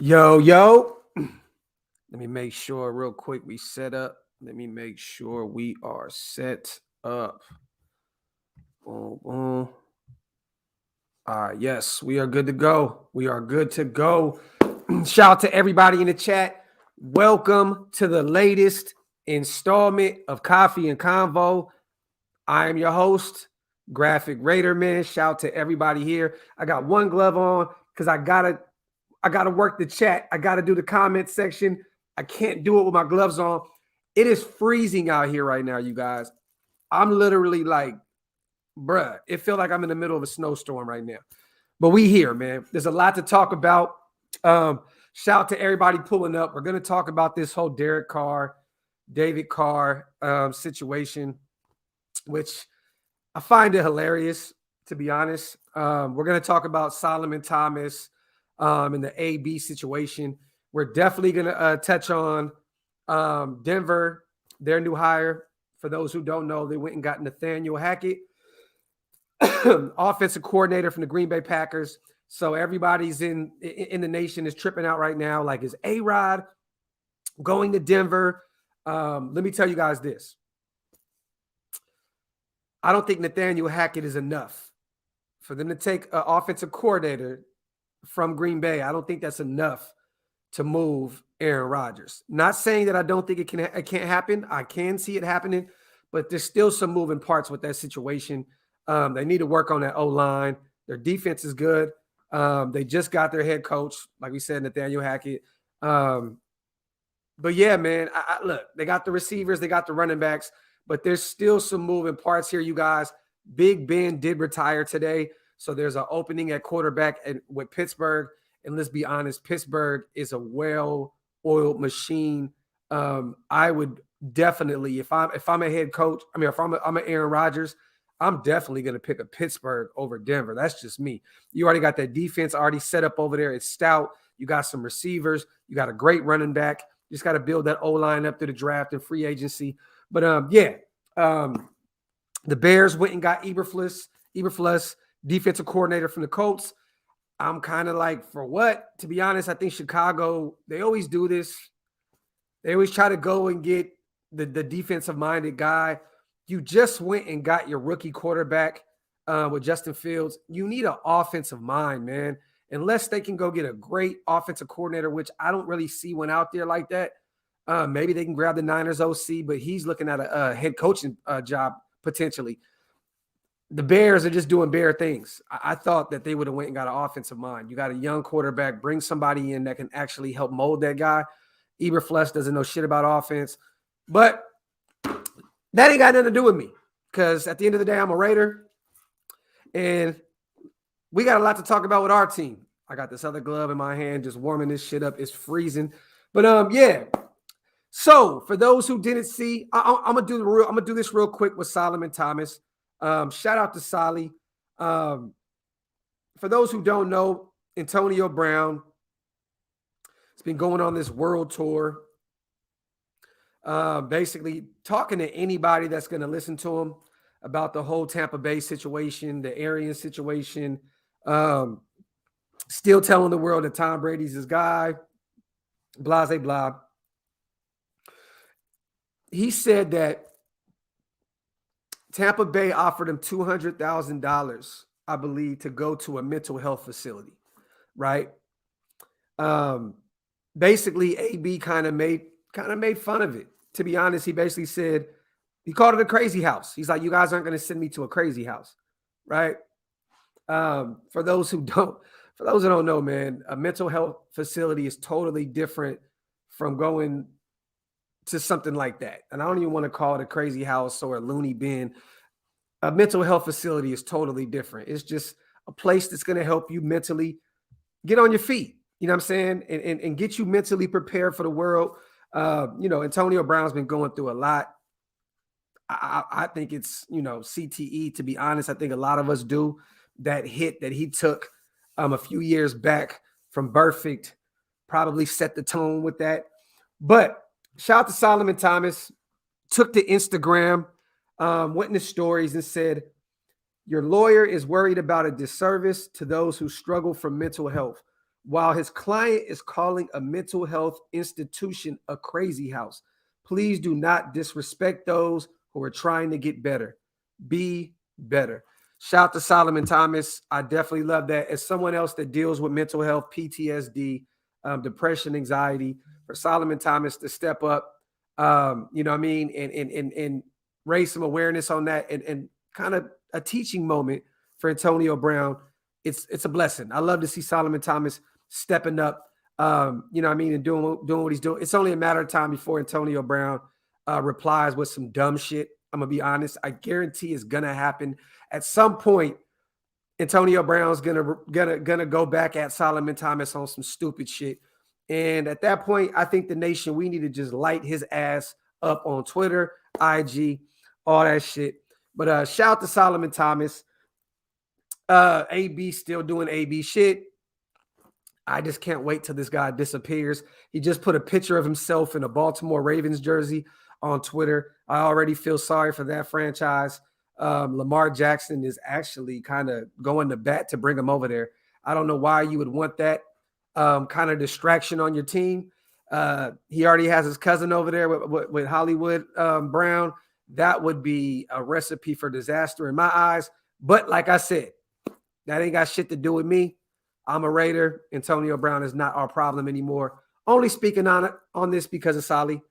Yo. Let me make sure real quick we set up. Let me make sure we are set up. Boom, boom. All right, yes, we are good to go. We are good to go. Shout out to everybody in the chat. Welcome to the latest installment of Coffee and Convo. I am your host, Graphk Raiderman. Shout out to everybody here. I got one glove on because I gotta work the chat. I gotta do the comment section. I can't do it with my gloves on. It is freezing out here right now, you guys. I'm literally like, bruh, it feels like I'm in the middle of a snowstorm right now. But we here, man. There's a lot to talk about. Shout out to everybody pulling up. We're going to talk about this whole Derek Carr, David Carr situation, which I find it hilarious, to be honest. We're going to talk about Solomon Thomas and the AB situation. We're definitely going to touch on Denver, their new hire. For those who don't know, they went and got Nathaniel Hackett, offensive coordinator from the Green Bay Packers. So everybody's in the nation is tripping out right now. Like, is A-Rod going to Denver? Let me tell you guys this. I don't think Nathaniel Hackett is enough for them to take an offensive coordinator from Green Bay. I don't think that's enough to move Aaron Rodgers. Not saying that I don't think it can't happen. I can see it happening, but there's still some moving parts with that situation. They need to work on that O-line. Their defense is good. They just got their head coach, like we said, Nathaniel Hackett. But yeah, man, look, they got the receivers, they got the running backs, but there's still some moving parts here, you guys. Big Ben did retire today, so there's an opening at quarterback with Pittsburgh. And let's be honest, Pittsburgh is a well-oiled machine. I would definitely, if I'm a head coach, if I'm an Aaron Rodgers, I'm definitely going to pick a Pittsburgh over Denver. That's just me. You already got that defense already set up over there. It's stout. You got some receivers. You got a great running back. You just got to build that O-line up through the draft and free agency. But the Bears went and got Eberflus, defensive coordinator from the Colts. I'm kind of like, for what? To be honest, I think Chicago, they always do this. They always try to go and get the defensive-minded guy. You just went and got your rookie quarterback with Justin Fields. You need an offensive mind, man. Unless they can go get a great offensive coordinator, which I don't really see one out there like that. Maybe they can grab the Niners OC, but he's looking at a head coaching job potentially. The Bears are just doing Bear things. I thought that they would have went and got an offensive mind. You got a young quarterback, bring somebody in that can actually help mold that guy. Eberflus doesn't know shit about offense. But that ain't got nothing to do with me, because at the end of the day, I'm a Raider, and we got a lot to talk about with our team. I got this other glove in my hand just warming this shit up. It's freezing. But yeah. So for those who didn't see, I'm gonna do this real quick with Solomon Thomas. Shout out to Solly. For those who don't know, Antonio Brown has been going on this world tour, basically talking to anybody that's going to listen to him about the whole Tampa Bay situation, the Arian situation, still telling the world that Tom Brady's his guy, blah, blah, blah. He said that Tampa Bay offered him $200,000, I believe, to go to a mental health facility, right? Basically, AB kind of made fun of it. To be honest, he basically said, he called it a crazy house. He's like, you guys aren't going to send me to a crazy house, right? For those who don't know, man, a mental health facility is totally different from going to something like that. And I don't even want to call it a crazy house or a loony bin. A mental health facility is totally different. It's just a place that's going to help you mentally get on your feet. You know what I'm saying? And get you mentally prepared for the world. Antonio Brown's been going through a lot. I think it's, CTE, to be honest. I think a lot of us do. That hit that he took a few years back from Perfect probably set the tone with that. But shout out to Solomon Thomas. Took to Instagram, went in the stories and said, your lawyer is worried about a disservice to those who struggle from mental health. while his client is calling a mental health institution a crazy house. Please do not disrespect those who are trying to get better. Be better. Shout to Solomon Thomas. I definitely love that. As someone else that deals with mental health, PTSD, depression, anxiety, for Solomon Thomas to step up, you know what I mean, and raise some awareness on that, and kind of a teaching moment for Antonio Brown. It's a blessing. I love to see Solomon Thomas stepping up, you know what I mean, and doing what he's doing. It's only a matter of time before Antonio Brown replies with some dumb shit. I'm gonna be honest. I guarantee it's gonna happen at some point. Antonio Brown's gonna go back at Solomon Thomas on some stupid shit, and at that point, I think the nation, we need to just light his ass up on Twitter, IG, all that shit. But shout out to Solomon Thomas. AB still doing AB shit. I just can't wait till this guy disappears. He just put a picture of himself in a Baltimore Ravens jersey on Twitter. I already feel sorry for that franchise. Lamar Jackson is actually kind of going to bat to bring him over there. I don't know why you would want that kind of distraction on your team. He already has his cousin over there with Hollywood Brown. That would be a recipe for disaster in my eyes. But like I said, that ain't got shit to do with me. I'm a Raider. Antonio Brown is not our problem anymore. Only speaking on this because of Solly.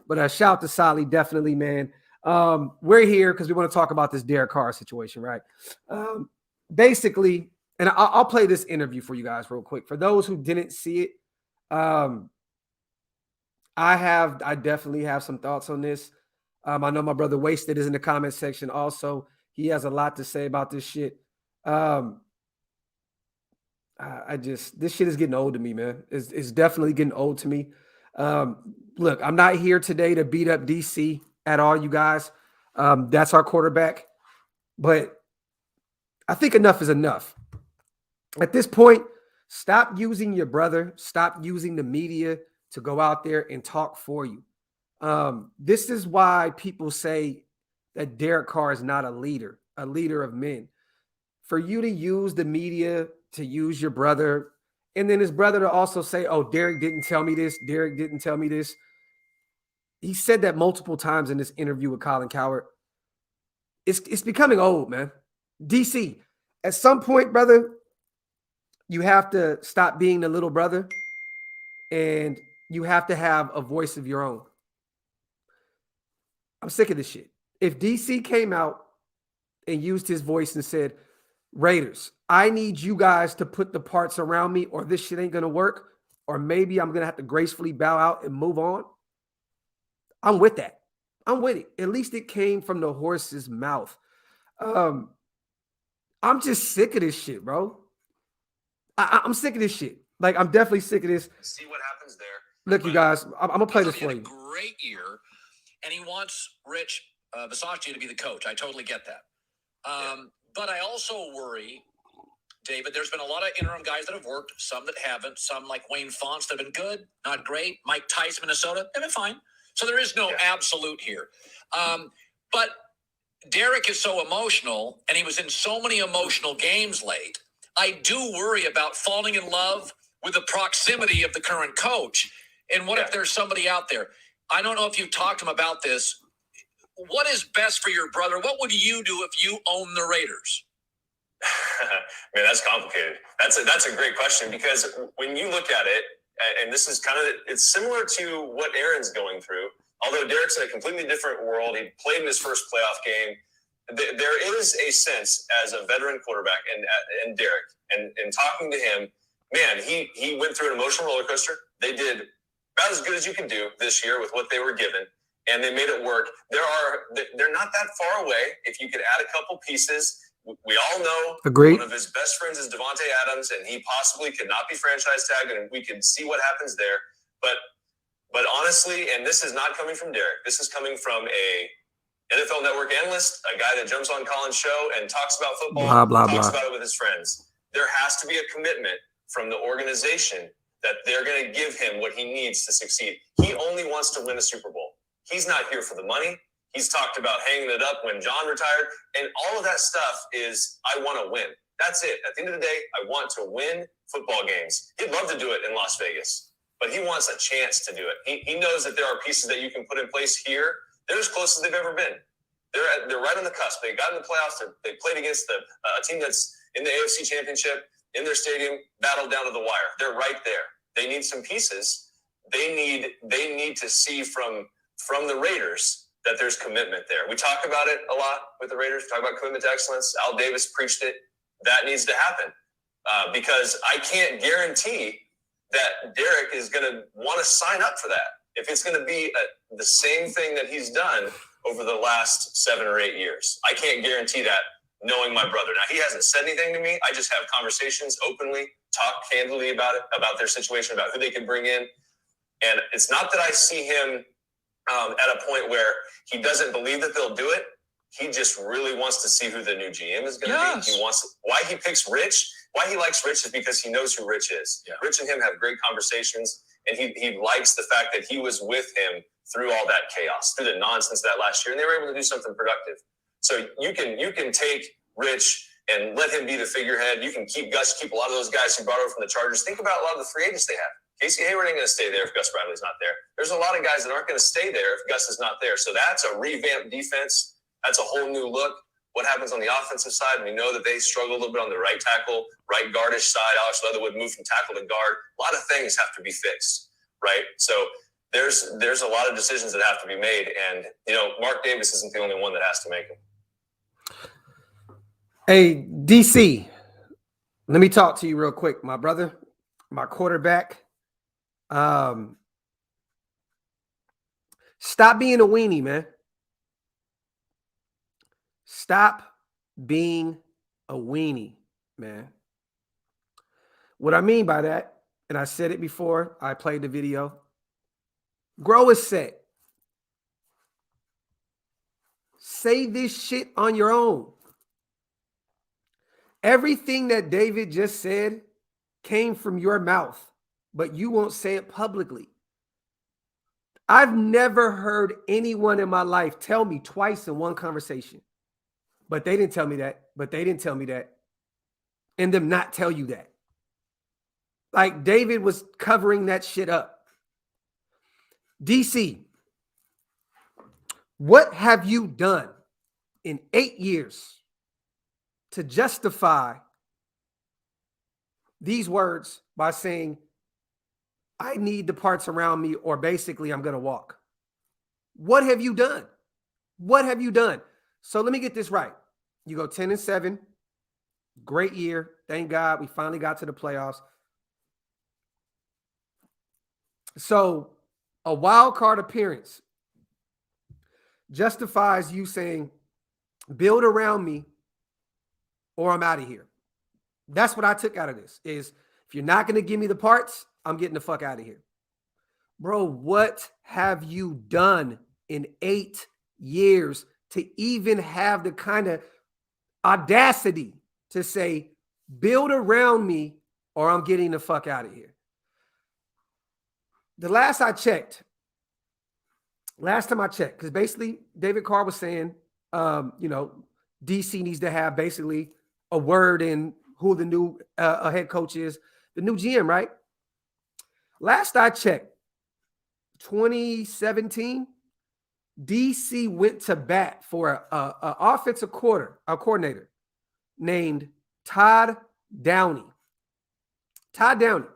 But shout out to Solly, definitely, man. We're here because we want to talk about this Derek Carr situation, right? Basically, and I'll play this interview for you guys real quick. For those who didn't see it, I definitely have some thoughts on this. I know my brother Wasted is in the comment section also. He has a lot to say about this shit. This shit is getting old to me, man. It's definitely getting old to me. Look, I'm not here today to beat up DC at all, you guys. That's our quarterback. But I think enough is enough. At this point, stop using your brother. Stop using the media to go out there and talk for you. This is why people say that Derek Carr is not a leader of men. For you to use the media to use your brother, and then his brother to also say, oh, Derek didn't tell me this. Derek didn't tell me this. He said that multiple times in this interview with Colin Cowherd. It's becoming old, man. DC, at some point, brother, you have to stop being the little brother, and you have to have a voice of your own. I'm sick of this shit. If DC came out and used his voice and said, Raiders, I need you guys to put the parts around me, or this shit ain't going to work, or maybe I'm going to have to gracefully bow out and move on, I'm with that. I'm with it. At least it came from the horse's mouth. I'm just sick of this shit, bro. I'm sick of this shit. Like, I'm definitely sick of this. See what happens there. Look, you guys, I'm going to play this for you. Great year, and he wants Rich Bisaccia to be the coach. I totally get that. But I also worry, David, there's been a lot of interim guys that have worked, some that haven't, some like Wayne Fonts that have been good, not great. Mike Tice, Minnesota, they've been fine. So there is no absolute here. But Derek is so emotional, and he was in so many emotional games late. I do worry about falling in love with the proximity of the current coach. And what if there's somebody out there? I don't know if you've talked to him about this. What is best for your brother? What would you do if you own the Raiders? Man, that's complicated. That's a great question, because when you look at it, and this is kind of, it's similar to what Aaron's going through. Although Derek's in a completely different world, he played in his first playoff game. There is a sense as a veteran quarterback, and Derek, and talking to him, man, he went through an emotional roller coaster. They did about as good as you can do this year with what they were given, and they made it work. They're not that far away. If you could add a couple pieces, we all know Agreed. One of his best friends is Devontae Adams, and he possibly could not be franchise tagged, and we can see what happens there. But honestly, and this is not coming from Derek, this is coming from a NFL Network analyst, a guy that jumps on Colin's show and talks about football, talks about it with his friends. There has to be a commitment from the organization that they're going to give him what he needs to succeed. He only wants to win a Super Bowl. He's not here for the money. He's talked about hanging it up when John retired. And all of that stuff is, I want to win. That's it. At the end of the day, I want to win football games. He'd love to do it in Las Vegas, but he wants a chance to do it. He knows that there are pieces that you can put in place here. They're as close as they've ever been. They're right on the cusp. They got in the playoffs. They played against a team that's in the AFC Championship in their stadium, battled down to the wire. They're right there. They need some pieces. They need to see from the Raiders that there's commitment there. We talk about it a lot with the Raiders. We talk about commitment to excellence. Al Davis preached it. That needs to happen because I can't guarantee that Derek is going to want to sign up for that. If it's going to be the same thing that he's done over the last 7 or 8 years, I can't guarantee that knowing my brother. Now, he hasn't said anything to me. I just have conversations openly, talk candidly about it, about their situation, about who they can bring in. And it's not that I see him at a point where he doesn't believe that they'll do it. He just really wants to see who the new GM is going to be. He wants why he picks Rich. Why he likes Rich is because he knows who Rich is. Yeah. Rich and him have great conversations, and he likes the fact that he was with him through all that chaos, through the nonsense that last year, and they were able to do something productive. So you can take Rich and let him be the figurehead. You can keep Gus, keep a lot of those guys who brought over from the Chargers. Think about a lot of the free agents they have. Casey Hayward ain't going to stay there if Gus Bradley's not there. There's a lot of guys that aren't going to stay there if Gus is not there. So that's a revamped defense. That's a whole new look. What happens on the offensive side? We know that they struggle a little bit on the right tackle, right guardish side. Alex Leatherwood moved from tackle to guard. A lot of things have to be fixed, right? So there's a lot of decisions that have to be made. And, Mark Davis isn't the only one that has to make them. Hey, DC, let me talk to you real quick, my brother, my quarterback. Stop being a weenie, man. Stop being a weenie, man. What I mean by that, and I said it before, I played the video. Grow a set. Say this shit on your own. Everything that David just said came from your mouth, but you won't say it publicly. I've never heard anyone in my life tell me twice in one conversation, but they didn't tell me that, and them not tell you that. Like David was covering that shit up. DC, what have you done in 8 years to justify these words by saying, I need the parts around me, or basically I'm going to walk? What have you done? What have you done? So let me get this right. You go 10-7, great year. Thank God we finally got to the playoffs. So a wild card appearance justifies you saying, build around me or I'm out of here. That's what I took out of this is, if you're not going to give me the parts, I'm getting the fuck out of here. Bro, what have you done in 8 years to even have the kind of audacity to say, build around me or I'm getting the fuck out of here? The last time I checked, because basically David Carr was saying, DC needs to have basically a word in who the new head coach is, the new GM, right? Last I checked, 2017, DC went to bat for a offensive coordinator named Todd Downey. Todd Downey,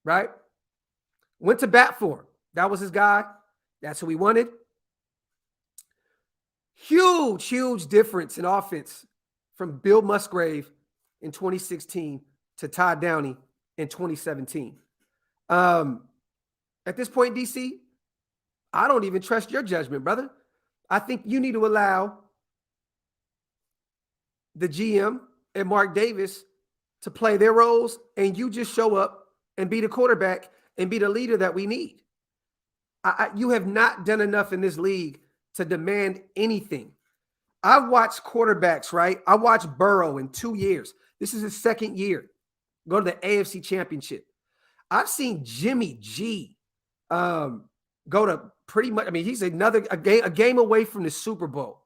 right? Went to bat for him. That was his guy. That's who he wanted. Huge difference in offense from Bill Musgrave in 2016 to Todd Downey in 2017. At this point, DC, I don't even trust your judgment, brother. I think you need to allow the GM and Mark Davis to play their roles, and you just show up and be the quarterback and be the leader that we need. You have not done enough in this league to demand anything. I've watched quarterbacks, right? I watched Burrow in 2 years. This is his second year. Go to the AFC Championship. I've seen Jimmy G go to pretty much, he's a game away from the Super Bowl,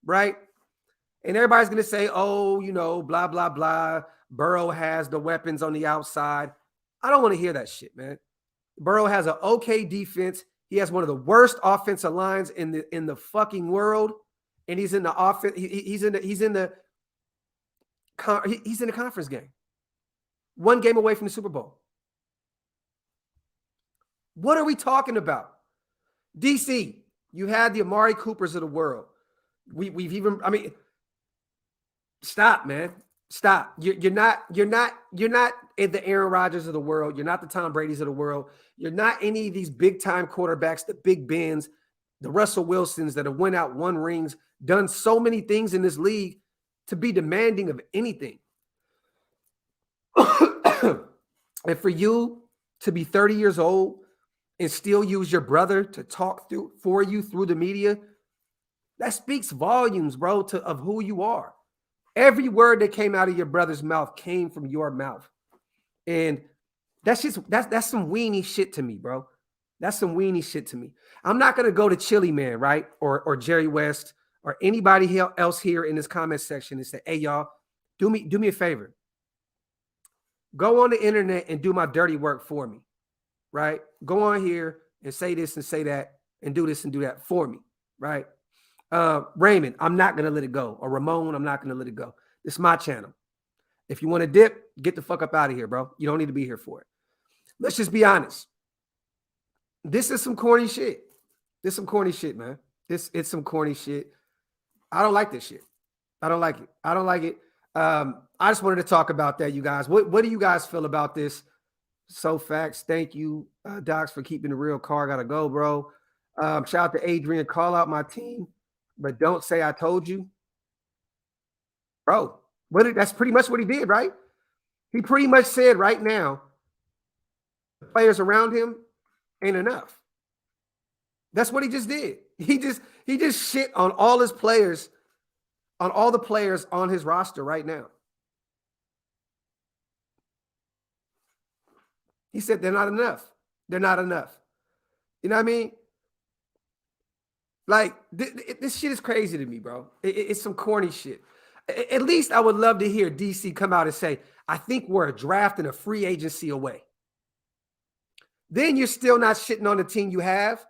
right? And everybody's going to say, oh, blah, blah, blah, Burrow has the weapons on the outside. I don't want to hear that shit, man. Burrow has an okay defense. He has one of the worst offensive lines in the fucking world, and he's in the offense. He's in the conference game. One game away from the Super Bowl. What are we talking about? DC, you had the Amari Coopers of the world. We've even, I mean, stop, man. Stop. You're not in the Aaron Rodgers of the world. You're not the Tom Brady's of the world. You're not any of these big time quarterbacks, the Big Bens, the Russell Wilsons that have won out, won rings, done so many things in this league to be demanding of anything. And for you to be 30 years old and still use your brother to talk for you through the media, that speaks volumes, bro, of who you are. Every word that came out of your brother's mouth came from your mouth. And that's some weenie shit to me, bro. That's some weenie shit to me. I'm not going to go to Chili Man, right? Or Jerry West or anybody else here in this comment section and say, hey, y'all, do me a favor. Go on the internet and do my dirty work for me, right? Go on here and say this and say that and do this and do that for me, right? Raymond, I'm not going to let it go. Or Ramon, I'm not going to let it go. It's my channel. If you want to dip, get the fuck up out of here, bro. You don't need to be here for it. Let's just be honest. This is some corny shit. This is some corny shit, man. It's some corny shit. I don't like this shit. I don't like it. I don't like it. I just wanted to talk about that, you guys. What do you guys feel about this? So facts. Thank you, Docs, for keeping the real car. Gotta go, bro. Shout out to Adrian. Call out my team, but don't say I told you. Bro, that's pretty much what he did, right? He pretty much said right now, the players around him ain't enough. That's what he just did. He just shit on all his players, on all the players on his roster right now. He said they're not enough. They're not enough. You know what I mean? Like, this shit is crazy to me, bro. It's some corny shit. At least I would love to hear DC come out and say, I think we're a draft and a free agency away. Then you're still not shitting on the team you have,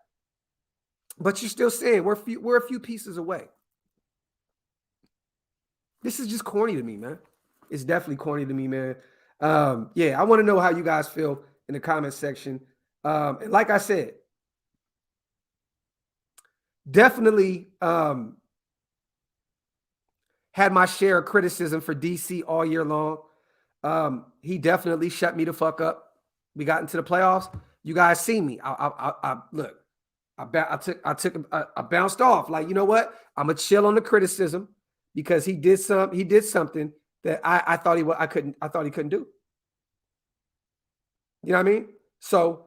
but you're still saying we're a few pieces away. This is just corny to me, man. It's definitely corny to me, man. Yeah, I want to know how you guys feel in the comment section. And like I said, definitely had my share of criticism for DC all year long. He definitely shut me the fuck up. We got into the playoffs. You guys see me. I look. I bounced off. Like, you know what? I'm gonna chill on the criticism because he did something that I thought he couldn't do. You know what I mean? So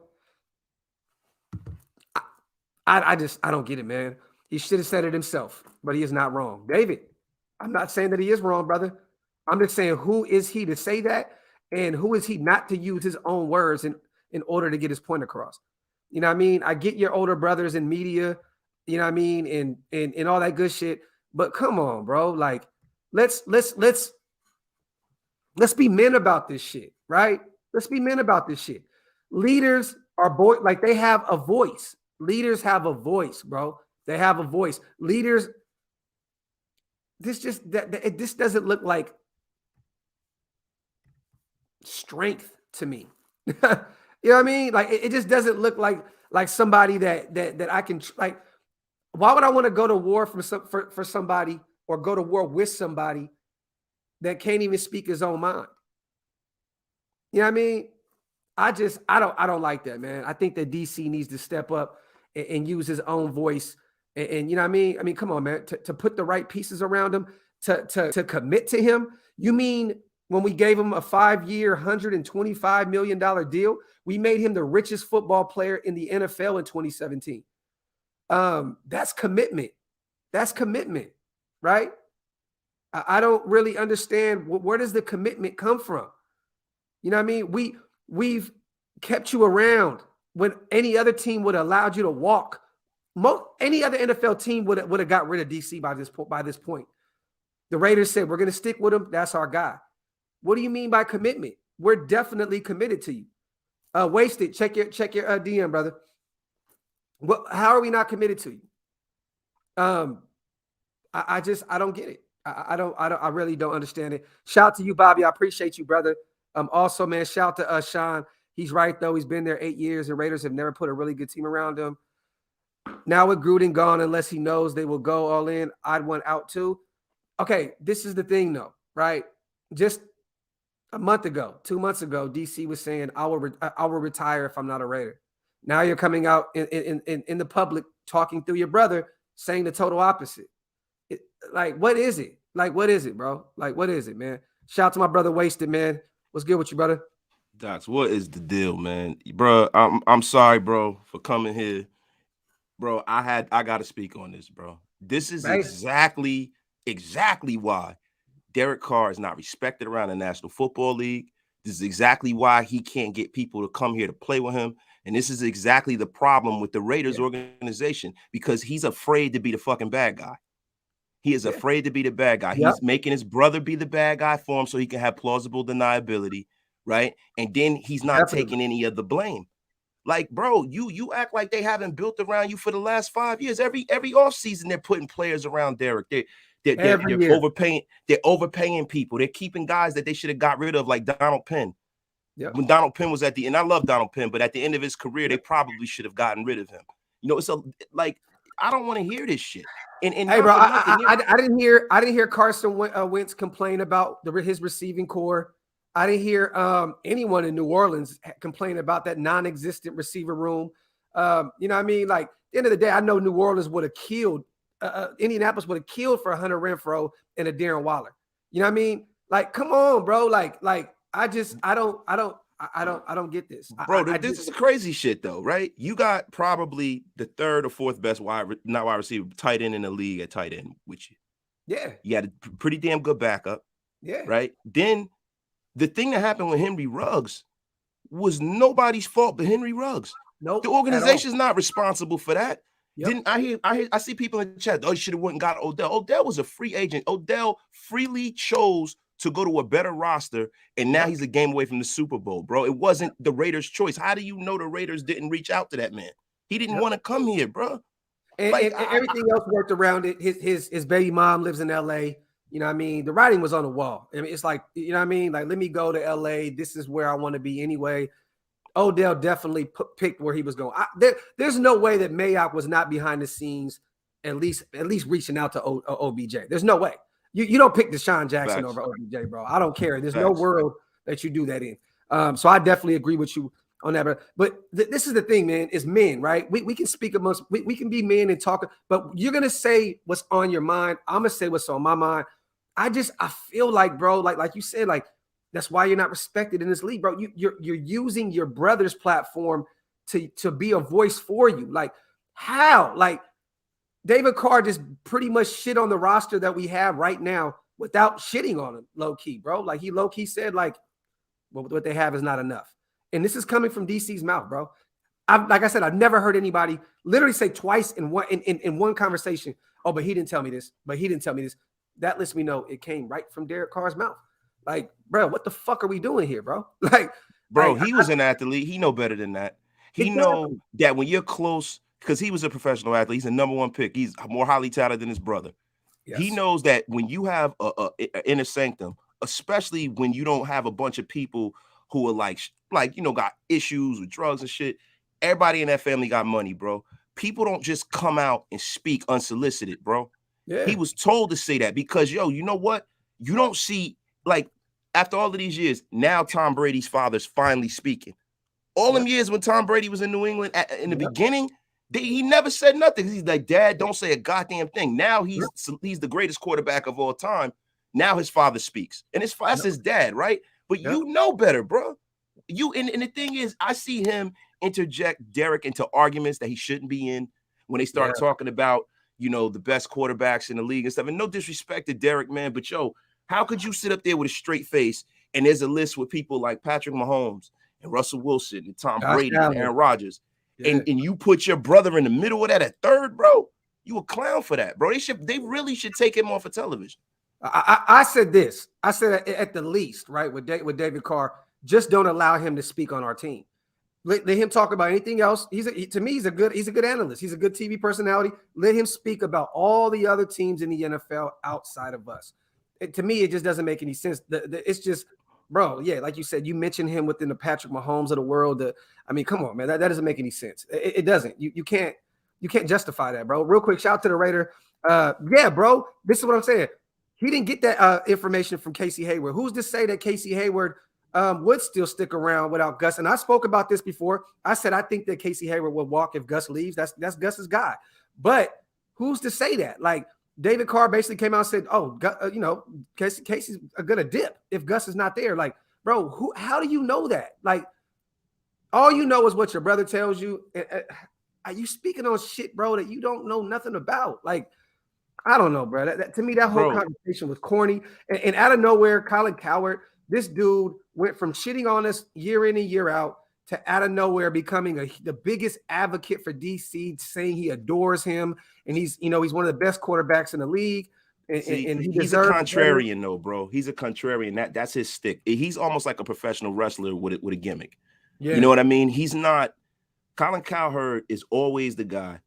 I don't get it, man. He should have said it himself, but he is not wrong. David, I'm not saying that he is wrong, brother. I'm just saying, who is he to say that? And who is he not to use his own words in order to get his point across? You know what I mean? I get your older brothers in media, you know what I mean, and all that good shit. But come on, bro. Like, let's be men about this shit, right? Let's be men about this shit. Leaders are like, they have a voice. Leaders have a voice, bro. They have a voice. Leaders, this doesn't look like strength to me. You know what I mean? Like, it just doesn't look like somebody that I can, like, why would I want to go to war for somebody or go to war with somebody that can't even speak his own mind? You know what I mean? I don't like that, man. I think that DC needs to step up and use his own voice. And you know what I mean? I mean, come on, man. To put the right pieces around him, to commit to him. You mean when we gave him a 5-year, $125 million deal, we made him the richest football player in the NFL in 2017. That's commitment. That's commitment, right? I don't really understand where does the commitment come from? You know what I mean? We've kept you around when any other team would have allowed you to walk. Any other NFL team would have got rid of DC by this point. The Raiders said, we're going to stick with him. That's our guy. What do you mean by commitment? We're definitely committed to you. Wasted. Check your DM, brother. What? How are we not committed to you? I don't get it. I really don't understand it. Shout out to you, Bobby. I appreciate you, brother. Also, man, shout to Sean. He's right though. He's been there 8 years, and Raiders have never put a really good team around him. Now with Gruden gone, unless he knows they will go all in, I'd want out too. Okay, this is the thing though, right? Just a month ago, 2 months ago, DC was saying, I will retire if I'm not a Raider. Now you're coming out in the public talking through your brother saying the total opposite. What is it? What is it, bro? What is it, man? Shout out to my brother Wasted, man. What's good with you, brother? Docs, what is the deal, man? Bro, I'm sorry, bro, for coming here. Bro, I got to speak on this, bro. This is exactly why Derek Carr is not respected around the National Football League. This is exactly why he can't get people to come here to play with him. And this is exactly the problem with the Raiders organization, because he's afraid to be the fucking bad guy. He is afraid to be the bad guy. He's making his brother be the bad guy for him so he can have plausible deniability, right? And then he's not taking any of the blame. Like, bro, you act like they haven't built around you for the last 5 years. Every offseason, they're putting players around Derek. They're overpaying. They're overpaying people. They're keeping guys that they should have got rid of, like Donald Penn. Yep. When Donald Penn was and I love Donald Penn, but at the end of his career, they probably should have gotten rid of him. You know, so like, I don't want to hear this shit. And hey, bro, I didn't hear Carson Wentz complain about his receiving core. I didn't hear anyone in New Orleans complain about that non-existent receiver room. You know what I mean? Like, at the end of the day, I know New Orleans would have killed, Indianapolis would have killed for Hunter Renfrow and a Darren Waller. You know what I mean? Like, come on, bro. Like I don't get this. Bro, this is crazy shit though, right? You got probably the third or fourth best wide receiver, tight end in the league at tight end with you. Yeah. You had a pretty damn good backup. Yeah. Right? Then the thing that happened with Henry Ruggs was nobody's fault but Henry Ruggs. Nope. The organization's not responsible for that. Yep. Didn't I see people in the chat, oh, you should have went and got Odell. Odell was a free agent. Odell freely chose to go to a better roster, and now he's a game away from the Super Bowl, bro. It wasn't the Raiders' choice. How do you know the Raiders didn't reach out to that man? He didn't want to come here, bro. And everything else worked around it. His baby mom lives in LA. You know what I mean? The writing was on the wall. I mean, it's like, you know what I mean? Like, let me go to LA. This is where I want to be anyway. Odell definitely picked where he was going. There's no way that Mayock was not behind the scenes, at least reaching out to OBJ. There's no way. You don't pick Deshaun Jackson over OBJ, bro. I don't care. There's no world that you do that in. So I definitely agree with you on that. But this is the thing, man, is men, right? We can speak amongst, we can be men and talk, but you're going to say what's on your mind. I'm going to say what's on my mind. I feel like, bro, like you said, like, that's why you're not respected in this league, bro. You're using your brother's platform to be a voice for you. Like, how? Like, David Carr just pretty much shit on the roster that we have right now without shitting on him, low key, bro. Like, he low key said, like, well, what they have is not enough. And this is coming from DC's mouth, bro. Like I said, I've never heard anybody literally say twice in one conversation, oh, but he didn't tell me this, but he didn't tell me this. That lets me know it came right from Derek Carr's mouth. Like, bro, what the fuck are we doing here, bro? Like, bro, he was an athlete. He know better than that. He know that when you're close, because he was a professional athlete, he's a #1 pick. He's more highly talented than his brother. Yes. He knows that when you have a inner sanctum, especially when you don't have a bunch of people who are like got issues with drugs and shit. Everybody in that family got money, bro. People don't just come out and speak unsolicited, bro. Yeah. He was told to say that because, yo, you know what? You don't see, like, after all of these years, now Tom Brady's father's finally speaking. All them years when Tom Brady was in New England in the beginning, he never said nothing. He's like, Dad, don't say a goddamn thing. Now he's the greatest quarterback of all time. Now his father speaks. And that's his dad, right? But you know better, bro. And the thing is, I see him interject Derek into arguments that he shouldn't be in when they start talking about, the best quarterbacks in the league and stuff. And no disrespect to Derek, man, but yo, how could you sit up there with a straight face and there's a list with people like Patrick Mahomes and Russell Wilson and Tom Brady and Aaron Rodgers, and you put your brother in the middle of that at third, bro? You a clown for that, bro. They really should take him off of television. I said this. I said at the least, right, with David Carr, just don't allow him to speak on our team. Let him talk about anything else. To me, he's a good analyst. He's a good TV personality. Let him speak about all the other teams in the NFL outside of us. To me, it just doesn't make any sense. It's just, bro, yeah, like you said, you mentioned him within the Patrick Mahomes of the world. I mean, come on, man, that doesn't make any sense. It doesn't. You can't justify that, bro. Real quick, shout out to the Raider. Yeah, bro, this is what I'm saying. He didn't get that information from Casey Hayward. Who's to say that Casey Hayward would still stick around without Gus? And I spoke about this before. I said I think that Casey Hayward will walk if Gus leaves. That's Gus's guy. But who's to say that? Like David Carr basically came out and said, "Oh, Casey's gonna dip if Gus is not there." Like, bro, how do you know that? Like, all you know is what your brother tells you. Are you speaking on shit, bro, that you don't know nothing about? Like, I don't know, bro. To me, that whole conversation was corny. And out of nowhere, Colin Cowherd, this dude went from shitting on us year in and year out to out of nowhere becoming the biggest advocate for DC, saying he adores him and he's one of the best quarterbacks in the league. And he's a contrarian, though, bro. He's a contrarian. That's his stick. He's almost like a professional wrestler with a gimmick. Yeah. You know what I mean? He's not. Colin Cowherd is always the guy.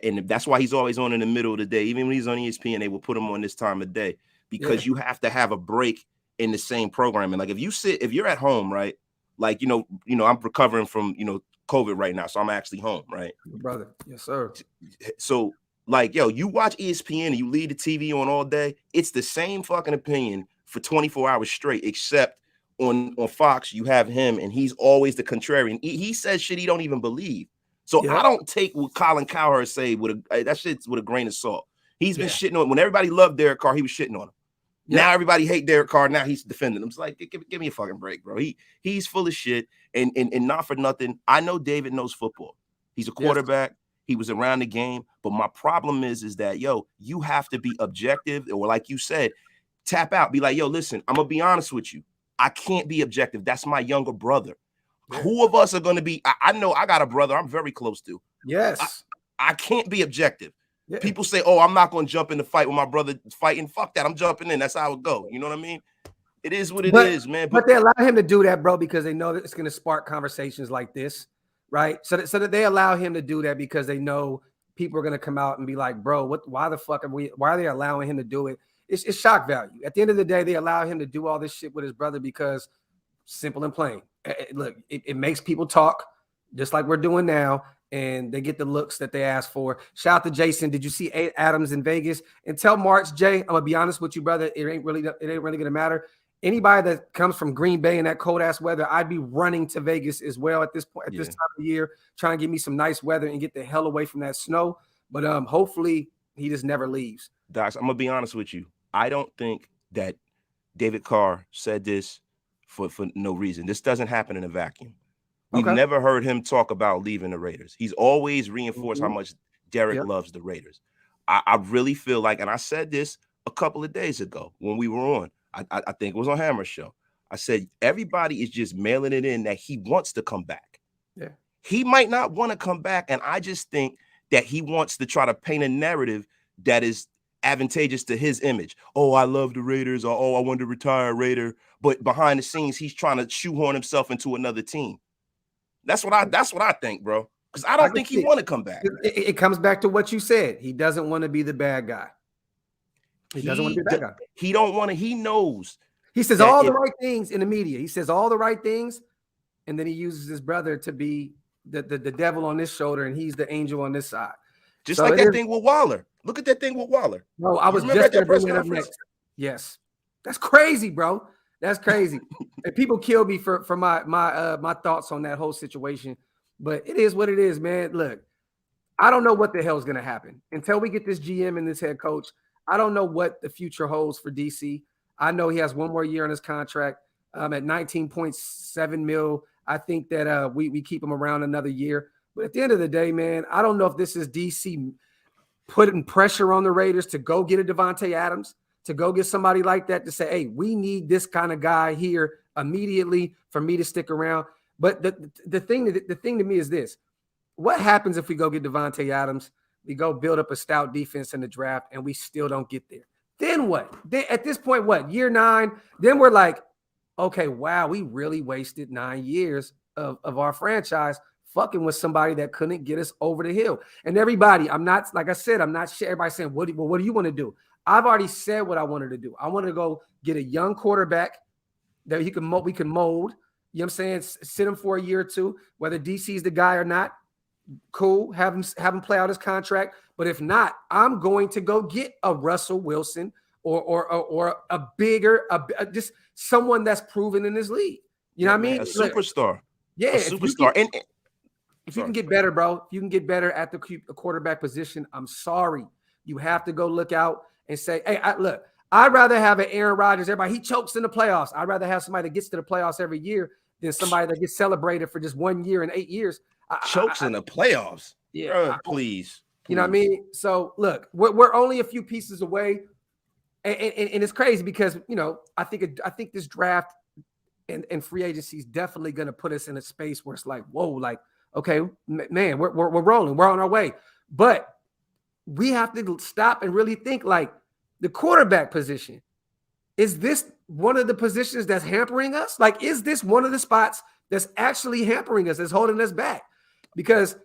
And that's why he's always on in the middle of the day. Even when he's on ESPN, they will put him on this time of day because you have to have a break in the same programming. Like if you're at home, right? Like, I'm recovering from, COVID right now. So I'm actually home, right? Brother. Yes, sir. So like, you watch ESPN and you leave the TV on all day. It's the same fucking opinion for 24 hours straight, except on Fox, you have him and he's always the contrarian. He says shit he don't even believe. So I don't take what Colin Cowherd say that shit's with a grain of salt. He's been shitting on when everybody loved Derek Carr, he was shitting on him. Yeah. Now everybody hate Derek Carr. Now he's defending him. It's like, give me a fucking break, bro. He's full of shit. And not for nothing. I know David knows football. He's a quarterback. Yes. He was around the game. But my problem is that, you have to be objective. Or like you said, tap out. Be like, listen, I'm going to be honest with you. I can't be objective. That's my younger brother. Yeah. Who of us are going to be? I know I got a brother I'm very close to. Yes. I can't be objective. Yeah. People say, oh, I'm not going to jump in the fight with my brother fighting. Fuck that. I'm jumping in. That's how it go. You know what I mean? It is what it is, man. But they allow him to do that, bro, because they know that it's going to spark conversations like this, right? So that they allow him to do that because they know people are going to come out and be like, bro, why are they allowing him to do it? It's shock value. At the end of the day, they allow him to do all this shit with his brother because simple and plain. Look, it makes people talk just like we're doing now, and they get the looks that they ask for. Shout out to Jason. Did you see Adams in Vegas? Until March, Jay, I'm gonna be honest with you, brother. It ain't really gonna matter. Anybody that comes from Green Bay in that cold ass weather, I'd be running to Vegas as well at this point, at this time of year, trying to get me some nice weather and get the hell away from that snow. But hopefully he just never leaves. Docs, I'm gonna be honest with you. I don't think that David Carr said this for no reason. This doesn't happen in a vacuum. We've never heard him talk about leaving the Raiders. He's always reinforced how much Derek loves the Raiders. I really feel like, and I said this a couple of days ago when we were on, I think it was on Hammer's show. I said, everybody is just mailing it in that he wants to come back. Yeah. He might not want to come back. And I just think that he wants to try to paint a narrative that is advantageous to his image. Oh, I love the Raiders, or oh, I want to retire a Raider. But behind the scenes, he's trying to shoehorn himself into another team. That's what I think, bro. Because I don't think he want to come back. It comes back to what you said. He doesn't want to be the bad guy. He doesn't want to be the bad guy. He don't want to. He knows. He says all the right things in the media. He says all the right things, and then he uses his brother to be the devil on this shoulder, and he's the angel on this side. Just so like that thing with Waller. Look at that thing with Waller. No, I was just going to bring it up next. Yes, that's crazy, bro. That's crazy. And people kill me for my thoughts on that whole situation, but it is what it is, man. Look, I don't know what the hell is going to happen until we get this GM and this head coach. I don't know what the future holds for DC. I know he has one more year on his contract at $19.7 million. I think that we keep him around another year. But at the end of the day, man, I don't know if this is DC putting pressure on the Raiders to go get a Devontae Adams, to go get somebody like that to say, hey, we need this kind of guy here immediately for me to stick around. But the thing to me is this. What happens if we go get Devontae Adams, we go build up a stout defense in the draft, and we still don't get there? Then what? Then at this point, what? Year 9? Then we're like, okay, wow, we really wasted 9 years of our franchise fucking with somebody that couldn't get us over the hill. And everybody, I'm not, like I said, I'm not sure everybody saying, what do you want to do? I've already said what I wanted to do. I wanted to go get a young quarterback that we can mold. You know what I'm saying? Sit him for a year or two, whether DC's the guy or not. Cool, have him play out his contract. But if not, I'm going to go get a Russell Wilson or a bigger, just someone that's proven in this league. You know what I mean? A superstar. Yeah, a superstar. If you can get better, bro, if you can get better at the quarterback position, I'm sorry. You have to go look out and say, hey, look, I'd rather have an Aaron Rodgers. Everybody, he chokes in the playoffs. I'd rather have somebody that gets to the playoffs every year than somebody that gets celebrated for just 1 year and 8 years. Chokes in the playoffs. Yeah. Please. You know what I mean? So, look, we're only a few pieces away. And it's crazy because, you know, I think this draft and free agency is definitely going to put us in a space where it's like, whoa, like, okay, man, we're rolling. We're on our way. But we have to stop and really think, like, the quarterback position. Is this one of the positions that's hampering us? Like, is this one of the spots that's actually hampering us, that's holding us back? Because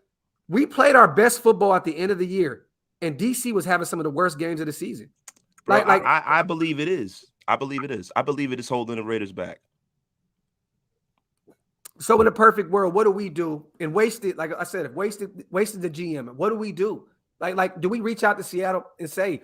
we played our best football at the end of the year, and DC was having some of the worst games of the season. Bro, I believe it is. I believe it is holding the Raiders back. So in a perfect world, what do we do? And wasted, like I said, wasted the GM. What do we do? Like, do we reach out to Seattle and say,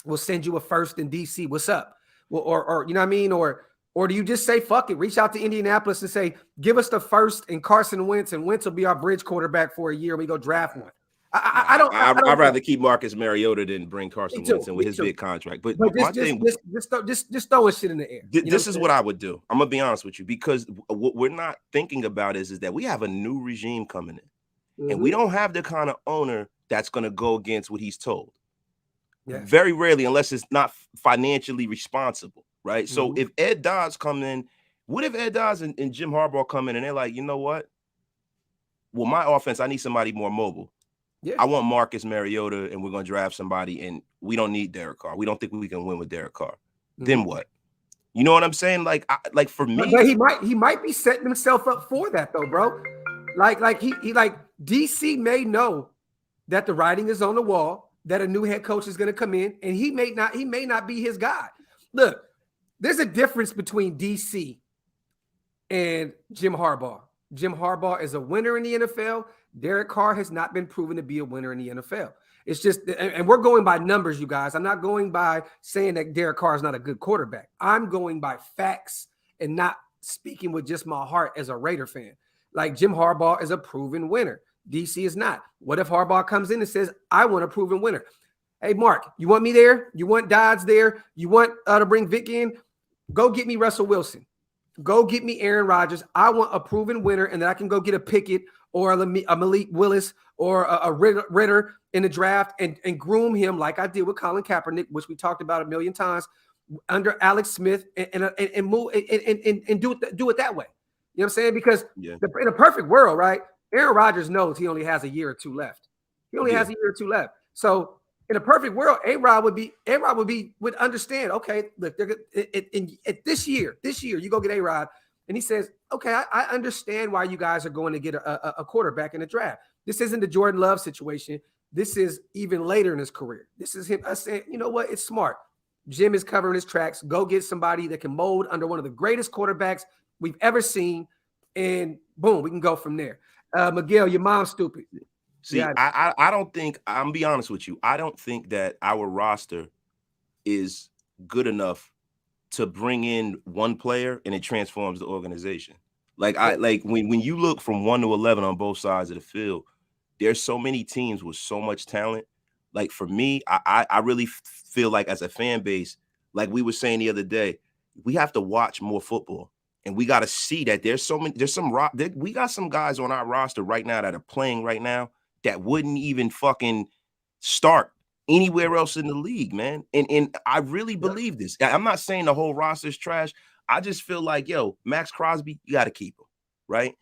we'll send you a first in DC? What's up? Well, or you know what I mean? Or do you just say, fuck it, reach out to Indianapolis and say, give us the first in Carson Wentz, and Wentz will be our bridge quarterback for a year. We go draft one. I'd rather keep Marcus Mariota than bring Carson Wentz in with his big contract. But just throwing shit in the air. This is what I would do. I'm gonna be honest with you, because what we're not thinking about is that we have a new regime coming in, and we don't have the kind of owner that's gonna go against what he's told. Yeah. Very rarely, unless it's not financially responsible. Right. So if Ed Dodds come in, what if Ed Dodds and Jim Harbaugh come in and they're like, you know what? Well, my offense, I need somebody more mobile. Yeah. I want Marcus Mariota, and we're going to draft somebody, and we don't need Derek Carr. We don't think we can win with Derek Carr. Then what? You know what I'm saying? Like for me, but he might be setting himself up for that though, bro. Like he DC may know that the writing is on the wall, that a new head coach is going to come in, and he may not be his guy. Look. There's a difference between DC and Jim Harbaugh. Jim Harbaugh is a winner in the NFL. Derek Carr has not been proven to be a winner in the NFL. It's just, and we're going by numbers, you guys. I'm not going by saying that Derek Carr is not a good quarterback. I'm going by facts and not speaking with just my heart as a Raider fan. Like, Jim Harbaugh is a proven winner. DC is not. What if Harbaugh comes in and says, I want a proven winner? Hey, Mark, you want me there? You want Dodds there? You want to bring Vic in? Go get me Russell Wilson. Go get me Aaron Rodgers. I want a proven winner, and then I can go get a Pickett or a Malik Willis or a Ritter in the draft and groom him like I did with Colin Kaepernick, which we talked about a million times, under Alex Smith, and move and do it that way. You know what I'm saying? Because in a perfect world, right? Aaron Rodgers knows he only has a year or two left. So in a perfect world, A-Rod would understand. Okay, look, this year, you go get A-Rod, and he says, okay, I understand why you guys are going to get a quarterback in the draft. This isn't the Jordan Love situation. This is even later in his career. This is him saying, you know what? It's smart. Jim is covering his tracks. Go get somebody that can mold under one of the greatest quarterbacks we've ever seen, and boom, we can go from there. Miguel, your mom's stupid. See, I don't think, I'm be honest with you, I don't think that our roster is good enough to bring in one player and it transforms the organization. Like when you look from 1 to 11 on both sides of the field, there's so many teams with so much talent. Like for me, I really feel like as a fan base, like we were saying the other day, we have to watch more football. And we got to see that we got some guys on our roster right now that are playing right now that wouldn't even fucking start anywhere else in the league, man. And I really believe this. I'm not saying the whole roster is trash. I just feel like, Max Crosby, you got to keep him, right?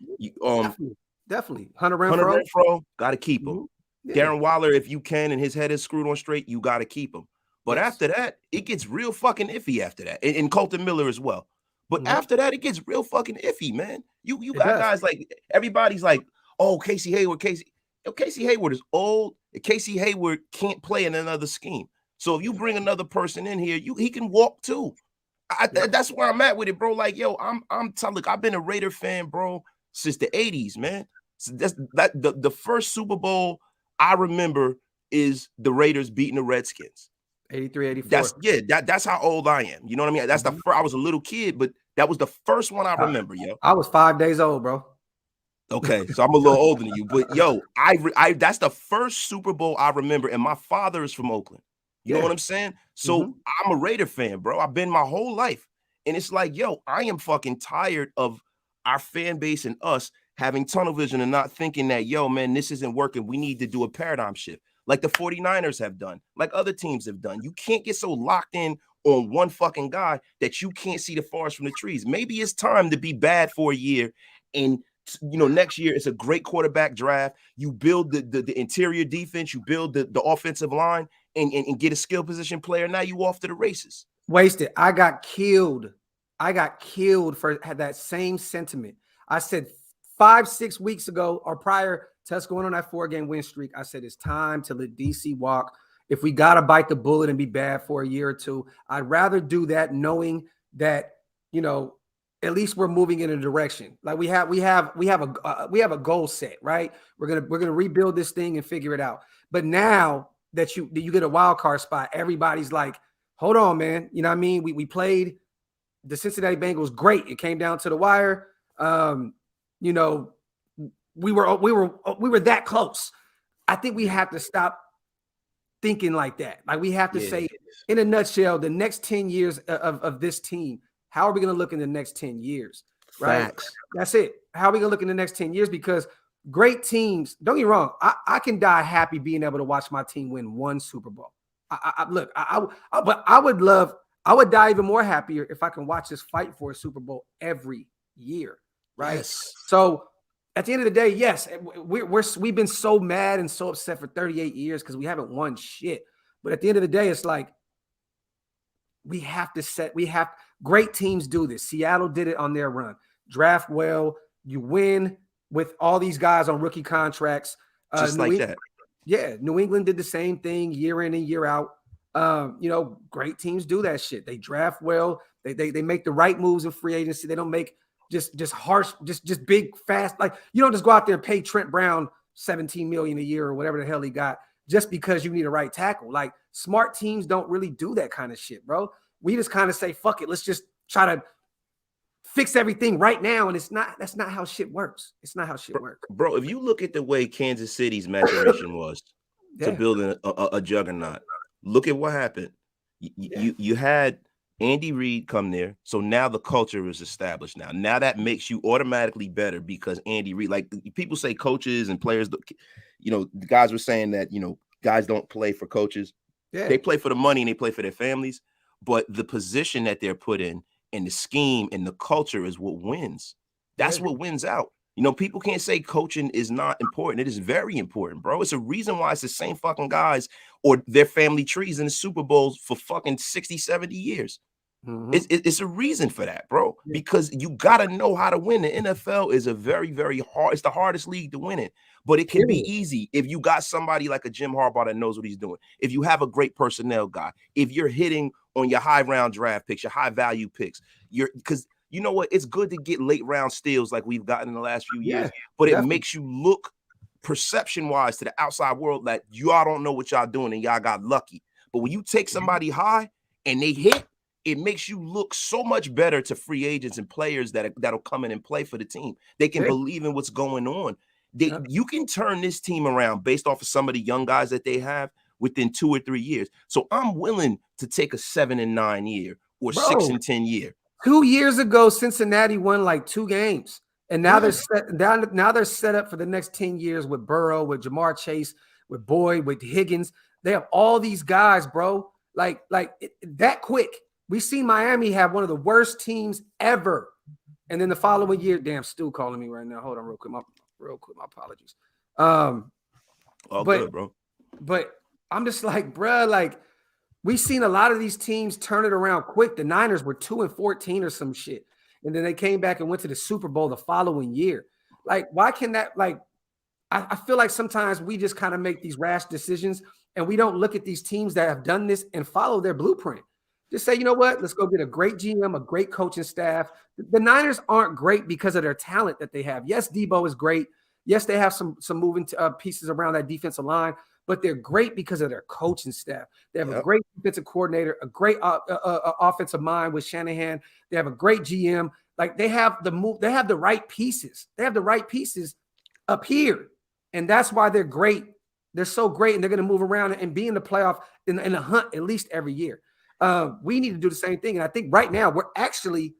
Definitely. Hunter Renfrow, got to keep him. Yeah. Darren Waller, if you can, and his head is screwed on straight, you got to keep him. But Yes. after that, it gets real fucking iffy after that. And Colton Miller as well. But Mhm. after that, it gets real fucking iffy, man. You It got does. guys like everybody's like, oh, Casey Hayward. Casey Hayward is old. Casey Hayward can't play in another scheme. So if you bring another person in here, he can walk too. That's where I'm at with it, bro. Like, yo, look, I've been a Raider fan, bro, since the 80s, man. So the first Super Bowl I remember is the Raiders beating the Redskins. 83, 84. That's how old I am. You know what I mean? That's the first. I was a little kid, but that was the first one I remember, yo. I was 5 days old, bro. Okay, so I'm a little older than you, but yo, I that's the first Super Bowl I remember, and my father is from Oakland. You know what I'm saying? So I'm a Raider fan, bro. I've been my whole life, and it's like, yo, I am fucking tired of our fan base and us having tunnel vision and not thinking that, yo, man, this isn't working. We need to do a paradigm shift, like the 49ers have done, like other teams have done. You can't get so locked in on one fucking guy that you can't see the forest from the trees. Maybe it's time to be bad for a year and next year it's a great quarterback draft. You build the interior defense, you build the offensive line, and get a skill position player. Now you off to the races. Wasted. I got killed for that same sentiment. I said 5-6 weeks ago or prior to us going on that 4-game win streak, I said it's time to let DC walk. If we got to bite the bullet and be bad for a year or two, I'd rather do that knowing that, at least we're moving in a direction. Like we have a goal set, right? We're gonna rebuild this thing and figure it out. But now that you get a wild card spot, everybody's like, hold on, man. You know what I mean? We played the Cincinnati Bengals great. It came down to the wire. We were that close. I think we have to stop thinking like that. Like we have to say, in a nutshell, the next 10 years of this team. How are we going to look in the next 10 years? Right? Facts. That's it. How are we going to look in the next 10 years? Because great teams, don't get me wrong, I can die happy being able to watch my team win one Super Bowl. But I would die even more happier if I can watch us fight for a Super Bowl every year. Right? Yes. So at the end of the day, yes, we've been so mad and so upset for 38 years because we haven't won shit. But at the end of the day, it's like, great teams do this. Seattle did it on their run. Draft well, you win with all these guys on rookie contracts. Just like that. Yeah, New England did the same thing year in and year out. Great teams do that shit. They draft well. They make the right moves in free agency. They don't make just harsh, just big, fast. Like you don't just go out there and pay Trent Brown $17 million a year or whatever the hell he got just because you need a right tackle. Like smart teams don't really do that kind of shit, bro. We just kind of say, fuck it. Let's just try to fix everything right now. And that's not how shit works. It's not how shit works. Bro, if you look at the way Kansas City's maturation was to building a juggernaut, look at what happened. You had Andy Reid come there. So now the culture is established now. That makes you automatically better because Andy Reid, like people say coaches and players, the guys were saying that, guys don't play for coaches. Yeah. They play for the money and they play for their families. But the position that they're put in and the scheme and the culture is what wins. That's what wins out. People can't say coaching is not important. It is very important, bro. It's a reason why it's the same fucking guys or their family trees in the Super Bowls for fucking 60, 70 years. Mm-hmm. It's a reason for that, bro, because you got to know how to win. The NFL is a very, very hard. It's the hardest league to win it, but it can be easy if you got somebody like a Jim Harbaugh that knows what he's doing. If you have a great personnel guy, if you're hitting on your high round draft picks, your high value picks, because you know what? It's good to get late round steals like we've gotten in the last few years, but it makes you look perception wise to the outside world that y'all don't know what y'all doing and y'all got lucky. But when you take somebody high and they hit, it makes you look so much better to free agents and players that'll come in and play for the team. They can believe in what's going on. You can turn this team around based off of some of the young guys that they have within 2 or 3 years. So I'm willing to take a 7-9 year or 6-10 year. 2 years ago, Cincinnati won like 2 games. And now they're set up for the next 10 years with Burrow, with Jamar Chase, with Boyd, with Higgins. They have all these guys, bro. Like that quick. We seen Miami have one of the worst teams ever. And then the following year, damn, Stu calling me right now. Hold on real quick. My apologies. Good, bro. But I'm just like, bro, like We've seen a lot of these teams turn it around quick. The Niners were 2-14 or some shit. And then they came back and went to the Super Bowl the following year. Like, why can that, like, I feel like sometimes we just kind of make these rash decisions and we don't look at these teams that have done this and follow their blueprint. Just say, you know what? Let's go get a great GM, a great coaching staff. The Niners aren't great because of their talent that they have. Yes, Debo is great. Yes, they have some moving pieces around that defensive line, but they're great because of their coaching staff. They have a great defensive coordinator, a great offensive mind with Shanahan. They have a great GM. Like, they have the right pieces. They have the right pieces up here. And that's why they're great. They're so great, and they're going to move around and be in the playoff in the hunt at least every year. We need to do the same thing. And I think right now we're actually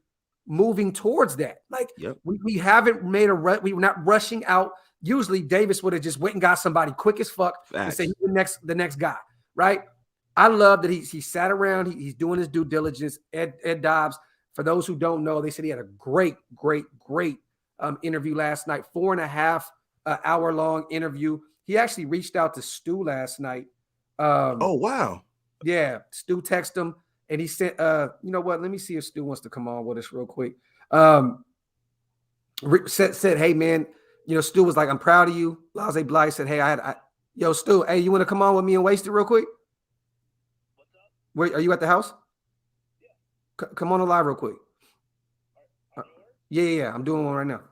moving towards that. Like, we haven't made a rush. We're not rushing out. Usually Davis would have just went and got somebody quick as fuck and say he's the next guy, right? I love that he sat around. He's doing his due diligence. Ed Dobbs, for those who don't know, they said he had a great interview last night, 4.5 hour long interview. He actually reached out to Stu last night. Oh, wow. Yeah, Stu texted him and he said, you know what? Let me see if Stu wants to come on with us real quick. Said, hey, man, you know, Stu was like, I'm proud of you. Laze Blythe said, hey, yo, Stu, hey, you want to come on with me and Waste It real quick? What's up? Where, are you at the house? Yeah. Come on live real quick. Yeah, I'm doing one right now.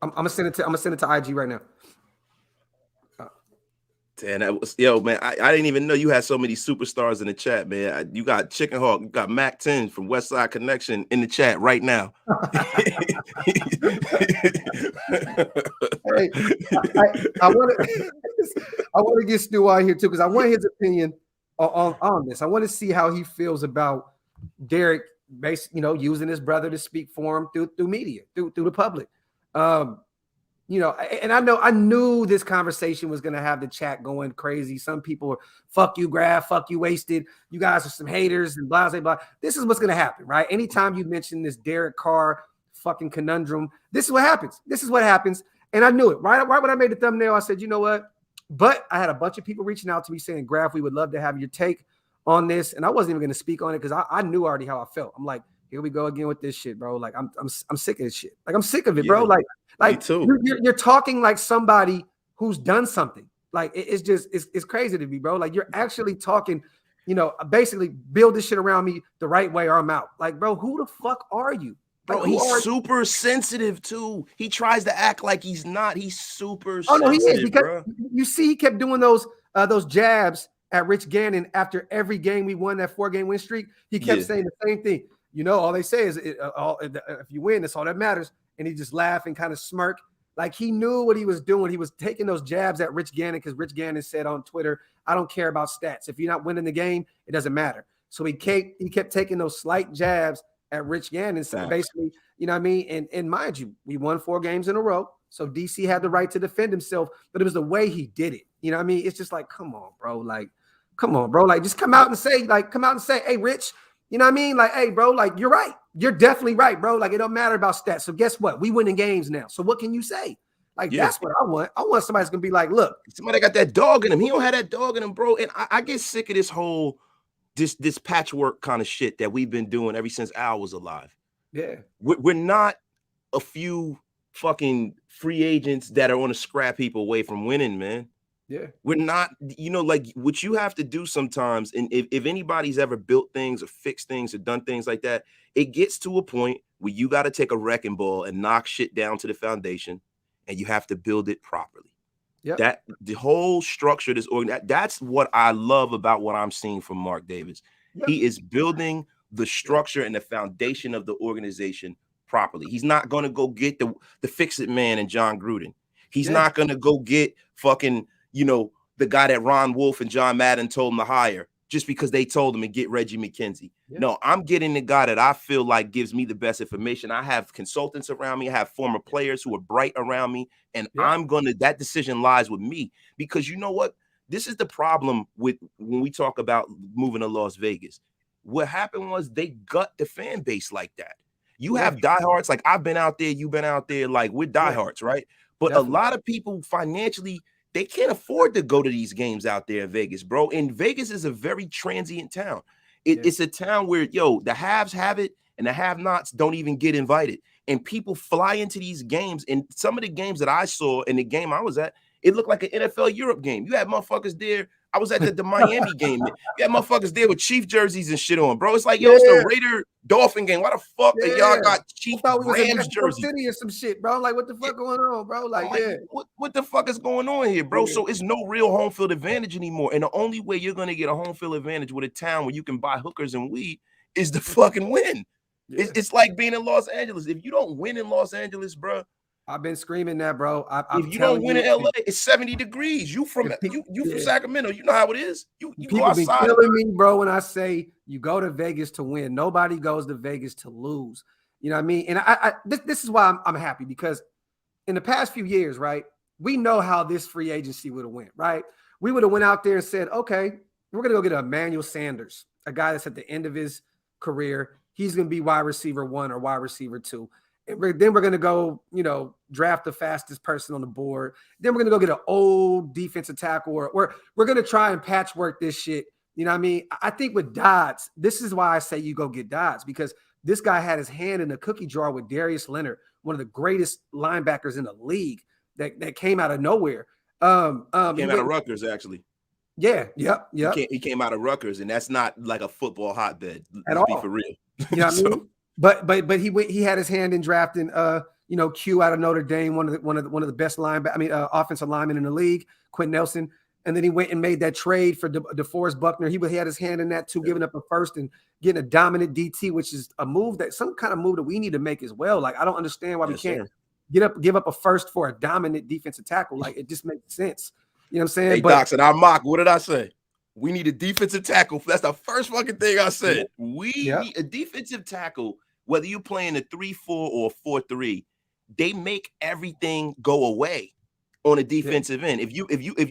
I'm gonna send it to IG right now. Damn, that was man. I didn't even know you had so many superstars in the chat, man. You got Chicken Hawk, you got Mac 10 from West Side Connection in the chat right now. Hey, I want to get Stu out here too, because I want his opinion on this. I want to see how he feels about Derek, basically, you know, using his brother to speak for him through media, through the public. You know, and I knew this conversation was going to have the chat going crazy. Some people were, fuck you, Graphk, fuck you, Wasted. You guys are some haters and blah, blah, blah. This is what's going to happen, right? Anytime you mention this Derek Carr fucking conundrum, this is what happens. This is what happens. And I knew it, right? Right when I made the thumbnail, I said, you know what? But I had a bunch of people reaching out to me saying, Graphk, we would love to have your take on this. And I wasn't even going to speak on it because I knew already how I felt. I'm like, here we go again with this shit, bro. Like, I'm sick of this shit. Like, I'm sick of it, bro. Like you're talking like somebody who's done something. Like, it's just it's crazy to me, bro. Like, you're actually talking, you know, basically build this shit around me the right way or I'm out. Like, bro, who the fuck are you? Like, bro, he's super sensitive too. He tries to act like he's not. He's super sensitive. No, he is, because bro. You see, he kept doing those jabs at Rich Gannon after every game we won that 4-game win streak. He kept saying the same thing. You know, all they say is if you win, that's all that matters. And he just laugh and kind of smirk. Like, he knew what he was doing. He was taking those jabs at Rich Gannon because Rich Gannon said on Twitter, I don't care about stats. If you're not winning the game, it doesn't matter. So he kept taking those slight jabs at Rich Gannon. So basically, you know what I mean? And mind you, we won 4 games in a row. So DC had the right to defend himself, but it was the way he did it. You know what I mean? It's just like, come on, bro. Like, come on, bro. Like, just come out and say, hey, Rich, you know what I mean? Like, hey, bro, like, you're right. You're definitely right, bro. Like, it don't matter about stats. So guess what? We winning games now. So what can you say? Like, that's what I want. I want somebody that's going to be like, look. Somebody got that dog in him. He don't have that dog in him, bro. And I get sick of this whole, this patchwork kind of shit that we've been doing ever since Al was alive. Yeah. We're not a few fucking free agents that are on a scrap heap away from winning, man. Yeah, we're not, you know, like what you have to do sometimes. And if anybody's ever built things or fixed things or done things like that, it gets to a point where you got to take a wrecking ball and knock shit down to the foundation, and you have to build it properly. Yeah, that the whole structure of this organ, that's what I love about what I'm seeing from Mark Davis. Yep. He is building the structure and the foundation of the organization properly. He's not going to go get the fix-it man and John Gruden. He's not going to go get fucking, you know, the guy that Ron Wolf and John Madden told him to hire just because they told him to get Reggie McKenzie. Yeah. No, I'm getting the guy that I feel like gives me the best information. I have consultants around me. I have former players who are bright around me. And that decision lies with me, because you know what? This is the problem with when we talk about moving to Las Vegas. What happened was they gut the fan base like that. You have diehards, like I've been out there, you've been out there, like we're diehards, right? But a lot of people financially They can't afford to go to these games out there in Vegas, bro. And Vegas is a very transient town. It's a town where, the haves have it and the have-nots don't even get invited. And people fly into these games. And some of the games that I saw in the game I was at, it looked like an NFL Europe game. You had motherfuckers there. I was at the Miami game. You had motherfuckers there with Chief jerseys and shit on, bro. It's like, it's the Raider Dolphin game. Why the fuck y'all got Chief Rams jerseys? City or some shit, bro. Like, what the fuck going on, bro? Like, what the fuck is going on here, bro? So it's no real home field advantage anymore. And the only way you're gonna get a home field advantage with a town where you can buy hookers and weed is to fucking win. It's like being in Los Angeles. If you don't win in Los Angeles, bro, I've been screaming that, bro. If you don't win in LA, it's 70 degrees. You from Sacramento, you know how it is. You go outside. People be killing me, bro, when I say you go to Vegas to win. Nobody goes to Vegas to lose. You know what I mean? And this is why I'm happy, because in the past few years, right, we know how this free agency would have went, right? We would have went out there and said, okay, we're going to go get Emmanuel Sanders, a guy that's at the end of his career. He's going to be wide receiver 1 or wide receiver 2. Then we're going to go, draft the fastest person on the board. Then we're going to go get an old defensive tackle, or we're going to try and patchwork this shit. You know what I mean? I think with Dodds, this is why I say you go get Dodds, because this guy had his hand in the cookie jar with Darius Leonard, one of the greatest linebackers in the league that came out of nowhere. He came out of Rutgers, actually. Yeah. Yep. He came out of Rutgers, and that's not like a football hotbed. Let's be for real. You know what I mean? But he had his hand in drafting Q out of Notre Dame, one of the best offensive linemen in the league, Quentin Nelson. And then he went and made that trade for DeForest Buckner. He had his hand in that too, giving up a first and getting a dominant DT, which is some kind of move that we need to make as well. Like, I don't understand why we can't give up a first for a dominant defensive tackle. Like, it just makes sense. You know what I'm saying? Hey, Docs, and I mock. What did I say? We need a defensive tackle. That's the first fucking thing I said. We need a defensive tackle, whether you're playing a 3-4 or 4-3. They make everything go away on a defensive end. If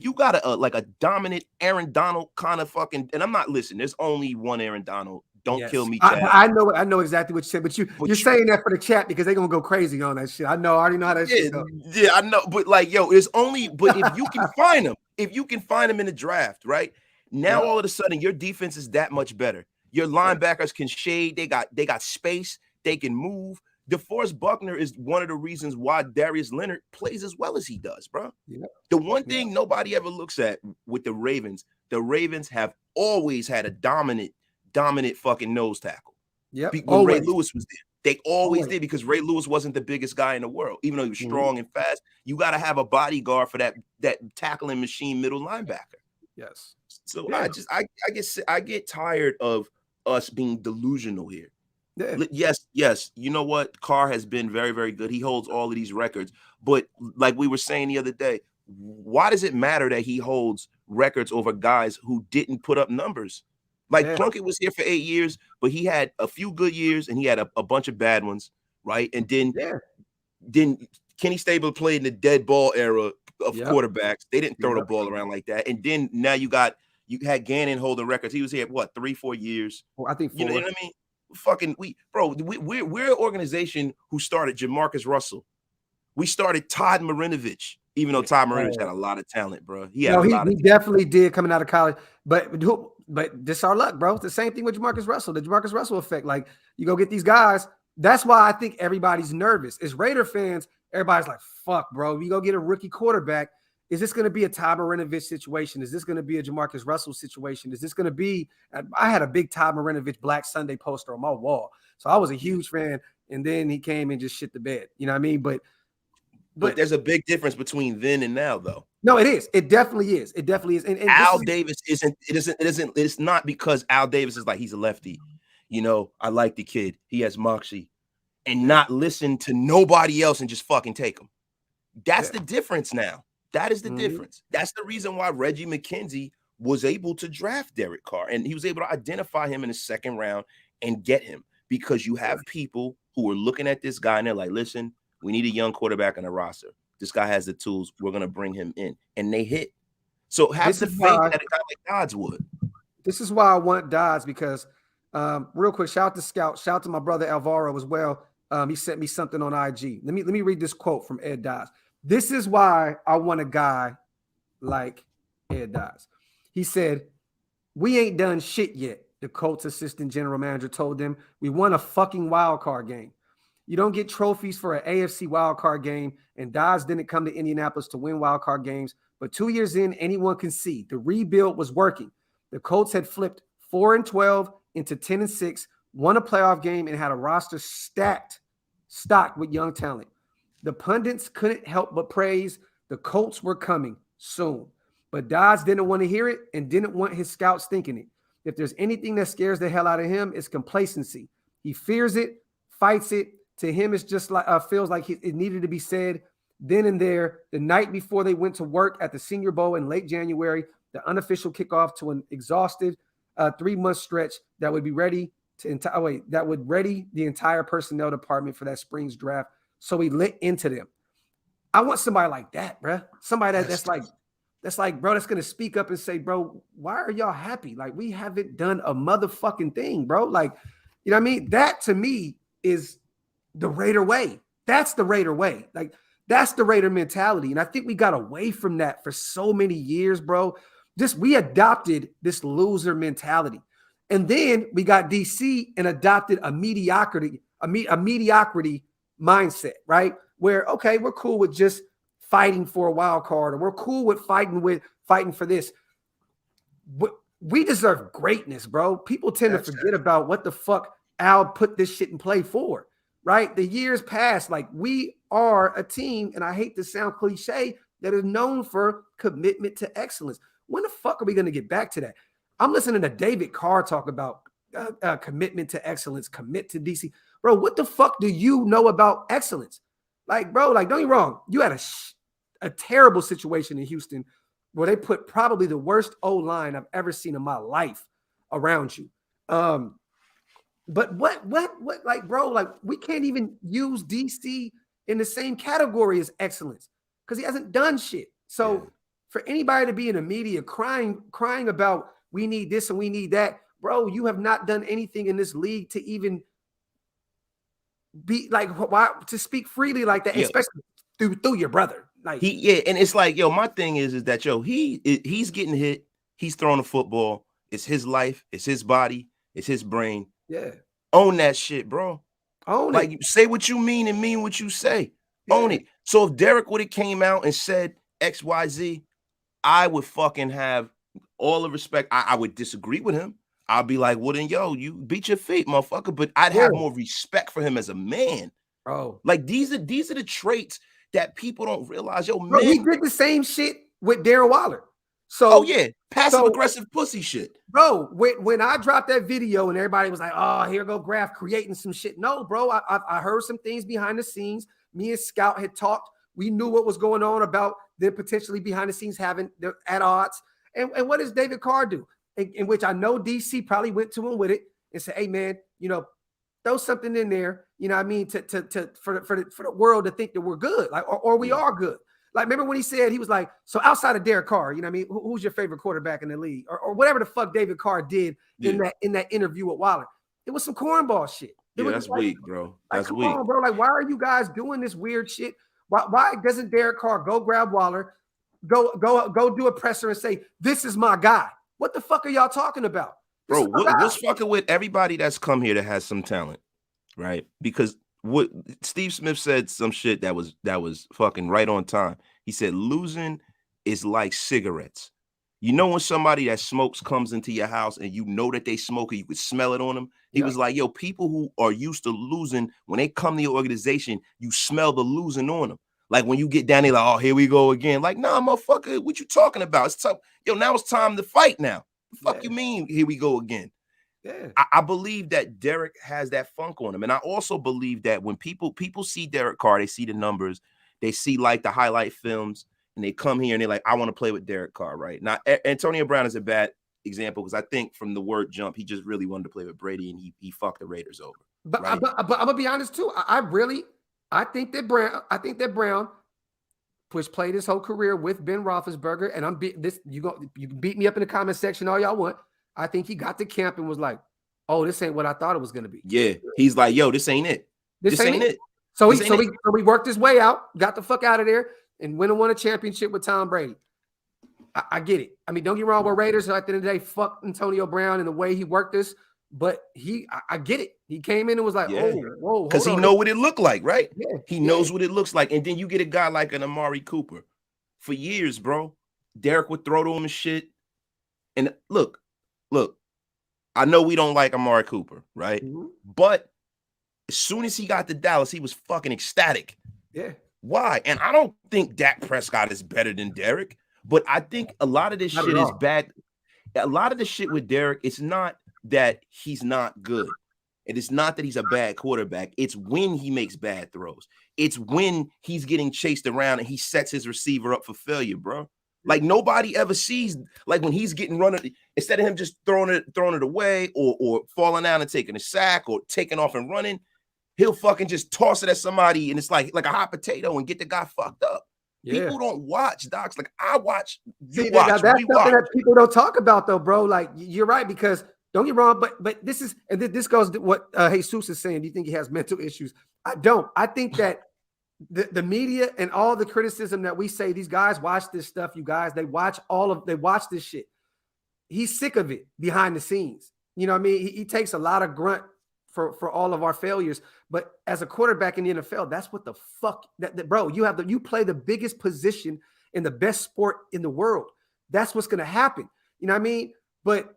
you got a dominant Aaron Donald kind of fucking, and I'm not listening. There's only one Aaron Donald. Don't kill me, Chad. I know exactly what you said, but you're saying that for the chat because they're gonna go crazy on that shit. I already know how that shit goes. Yeah, I know. But it's only. But if you can find them, in the draft, right? Now all of a sudden your defense is that much better. Your linebackers can shade. They got space. They can move. DeForest Buckner is one of the reasons why Darius Leonard plays as well as he does, bro. Yeah. The one thing nobody ever looks at with the Ravens have always had a dominant fucking nose tackle. Yeah. When Ray Lewis was there, they always did, because Ray Lewis wasn't the biggest guy in the world, even though he was strong and fast. You got to have a bodyguard for that tackling machine middle linebacker. Yes. So I get tired of us being delusional here. Yeah. Yes. You know what? Carr has been very, very good. He holds all of these records. But like we were saying the other day, why does it matter that he holds records over guys who didn't put up numbers? Like Plunkett was here for 8 years, but he had a few good years and he had a bunch of bad ones, right? And then Kenny Stabler played in the dead ball era of quarterbacks. They didn't throw the ball around like that. And then now you had Gannon holding records. He was here 3-4 years. Well, I think 4. You know what I mean? We're an organization who started Jamarcus Russell. We started Todd Marinovich, even though Todd Marinovich had a lot of talent, bro. He definitely did coming out of college. But this our luck, bro. It's the same thing with Jamarcus Russell, the Jamarcus Russell effect. Like, you go get these guys. That's why I think everybody's nervous. As Raider fans, everybody's like, fuck, bro. You go get a rookie quarterback. Is this going to be a Todd Marinovich situation? Is this going to be a Jamarcus Russell situation? Is this going to be – I had a big Todd Marinovich Black Sunday poster on my wall. So I was a huge fan, and then he came and just shit the bed. You know what I mean? But there's a big difference between then and now, though. No, it is. It definitely is. It definitely is. And Al Davis isn't. It's not because Al Davis is like, he's a lefty. I like the kid. He has moxie, and not listen to nobody else and just fucking take him. That's the difference now. That is the difference. That's the reason why Reggie McKenzie was able to draft Derek Carr, and he was able to identify him in the second round and get him, because you have people who are looking at this guy and they're like, listen, we need a young quarterback on the roster. This guy has the tools. We're going to bring him in. And they hit. So have the faith that a guy like Dodds would. This is why I want Dodds, because real quick, shout out to Scout. Shout out to my brother Alvaro as well. He sent me something on IG. Let me read this quote from Ed Dodds. This is why I want a guy like Ed Dodds. He said, "We ain't done shit yet," the Colts assistant general manager told them. "We won a fucking wild card game. You don't get trophies for an AFC wild card game, and Dodds didn't come to Indianapolis to win wild card games. But 2 years in, anyone can see the rebuild was working. The Colts had flipped 4-12 into 10-6, won a playoff game, and had a roster stocked with young talent. The pundits couldn't help but praise the Colts were coming soon. But Dodds didn't want to hear it and didn't want his scouts thinking it. If there's anything that scares the hell out of him, it's complacency. He fears it, fights it. To him, it's just like feels like it needed to be said then and there, the night before they went to work at the Senior Bowl in late January, the unofficial kickoff to an exhausted 3-month stretch that would be ready that would ready the entire personnel department for that spring's draft. So he lit into them. I want somebody like that, bro. Somebody that's like, bro, that's gonna speak up and say, bro, why are y'all happy? Like, we haven't done a motherfucking thing, bro. Like, you know what I mean? That to me is the Raider way. That's the Raider way. Like, that's the Raider mentality. And I think we got away from that for so many years, bro. We adopted this loser mentality. And then we got DC and adopted a mediocrity mindset, right? Where, okay, we're cool with just fighting for a wild card, or we're cool with fighting for this. We deserve greatness, bro. People tend to forget about what the fuck Al put this shit in play for. Right? The years past, like, we are a team, and I hate to sound cliche, that is known for commitment to excellence. When the fuck are we going to get back to that? I'm listening to David Carr talk about commitment to excellence, commit to DC. Bro, what the fuck do you know about excellence? Like, bro, like, don't get me wrong. You had a terrible situation in Houston where they put probably the worst O-line I've ever seen in my life around you. But what, like, bro, like, we can't even use DC in the same category as excellence because he hasn't done shit. So for anybody to be in the media crying about we need this and we need that, bro, you have not done anything in this league to even be like, why to speak freely like that, especially through your brother. Like, and it's like, yo, my thing is that, yo, he's getting hit, he's throwing a football, it's his life, it's his body, it's his brain. Yeah. Own that shit, bro. Own like, it. Say what you mean and mean what you say. Yeah. Own it. So if Derek would have came out and said XYZ, I would fucking have all the respect. I would disagree with him. I'll be like, well, then, yo, you beat your feet, motherfucker. But I'd have more respect for him as a man. Oh. Like, these are the traits that people don't realize. Yo, bro, man. he did the same shit with Darren Waller. So, passive-aggressive pussy shit. Bro, when I dropped that video and everybody was like, oh, here go Graphk creating some shit. No, bro, I heard some things behind the scenes. Me and Scout had talked. We knew what was going on about them potentially behind the scenes having they're at odds. And what does David Carr do? In which I know DC probably went to him with it and said, hey, man, you know, throw something in there, you know what I mean, for the world to think that we're good, like, or we are good. Like, remember when he said, he was like, so outside of Derek Carr, you know what I mean? Who's your favorite quarterback in the league? Or whatever the fuck David Carr did in that interview with Waller. It was some cornball shit. That's like, weak, bro. That's weak. On, bro. Like, why are you guys doing this weird shit? Why doesn't Derek Carr go grab Waller, go do a presser and say, this is my guy? What the fuck are y'all talking about? Bro, what's fucking with everybody that's come here that has some talent, right? Because what Steve Smith said some shit that was fucking right on time. He said losing is like cigarettes. You know when somebody that smokes comes into your house and you know that they smoke, you could smell it on them. He was like, yo, people who are used to losing, when they come to your organization, you smell the losing on them. Like when you get down there, like, oh, here we go again. Like, nah, motherfucker, what you talking about? It's tough. Yo, now it's time to fight now. The fuck you mean, here we go again? Yeah. I believe that Derek has that funk on him. And I also believe that when people see Derek Carr, they see the numbers, they see like the highlight films, and they come here and they're like, I want to play with Derek Carr, right? Now, Antonio Brown is a bad example because I think from the word jump, he just really wanted to play with Brady and he fucked the Raiders over. But, right? but I'm gonna be honest too. I think that Brown played his whole career with Ben Roethlisberger, and you can beat me up in the comment section all y'all want. I think he got to camp and was like, "Oh, this ain't what I thought it was gonna be." Yeah, he's like, "Yo, this ain't it. This ain't it." So he worked his way out, got the fuck out of there, and went and won a championship with Tom Brady. I get it. I mean, don't get me wrong. We're Raiders. So at the end of the day, fuck Antonio Brown and the way he worked this. But I get it. He came in and was like, Yeah. oh, whoa, Because he hold on. know what it looked like, right? Yeah, He knows what it looks like. And then you get a guy like an Amari Cooper. For years, bro, Derek would throw to him and shit. And look, I know we don't like Amari Cooper, right? Mm-hmm. But as soon as he got to Dallas, he was fucking ecstatic. Yeah. Why? And I don't think Dak Prescott is better than Derek, but I think a lot of this shit is bad. A lot of the shit with Derek, it's not that he's not good. And it's not that he's a bad quarterback. It's when he makes bad throws. It's when he's getting chased around and he sets his receiver up for failure, bro. Like nobody ever sees, like when he's getting run, instead of him just throwing it away or falling down and taking a sack or taking off and running, he'll fucking just toss it at somebody and it's like a hot potato and get the guy fucked up. Yeah. People don't watch, docs. Like I watch, you watch. That's something that people don't talk about though, bro. Like you're right, because don't get me wrong, but this is, and this goes to what Jesus is saying. Do you think he has mental issues? I don't. I think that the media and all the criticism that we say, these guys watch this stuff, you guys, they watch this shit. He's sick of it behind the scenes. You know what I mean? He takes a lot of grunt for all of our failures. But as a quarterback in the NFL, that's what the fuck bro, you play the biggest position in the best sport in the world. That's what's going to happen. You know what I mean? But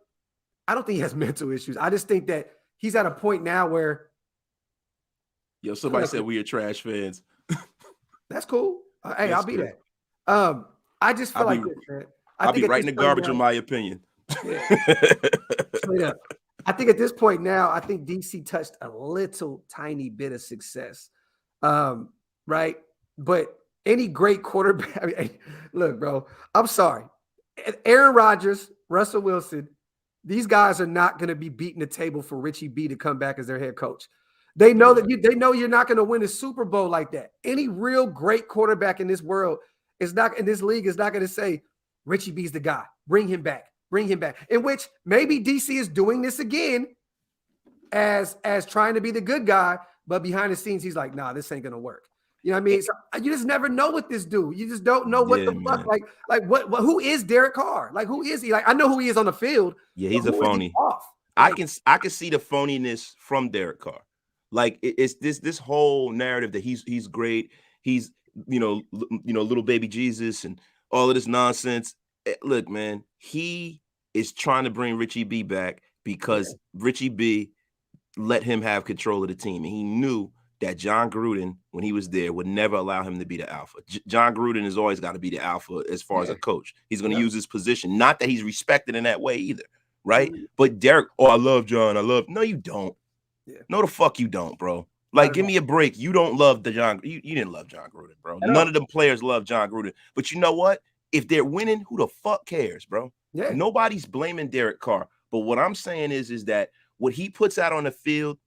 I don't think he has mental issues. I just think that he's at a point now where. Yo, somebody said we are trash fans. That's cool. Hey, I'll be that. I just feel like this, man. I'll be right in the garbage in my opinion. Yeah. Straight up. I think at this point now, I think DC touched a little tiny bit of success. Right? But any great quarterback, I mean, look, bro, I'm sorry. Aaron Rodgers, Russell Wilson, these guys are not going to be beating the table for Richie B to come back as their head coach. They know that they know you're not going to win a Super Bowl like that. Any real great quarterback in this world is not in this league is not going to say Richie B's the guy. Bring him back. Bring him back. In which maybe DC is doing this again as trying to be the good guy, but behind the scenes he's like, nah, this ain't going to work. You know what I mean? So you just never know what this dude. You just don't know what the fuck. Man. Like what? Who is Derek Carr? Like who is he? Like I know who he is on the field. Yeah, he's a phony. Like, I can see the phoniness from Derek Carr. Like it's this whole narrative that he's great. He's you know little baby Jesus and all of this nonsense. Look, man, he is trying to bring Richie B back because Richie B let him have control of the team, and he knew that John Gruden, when he was there, would never allow him to be the alpha. John Gruden has always got to be the alpha as far as a coach. He's going to use his position. Not that he's respected in that way either, right? But Derek, I love John. No, you don't. Yeah. No, the fuck you don't, bro. Like, give me a break. You don't love the John. You didn't love John Gruden, bro. None of them players love John Gruden. But you know what? If they're winning, who the fuck cares, bro? Yeah. Nobody's blaming Derek Carr. But what I'm saying is that what he puts out on the field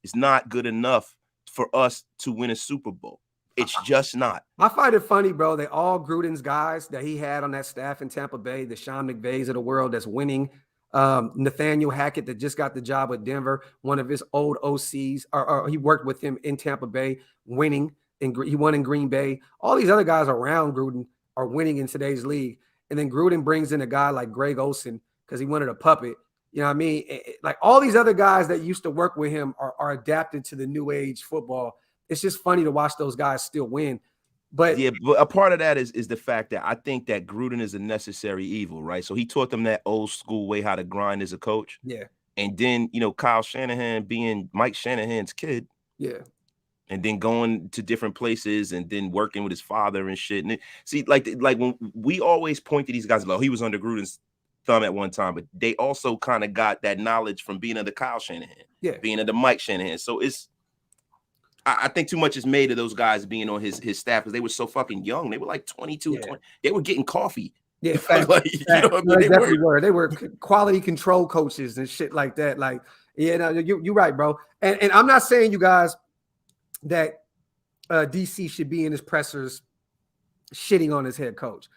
is not good enough for us to win a Super Bowl. It's just not. I find it funny, bro. They all Gruden's guys that he had on that staff in Tampa Bay, the Sean McVays of the world that's winning. Nathaniel Hackett that just got the job with Denver, one of his old OCs, or he worked with him in Tampa Bay, winning. He won in Green Bay. All these other guys around Gruden are winning in today's league. And then Gruden brings in a guy like Greg Olsen because he wanted a puppet. You know what I mean? Like all these other guys that used to work with him are adapted to the new age football. It's just funny to watch those guys still win. But yeah, but a part of that is the fact that I think that Gruden is a necessary evil, right? So he taught them that old school way how to grind as a coach. Yeah. And then, Kyle Shanahan being Mike Shanahan's kid. Yeah. And then going to different places and then working with his father and shit. And see, like when we always point to these guys, like, he was under Gruden's thumb at one time, but they also kind of got that knowledge from being under Kyle Shanahan, being under Mike Shanahan. So I think too much is made of those guys being on his staff because they were so fucking young. They were like 22, 20. They were getting coffee. Yeah, like, you know what I mean? They definitely were. They were quality control coaches and shit like that. Like, yeah, no, you're right, bro. And I'm not saying, you guys, that DC should be in his pressers shitting on his head coach.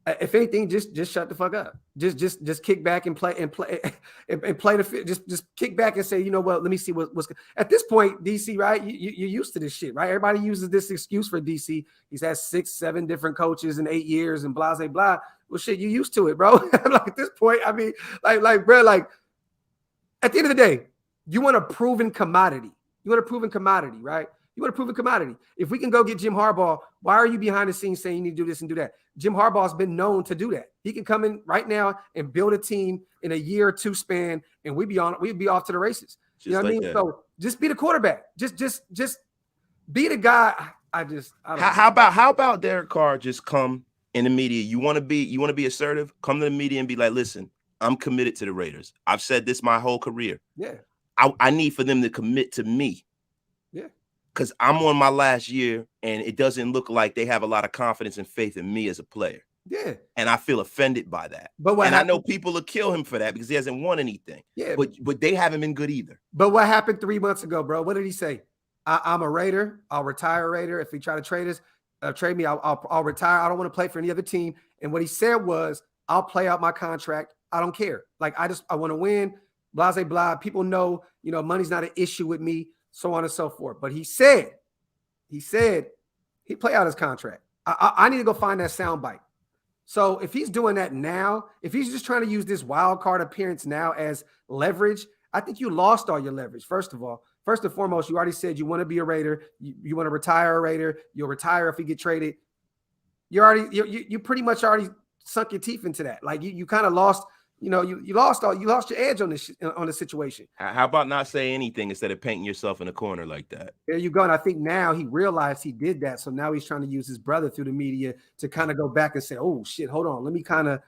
If anything, just shut the fuck up. Just kick back and play and play the just kick back and say, you know what? Let me see what's at this point. DC, right? You're used to this shit, right? Everybody uses this excuse for DC. He's had 6-7 different coaches in 8 years and blah blah blah. Well, shit, you used to it, bro. Like at this point, I mean, bro, like at the end of the day, you want a proven commodity. You want a proven commodity, right? You want a proven commodity. If we can go get Jim Harbaugh, why are you behind the scenes saying you need to do this and do that? Jim Harbaugh's been known to do that. He can come in right now and build a team in a year or two span, and we'd be off to the races. You know what I mean? So just be the quarterback. Just be the guy. I don't know. How about Derek Carr just come in the media? You want to be assertive? Come to the media and be like, listen, I'm committed to the Raiders. I've said this my whole career. Yeah. I need for them to commit to me. Yeah. Because I'm on my last year, and it doesn't look like they have a lot of confidence and faith in me as a player. Yeah. And I feel offended by that. I know people will kill him for that because he hasn't won anything. Yeah. But they haven't been good either. But what happened 3 months ago, bro? What did he say? I'm a Raider. I'll retire a Raider. If he try to trade me, I'll retire. I don't want to play for any other team. And what he said was, I'll play out my contract. I don't care. Like, I want to win. Blah, blah, blah. People know, money's not an issue with me. So on and so forth. But he said he'd play out his contract. I need to go find that soundbite. So if he's doing that now, if he's just trying to use this wild card appearance now as leverage, I think you lost all your leverage. First of all, first and foremost, you already said you want to be a Raider. You want to retire a Raider. You'll retire if you get traded. You pretty much already sunk your teeth into that. Like you kind of lost. You lost your edge on the situation. How about not saying anything instead of painting yourself in a corner like that? There you go. And I think now he realized he did that. So now he's trying to use his brother through the media to kind of go back and say, "Oh shit, hold on, let me kind of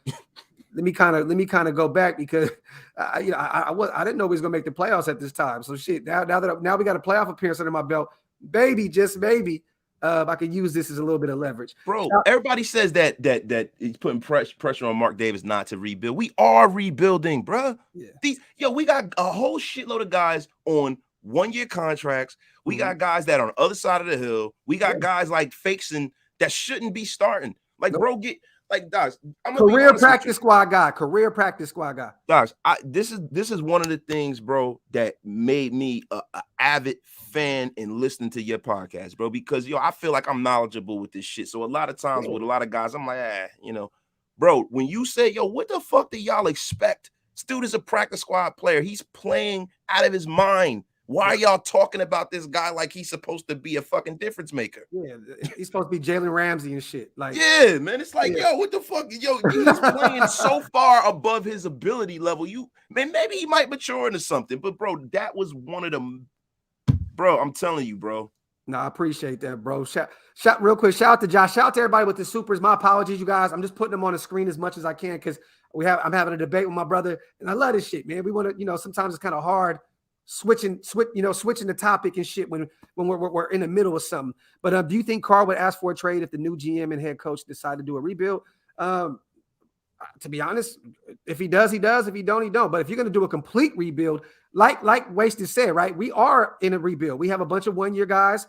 go back because I didn't know we was gonna make the playoffs at this time. So shit, now we got a playoff appearance under my belt, baby, just maybe." I could use this as a little bit of leverage. Bro, everybody says that he's putting pressure on Mark Davis not to rebuild. We are rebuilding, bro. Yeah. We got a whole shitload of guys on 1-year contracts. We got guys that are on the other side of the hill. We got guys like Fakeson that shouldn't be starting. Like, bro, guys, I'm career practice squad guy. Guys, this is one of the things, bro, that made me an avid fan and listening to your podcast, bro, because I feel like I'm knowledgeable with this shit. So a lot of times with a lot of guys, I'm like, bro, when you say, what the fuck do y'all expect? This dude is a practice squad player. He's playing out of his mind. Why are y'all talking about this guy like he's supposed to be a fucking difference maker? Yeah, he's supposed to be Jalen Ramsey and shit. Like, yeah, man, it's like, what the fuck? He's playing so far above his ability level. Maybe he might mature into something, but bro, that was one of them. Bro, I'm telling you, bro. No, I appreciate that, bro. Shout real quick. Shout out to Josh. Shout out to everybody with the supers. My apologies, you guys. I'm just putting them on the screen as much as I can because I'm having a debate with my brother, and I love this shit, man. We want to, sometimes it's kind of hard switching the topic and shit when we're in the middle of something. But do you think Carr would ask for a trade if the new GM and head coach decide to do a rebuild? To be honest, if he does, he does. If he don't, he don't. But if you're going to do a complete rebuild, like Wasted said, right? We are in a rebuild. We have a bunch of 1-year guys.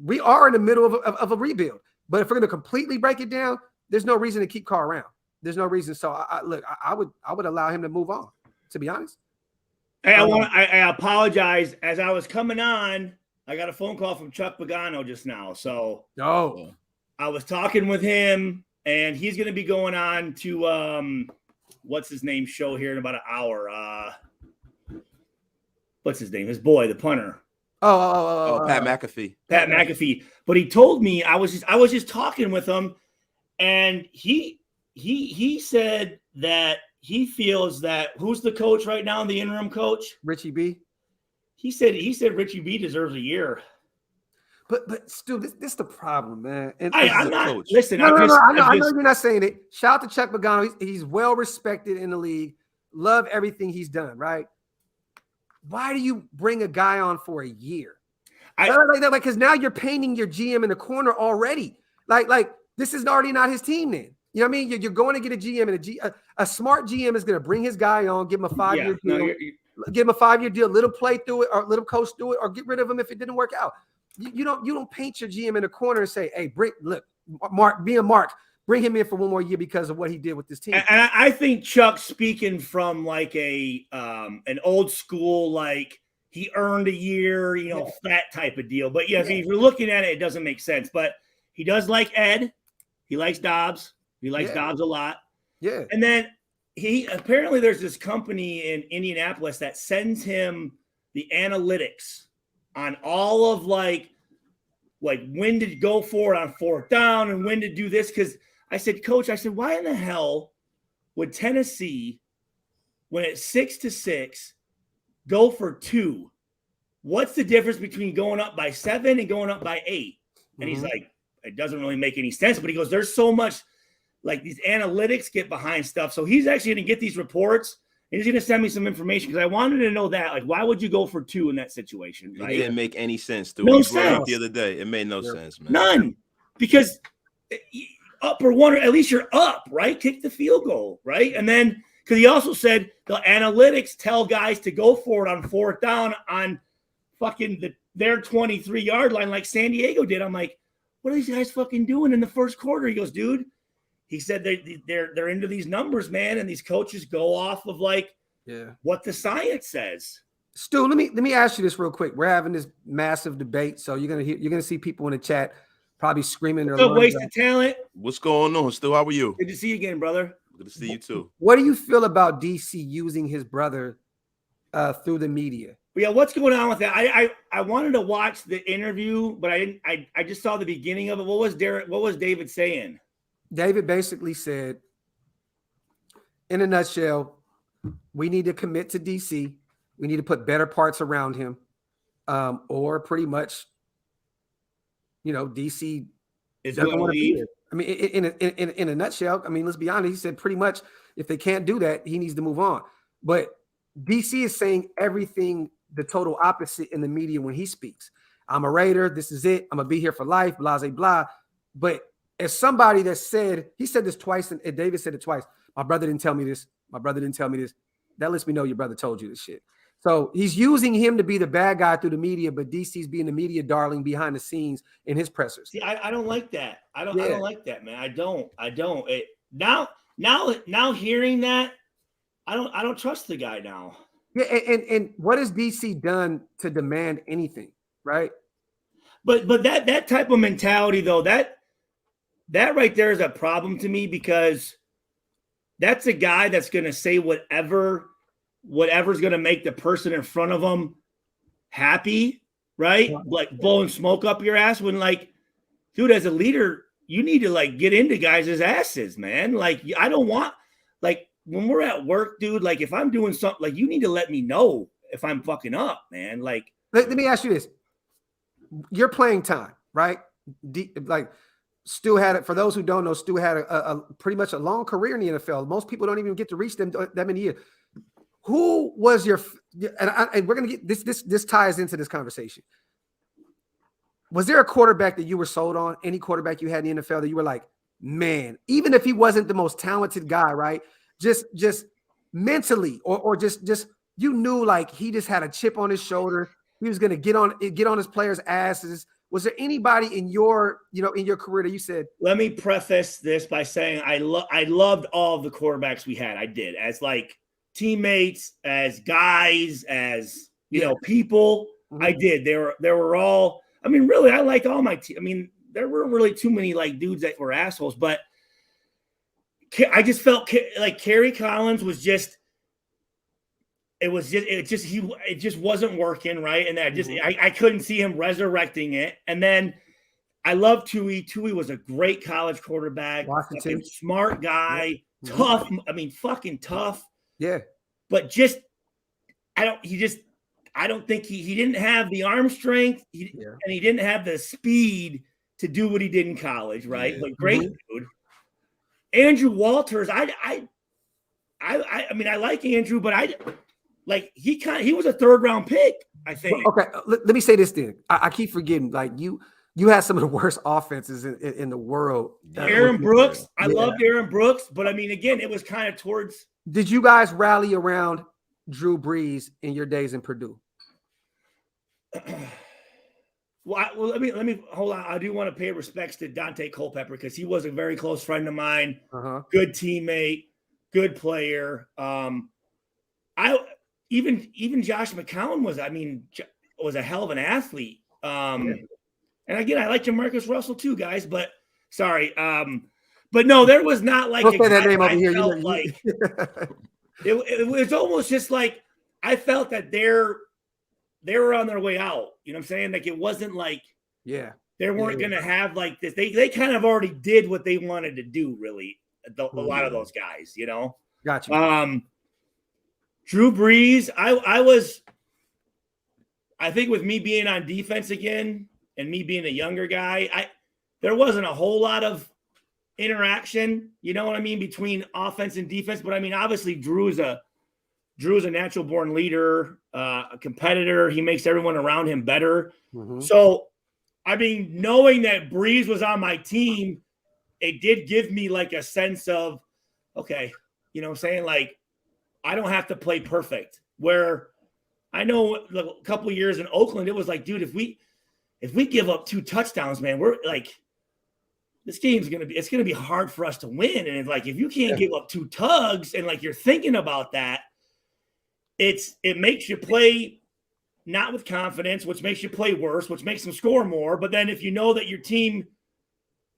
We are in the middle of a rebuild. But if we're going to completely break it down, there's no reason to keep Carr around. There's no reason. So I would allow him to move on. To be honest. Hey, I apologize. As I was coming on, I got a phone call from Chuck Pagano just now. So I was talking with him, and he's going to be going on to what's his name show here in about an hour. What's his name? His boy, the punter. Pat McAfee. Pat McAfee. But he told me I was just talking with him, and he said that he feels that who's the coach right now, the interim coach? Richie B. He said Richie B deserves a year. But Stu, this is the problem, man. And I'm not coach. listen. I know you're not saying it. Shout out to Chuck Pagano. He's well respected in the league. Love everything he's done, right? Why do you bring a guy on for a year? Because now you're painting your GM in the corner already. Like this is already not his team then. You know what I mean? You're going to get a GM, and a smart GM is going to bring his guy on, give him a 5-year deal, give him a 5-year deal, let him play through it, or let him coach through it, or get rid of him if it didn't work out. You don't paint your GM in the corner and say, "Hey, look, Mark, bring him in for one more year because of what he did with this team. And I think Chuck's speaking from like an old school, like he earned a year, that type of deal. But if you're looking at it, it doesn't make sense. But he does like Ed. He likes Dobbs. He likes Dobbs a lot. Yeah. And then apparently there's this company in Indianapolis that sends him the analytics on all of like when to go for it on fourth down and when to do this. Because I said, Coach, why in the hell would Tennessee, when it's 6-6, go for 2? What's the difference between going up by 7 and going up by 8? And he's like, it doesn't really make any sense. But he goes, there's so much, like these analytics get behind stuff. So he's actually going to get these reports. And he's going to send me some information because I wanted to know that. Like, why would you go for 2 in that situation? Right? It didn't make any sense. Dude. No sense. The other day, it made no sense, man. None. Because up or 1, or at least you're up, right? Kick the field goal, right? And then, because he also said the analytics tell guys to go for it on fourth down on fucking their 23-yard line like San Diego did. I'm like, what are these guys fucking doing in the first quarter? He goes, dude, he said they're into these numbers, man, and these coaches go off of like what the science says. Stu, let me ask you this real quick. We're having this massive debate, so you're gonna see people in the chat probably screaming. No waste of talent. What's going on, Stu? How are you? Good to see you again, brother. Good to see you too. What do you feel about DC using his brother through the media? Yeah, what's going on with that? I wanted to watch the interview, but I didn't. I just saw the beginning of it. What was David saying? David basically said, in a nutshell, we need to commit to DC. We need to put better parts around him, or pretty much, DC doesn't want to be here. I mean, in a nutshell, I mean, let's be honest. He said pretty much if they can't do that, he needs to move on. But DC is saying everything the total opposite in the media when he speaks. I'm a Raider. This is it. I'm gonna be here for life. Blah, blah, blah. But as somebody that said, he said this twice, and David said it twice. My brother didn't tell me this. My brother didn't tell me this. That lets me know your brother told you this shit. So he's using him to be the bad guy through the media, but DC's being the media darling behind the scenes in his pressers. See, I don't like that. I don't like that, man. I don't. Now hearing that, I don't trust the guy now. Yeah, and what has DC done to demand anything, right? But that type of mentality, though, that right there is a problem to me, because that's a guy that's going to say whatever's going to make the person in front of him happy, right? Like blowing smoke up your ass when, like, dude, as a leader, you need to like get into guys' asses, man. Like, I don't want, like, when we're at work, dude, like if I'm doing something, like you need to let me know if I'm fucking up, man. Like, let me ask you this. You're playing time, right? Like Stu had it. For those who don't know, Stu had a pretty much a long career in the NFL. Most people don't even get to reach them that many years. Who was your, and we're going to get this ties into this conversation. Was there a quarterback that you were sold on? Any quarterback you had in the NFL that you were like, man, even if he wasn't the most talented guy, right? Just mentally, or just you knew like he just had a chip on his shoulder. He was going to get on his players' asses. Was there anybody in your career that you said? Let me preface this by saying I loved all of the quarterbacks we had. I did, as like teammates, as guys, as people. Mm-hmm. I did. There were all. I mean, really, I liked all my team. I mean, there weren't really too many like dudes that were assholes, but I just felt like Kerry Collins was just. It just wasn't working, right? And that just I couldn't see him resurrecting it. And then I love Tui. Tui was a great college quarterback, smart guy, tough. I mean, fucking tough. Yeah. But I don't think he didn't have the arm strength, and he didn't have the speed to do what he did in college, right? Yeah. But great dude. Andrew Walters, I mean, I like Andrew, but he was a third-round pick, I think. Okay, let me say this then. I keep forgetting, like you had some of the worst offenses in the world. Aaron Brooks, I loved Aaron Brooks, but I mean, again, it was kind of towards. Did you guys rally around Drew Brees in your days in Purdue? Well, let me hold on. I do want to pay respects to Dante Culpepper because he was a very close friend of mine. Good teammate, good player. I even Josh McCown was a hell of an athlete. And again, I like Jamarcus Russell too, guys. But sorry, but no, there was not like don't say that name over here. Felt like it was almost just like I felt that they were on their way out. You know what I'm saying? Like it wasn't like they weren't going to have like this. They kind of already did what they wanted to do. Really, a lot of those guys. You know. Gotcha. Drew Brees, I think with me being on defense again and me being a younger guy, there wasn't a whole lot of interaction, you know what I mean, between offense and defense. But I mean, obviously Drew's a natural born leader, a competitor. He makes everyone around him better. So, I mean, knowing that Brees was on my team, it did give me like a sense of, okay, you know what I'm saying? Like, I don't have to play perfect. Where I know a couple of years in Oakland, it was like, dude, if we give up 2 touchdowns, man, we're like, this game's it's gonna be hard for us to win. And it's like, if you can't give up 2 tugs and like you're thinking about that, it makes you play not with confidence, which makes you play worse, which makes them score more. But then if you know that your team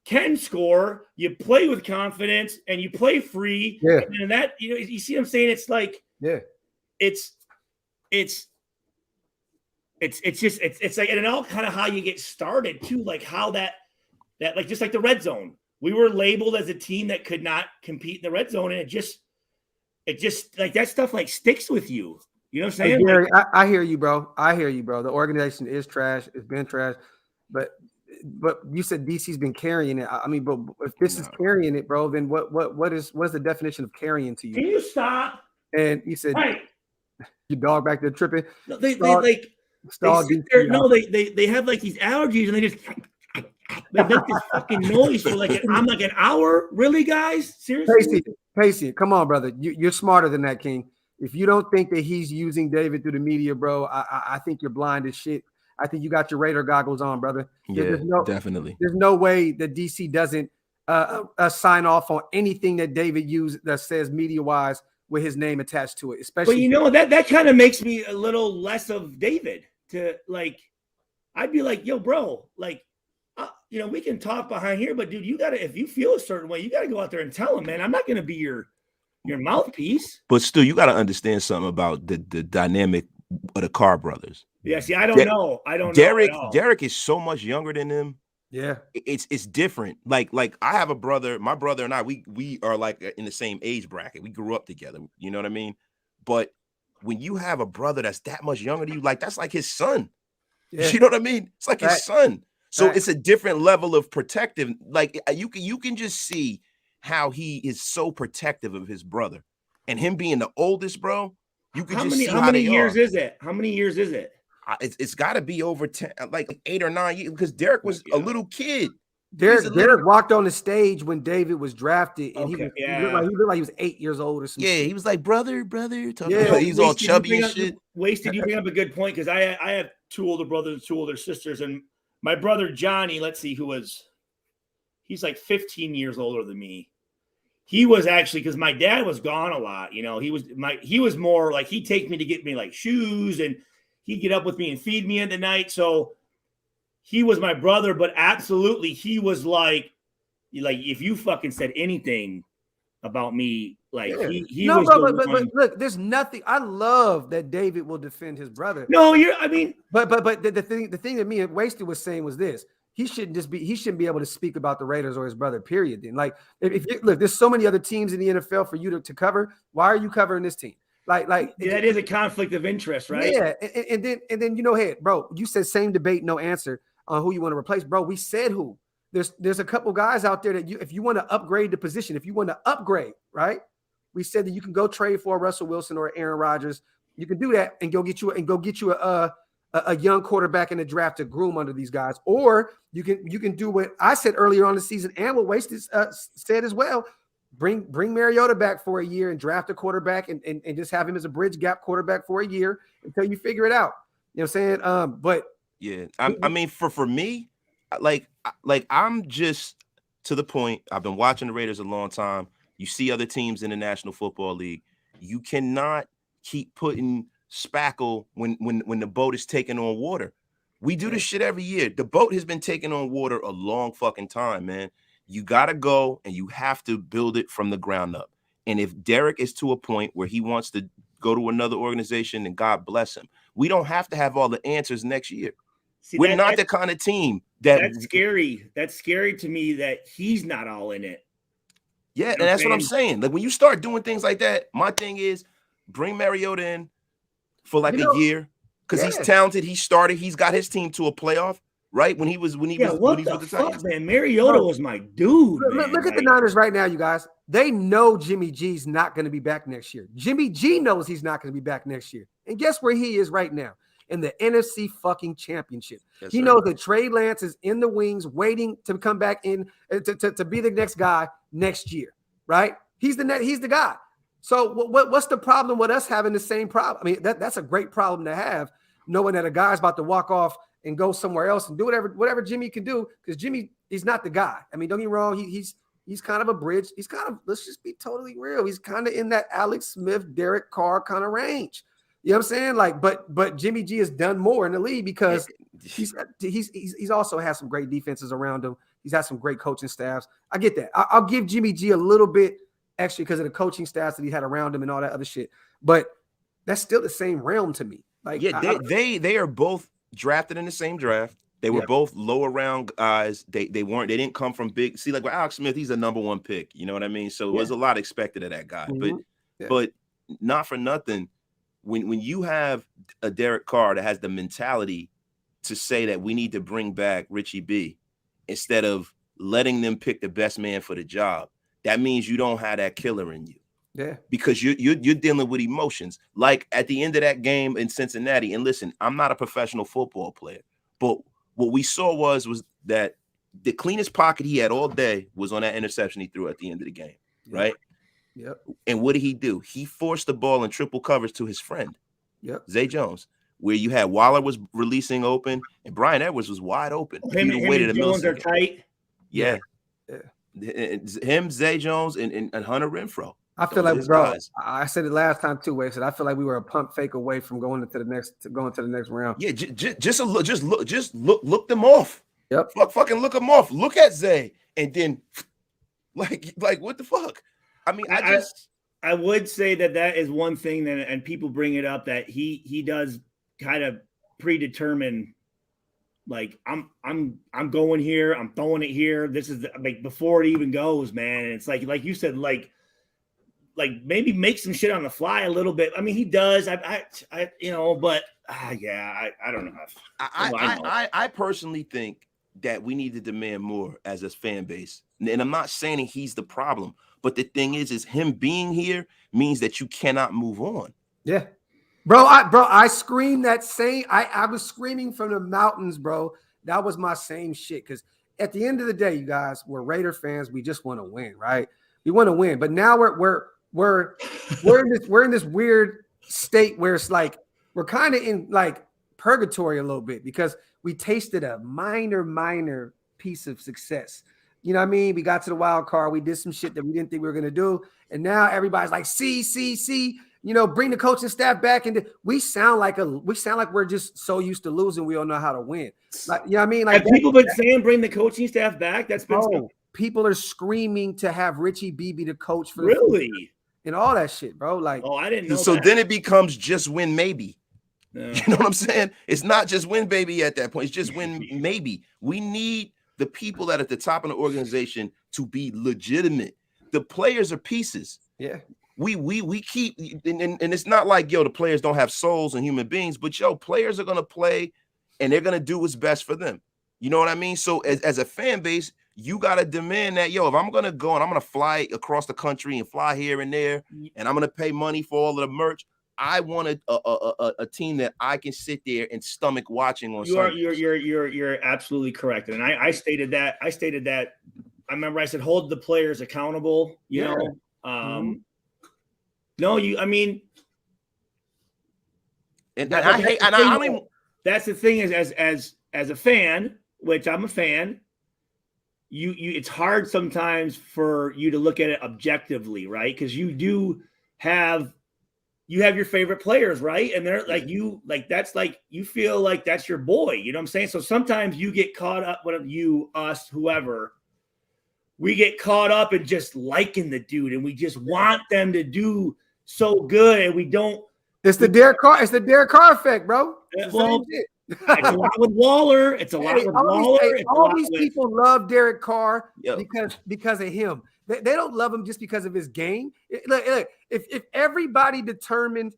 can score, you play with confidence and you play free. And that, you know, you see what I'm saying? It's like, it's like, and all kind of how you get started too, like how that like, just like the red zone, we were labeled as a team that could not compete in the red zone. And it just like that stuff like sticks with you. You know what I'm saying? Gary, I hear you, bro. I hear you, bro. The organization is trash. It's been trash, but you said DC's been carrying it. I mean, but if this is carrying it, bro, then what is the definition of carrying to you? Can you stop? And you said, your dog back there tripping. No, they have like these allergies and they just they make this fucking noise for like I'm like an hour. Really, guys? Seriously? Pacey, come on, brother. You're smarter than that, King. If you don't think that he's using David through the media, bro, I think you're blind as shit. I think you got your radar goggles on, brother. Yeah, definitely. There's no way that DC doesn't sign off on anything that David used that says media-wise with his name attached to it. Especially, but you know that kind of makes me a little less of David. To like, I'd be like, yo, bro, like, you know, we can talk behind here, but dude, you gotta, if you feel a certain way, you gotta go out there and tell him, man. I'm not gonna be your mouthpiece. But still, you gotta understand something about the dynamic of the Carr brothers. Yeah, see, I don't know. Derek is so much younger than him. Yeah, it's different. Like I have a brother. My brother and I, we are like in the same age bracket. We grew up together. You know what I mean? But when you have a brother that's that much younger than you, like that's like his son. Yeah. You know what I mean? It's like his son. So it's a different level of protective. Like you can just see how he is so protective of his brother, and him being the oldest, bro. You can just see how many years is it? How many years is it? It's got to be over 10, like 8 or 9 years, because Derek was a little kid. Derek walked on the stage when David was drafted, and he looked like he was 8 years old or something. Yeah, he was like brother. He's all chubby and shit. Wasted. You bring up a good point because I have 2 older brothers and 2 older sisters, and my brother Johnny, let's see, he's like 15 years older than me. He was actually, because my dad was gone a lot, you know, he was more like, he'd take me to get me like shoes, and he'd get up with me and feed me in the night. So he was my brother, but absolutely he was like if you fucking said anything about me, like he was. But look, there's nothing. I love that David will defend his brother. No, but the thing that me and Wasted was saying was this: he shouldn't be able to speak about the Raiders or his brother. Period. Then, like, if you look, there's so many other teams in the NFL for you to cover. Why are you covering this team? Like that is a conflict of interest, right? Yeah, and then you know, hey, bro, you said same debate, no answer on who you want to replace, bro. We said who. There's a couple guys out there that if you want to upgrade the position, if you want to upgrade, right? We said that you can go trade for Russell Wilson or Aaron Rodgers. You can do that and go get you a young quarterback in the draft to groom under these guys, or you can do what I said earlier on the season and what Wasted said as well. Bring Mariota back for a year and draft a quarterback and just have him as a bridge gap quarterback for a year until you figure it out. You know what I'm saying? But Yeah. I mean, for me, like I'm just to the point. I've been watching the Raiders a long time. You see other teams in the National Football League. You cannot keep putting spackle when the boat is taking on water. We do this shit every year. The boat has been taking on water a long fucking time, man. You gotta go and you have to build it from the ground up. And if Derek is to a point where he wants to go to another organization, then God bless him. We don't have to have all the answers next year. See, we're not the kind of team that's scary. That's scary to me that he's not all in it. Yeah, and that's what I'm saying. Like when you start doing things like that, my thing is bring Mariota in for like a year because he's talented. He started. He's got his team to a playoff, right? When he was with the Titans. Man, Mariota was my dude. Look at the Niners right now, you guys. They know Jimmy G's not going to be back next year. Jimmy G knows he's not going to be back next year. And guess where he is right now? In the NFC fucking championship. Yes, he knows that Trey Lance is in the wings waiting to come back in to be the next guy next year, right? He's the guy. So what's the problem with us having the same problem? I mean, that's a great problem to have, knowing that a guy's about to walk off and go somewhere else and do whatever Jimmy can do, because Jimmy is not the guy. I mean, don't get me wrong, he's kind of a bridge. He's kind of, let's just be totally real, he's kind of in that Alex Smith, Derek Carr kind of range. You know what I'm saying? Like, but Jimmy G has done more in the league because he's also has some great defenses around him. He's had some great coaching staffs. I get that. I'll give Jimmy G a little bit extra because of the coaching staffs that he had around him and all that other shit. But that's still the same realm to me. Like, yeah, they are both drafted in the same draft. They were both lower round guys. They didn't come from big. See, like with Alex Smith, he's a number one pick. You know what I mean? So it was a lot expected of that guy. Mm-hmm. But not for nothing. When you have a Derek Carr that has the mentality to say that we need to bring back Richie B instead of letting them pick the best man for the job, that means you don't have that killer in you. Yeah. Because you're dealing with emotions. Like at the end of that game in Cincinnati, and listen, I'm not a professional football player, but what we saw was that the cleanest pocket he had all day was on that interception he threw at the end of the game, right? Yep. And what did he do? He forced the ball in triple coverage to his friend, Zay Jones, where you had Waller was releasing open and Brian Edwards was wide open. Him and Jones are tight. Yeah. Him, Zay Jones, and Hunter Renfrow. I feel like, bro, I said it last time too, Wade. I feel like we were a pump fake away from going to the next round. Yeah, just look them off. Yep. Fucking look them off. Look at Zay, and then like what the fuck? I mean, I would say that is one thing that, and people bring it up, that he does kind of predetermine. Like I'm going here, I'm throwing it here. This is like before it even goes, man. And it's like you said, like maybe make some shit on the fly a little bit. I mean, he does. I but I don't know. I personally think that we need to demand more as a fan base. And I'm not saying he's the problem, but the thing is him being here means that you cannot move on. Yeah. Bro, I screamed that same. I was screaming from the mountains, bro. That was my same shit. Because at the end of the day, you guys, we're Raider fans. We just want to win, right? We want to win. But now we're in this weird state where it's like we're kind of in like purgatory a little bit because we tasted a minor piece of success. You know what I mean? We got to the wild card. We did some shit that we didn't think we were gonna do, and now everybody's like, see. You know, bring the coaching staff back, and we sound like we're just so used to losing, we don't know how to win. Like, you know what I mean? Like, have people been saying bring the coaching staff back? That's been people are screaming to have Richie B be the coach for and all that shit, bro. Like, I didn't know. So then it becomes just win maybe. Yeah. You know what I'm saying? It's not just win baby at that point. It's just win maybe. We need the people that are at the top of the organization to be legitimate. The players are pieces. Yeah. We keep and it's not like the players don't have souls and human beings, but players are gonna play and they're gonna do what's best for them. You know what I mean? So as a fan base, you gotta demand that if I'm gonna go and I'm gonna fly across the country and fly here and there, and I'm gonna pay money for all of the merch, I want a team that I can sit there and stomach watching on. You're absolutely correct, and I stated that. I remember I said hold the players accountable. You know. No, I mean, and I hate, and I don't even. that's the thing is as a fan, which I'm a fan, you it's hard sometimes for you to look at it objectively, right? Because you have your favorite players, right? And they're like that's like you feel like that's your boy, you know what I'm saying? So sometimes you get caught up with us, whoever. We get caught up in just liking the dude, and we just want them to do so good, and we don't. It's the Derek Carr. It's the Derek Carr effect, bro. It's it's a lot with Waller. It's a lot with Waller. All these people love Derek Carr because of him. They don't love him just because of his game. Look, if everybody determined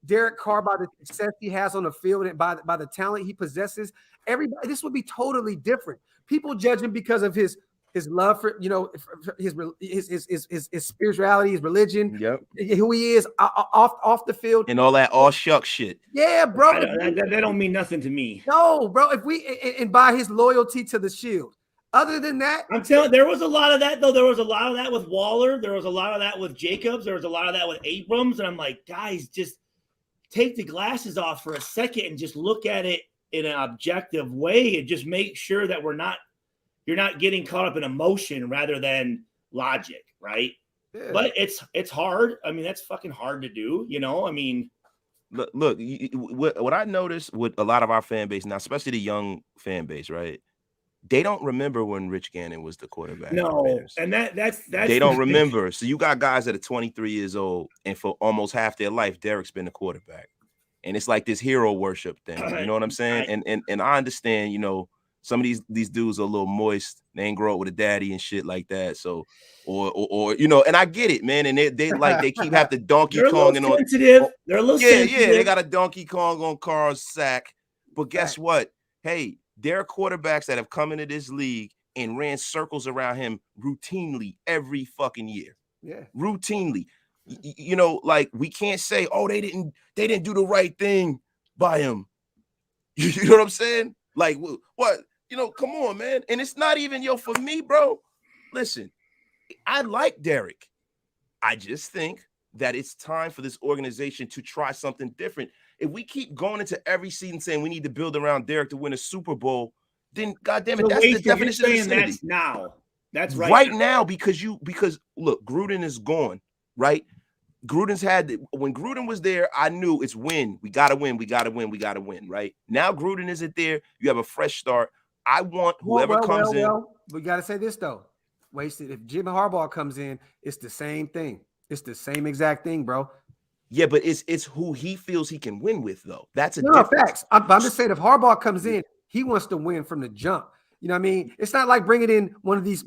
Derek Carr by the success he has on the field and by the talent he possesses, this would be totally different. People judge him because of his love for, his spirituality, his religion, who he is off the field, and all that all shuck shit. Yeah, bro. That don't mean nothing to me. No, bro. And by his loyalty to the Shield. Other than that, I'm telling, there was a lot of that though. There was a lot of that with Waller. There was a lot of that with Jacobs. There was a lot of that with Abrams. And I'm like, guys, just take the glasses off for a second and just look at it in an objective way, and just make sure that you're not getting caught up in emotion rather than logic, right? Yeah. But it's hard. I mean, that's fucking hard to do, you know? I mean, look, what I noticed with a lot of our fan base now, especially the young fan base, right? They don't remember when Rich Gannon was the quarterback. No, and that's they don't remember. So you got guys that are 23 years old, and for almost half their life, Derek's been the quarterback, and it's like this hero worship thing. You know what I'm saying? And I understand, you know, some of these dudes are a little moist. They ain't grow up with a daddy and shit like that. So, or you know, and I get it, man. And they keep have the Donkey Kong and sensitive. They're a little sensitive. Yeah. They got a Donkey Kong on Carr's sack. But guess what? Hey, there are quarterbacks that have come into this league and ran circles around him routinely every fucking year. Yeah, routinely. You know, like we can't say, oh, they didn't do the right thing by him. You know what I'm saying? Like what? You know, come on, man. And it's not even, for me, bro. Listen, I like Derek. I just think that it's time for this organization to try something different. If we keep going into every season saying we need to build around Derek to win a Super Bowl, then goddamn it, that's the definition of insanity. That's now. That's right now because look, Gruden is gone, right? Gruden's when Gruden was there, I knew it's win. We gotta win, right? Now Gruden isn't there. You have a fresh start. I want whoever comes in. We gotta say this though. If Jim Harbaugh comes in, it's the same thing. It's the same exact thing, bro. Yeah, but it's who he feels he can win with, though. That's a facts. I'm just saying, if Harbaugh comes in, he wants to win from the jump. You know what I mean? It's not like bringing in one of these,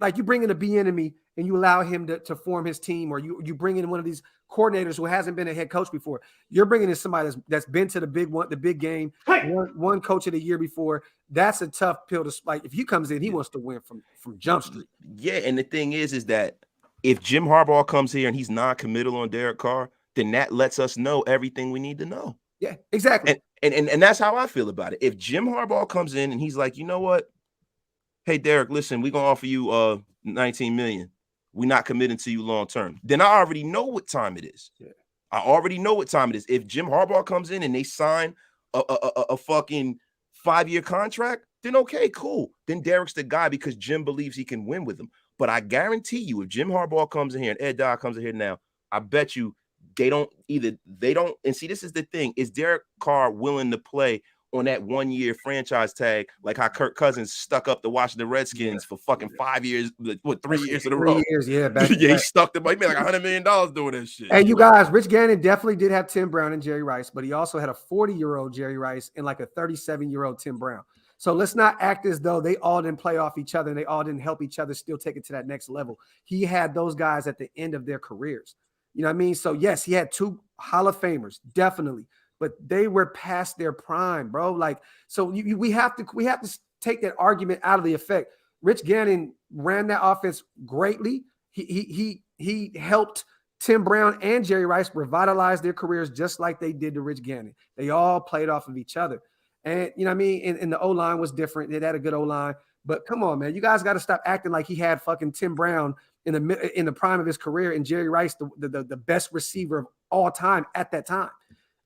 like you bring in a B enemy and you allow him to form his team, or you bring in one of these coordinators who hasn't been a head coach before. You're bringing in somebody that's been to the big game, one coach of the year before. That's a tough pill to, like, if he comes in, he wants to win from Jump Street. Yeah, and the thing is that if Jim Harbaugh comes here and he's non-committal on Derek Carr, then that lets us know everything we need to know. Yeah, exactly. And that's how I feel about it. If Jim Harbaugh comes in and he's like, you know what? Hey, Derek, listen, we're going to offer you $19 million. We're not committing to you long term. Then I already know what time it is. Yeah. I already know what time it is. If Jim Harbaugh comes in and they sign a fucking 5-year contract, then okay, cool. Then Derek's the guy because Jim believes he can win with him. But I guarantee you, if Jim Harbaugh comes in here and Ed Dodd comes in here now, I bet you they don't. And see, this is the thing. Is Derek Carr willing to play on that 1-year franchise tag, like how Kirk Cousins stuck up the Washington Redskins for fucking 5 years, 3 years in a row? 3 years, yeah. He stuck them. He made like $100 million doing that shit. Hey, you guys, Rich Gannon definitely did have Tim Brown and Jerry Rice, but he also had a 40-year-old Jerry Rice and like a 37-year-old Tim Brown. So let's not act as though they all didn't play off each other and they all didn't help each other still take it to that next level. He had those guys at the end of their careers. You know what I mean? So yes, he had 2 Hall of Famers, definitely, but they were past their prime, bro. Like, so we have to take that argument out of the effect. Rich Gannon ran that offense greatly. He helped Tim Brown and Jerry Rice revitalize their careers just like they did to Rich Gannon. They all played off of each other. And you know what I mean? And the O-line was different. They had a good O-line. But come on, man. You guys got to stop acting like he had fucking Tim Brown in the prime of his career and Jerry Rice, the best receiver of all time at that time.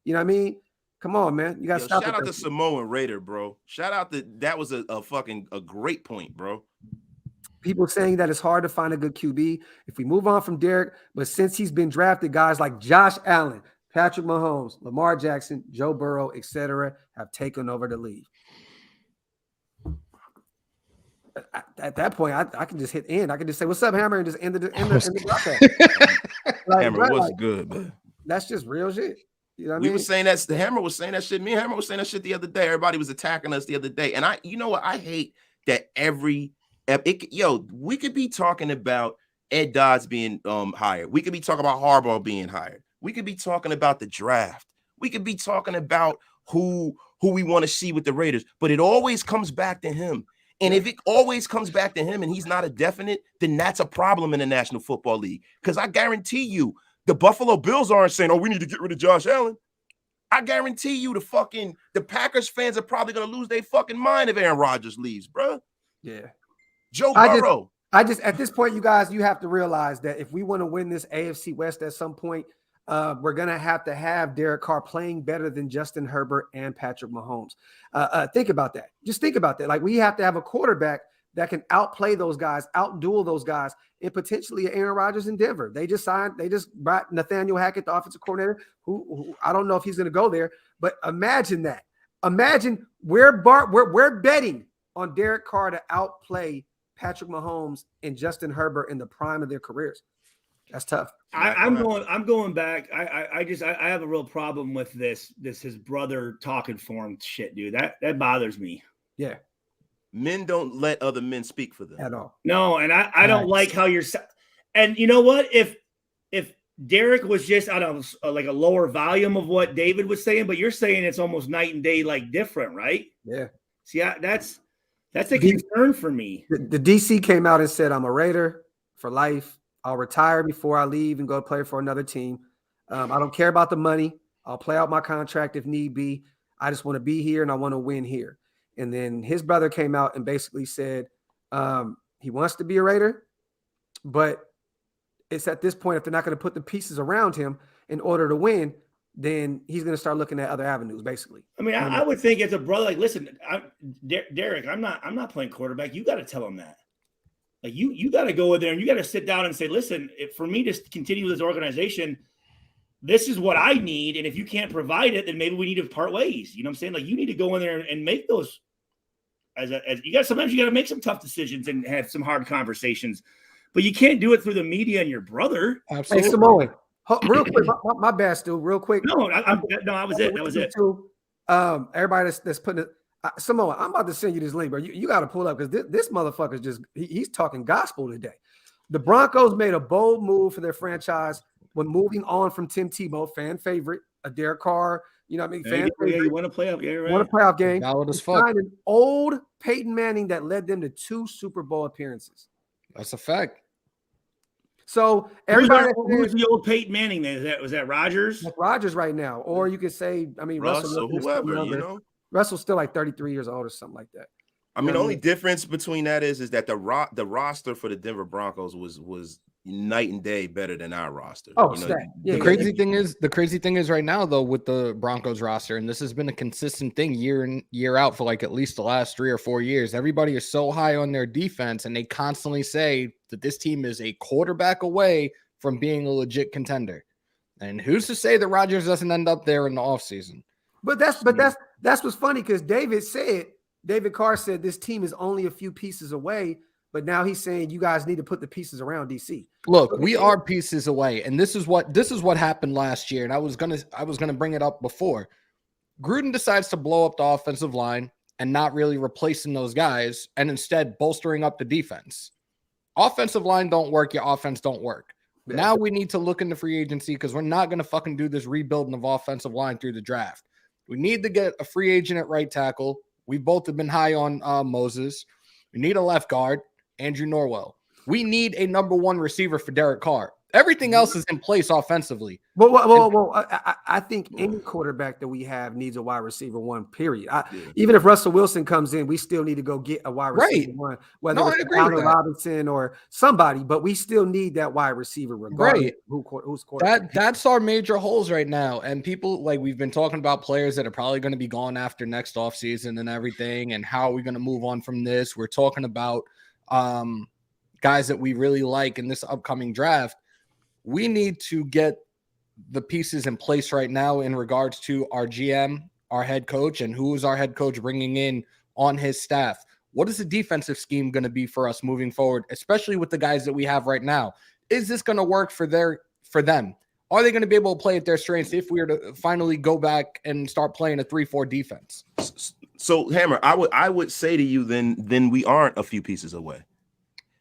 You know what I mean? Come on, man. You got to stop. Shout out to Samoan Raider, bro. Shout out that was a great point, bro. People saying that it's hard to find a good QB if we move on from Derek, but since he's been drafted, guys like Josh Allen, Patrick Mahomes, Lamar Jackson, Joe Burrow, etc., have taken over the league. At that point, I can just hit end. I can just say, "What's up, Hammer?" and just end the broadcast. Hammer was good, man. That's just real shit. You know what I mean? We were saying that the Hammer was saying that shit. Me and Hammer was saying that shit the other day. Everybody was attacking us the other day, and you know what? I hate that we could be talking about Ed Dodds being hired. We could be talking about Harbaugh being hired. We could be talking about the draft. We could be talking about who we want to see with the Raiders, but it always comes back to him. And if it always comes back to him and he's not a definite, then that's a problem in the National Football League. Because I guarantee you, the Buffalo Bills aren't saying, "Oh, we need to get rid of Josh Allen." I guarantee you the Packers fans are probably going to lose their fucking mind if Aaron Rodgers leaves, bro. Yeah. Joe Burrow. I just at this point, you guys, you have to realize that if we want to win this AFC West at some point, we're going to have Derek Carr playing better than Justin Herbert and Patrick Mahomes. Think about that. Just think about that. Like, we have to have a quarterback that can outplay those guys, outduel those guys, and potentially Aaron Rodgers in Denver. They just brought Nathaniel Hackett, the offensive coordinator, who I don't know if he's going to go there, but imagine that. Imagine we're betting on Derek Carr to outplay Patrick Mahomes and Justin Herbert in the prime of their careers. That's tough. I'm going back. I have a real problem with this his brother talking for him shit, dude. That bothers me. Yeah. Men don't let other men speak for them at all. No, and I don't like how you're. And you know what? If Derek was just like a lower volume of what David was saying, but you're saying it's almost night and day, like different, right? Yeah. See, that's a concern for me. The DC came out and said, "I'm a Raider for life. I'll retire before I leave and go play for another team. I don't care about the money. I'll play out my contract if need be. I just want to be here and I want to win here." And then his brother came out and basically said he wants to be a Raider, but it's at this point, if they're not going to put the pieces around him in order to win, then he's going to start looking at other avenues, basically. I mean, I would think as a brother, like, listen, Derek, I'm not playing quarterback. You got to tell him that. Like, you got to go in there and you got to sit down and say, listen, for me to continue with this organization, this is what I need. And if you can't provide it, then maybe we need to part ways. You know what I'm saying? Like, you need to go in there and make those sometimes you got to make some tough decisions and have some hard conversations, but you can't do it through the media and your brother. Absolutely. Hey, Samoan, real quick, my bad, Stu, real quick. No, that was it. That was it. Everybody that's putting it, Samoa, I'm about to send you this link, bro. You got to pull up because this motherfucker's just he's talking gospel today. The Broncos made a bold move for their franchise when moving on from Tim Tebow, fan favorite, a Derek Carr, you know what I mean? Fan favorite. You want to play up, yeah, right. Want a playoff game. Valid as fuck. An old Peyton Manning that led them to 2 Super Bowl appearances. That's a fact. So everybody, who's the old Peyton Manning? Was that Rodgers? That's Rodgers right now, or you could say, I mean, Russell, whoever, you know. Russell's still like 33 years old or something like that. I mean, the only difference between that is that the roster for the Denver Broncos was night and day better than our roster. Oh, you know? The crazy thing is right now, though, with the Broncos roster, and this has been a consistent thing year in, year out for like at least the last 3 or 4 years. Everybody is so high on their defense, and they constantly say that this team is a quarterback away from being a legit contender. And who's to say that Rodgers doesn't end up there in the offseason? But that's what's funny, because David Carr said this team is only a few pieces away, but now he's saying you guys need to put the pieces around DC. Look, we are pieces away, and this is what happened last year, and I was gonna bring it up before. Gruden decides to blow up the offensive line and not really replacing those guys, and instead bolstering up the defense. Offensive line don't work, your offense don't work. Yeah. Now we need to look into free agency because we're not gonna fucking do this rebuilding of offensive line through the draft. We need to get a free agent at right tackle. We both have been high on Moses. We need a left guard, Andrew Norwell. We need a number 1 receiver for Derek Carr. Everything else is in place offensively. Well, I think any quarterback that we have needs a wide receiver one, period. Even if Russell Wilson comes in, we still need to go get a wide receiver one, whether it's Allen Robinson or somebody, but we still need that wide receiver regardless who's quarterback. That's our major holes right now. And people, like, we've been talking about players that are probably going to be gone after next offseason and everything, and how are we going to move on from this? We're talking about guys that we really like in this upcoming draft. We need to get the pieces in place right now in regards to our GM, our head coach, and who is our head coach bringing in on his staff. What is the defensive scheme going to be for us moving forward, especially with the guys that we have right now? Is this going to work for them? Are they going to be able to play at their strengths if we were to finally go back and start playing a 3-4 defense? So, Hammer, I would say to you then we aren't a few pieces away,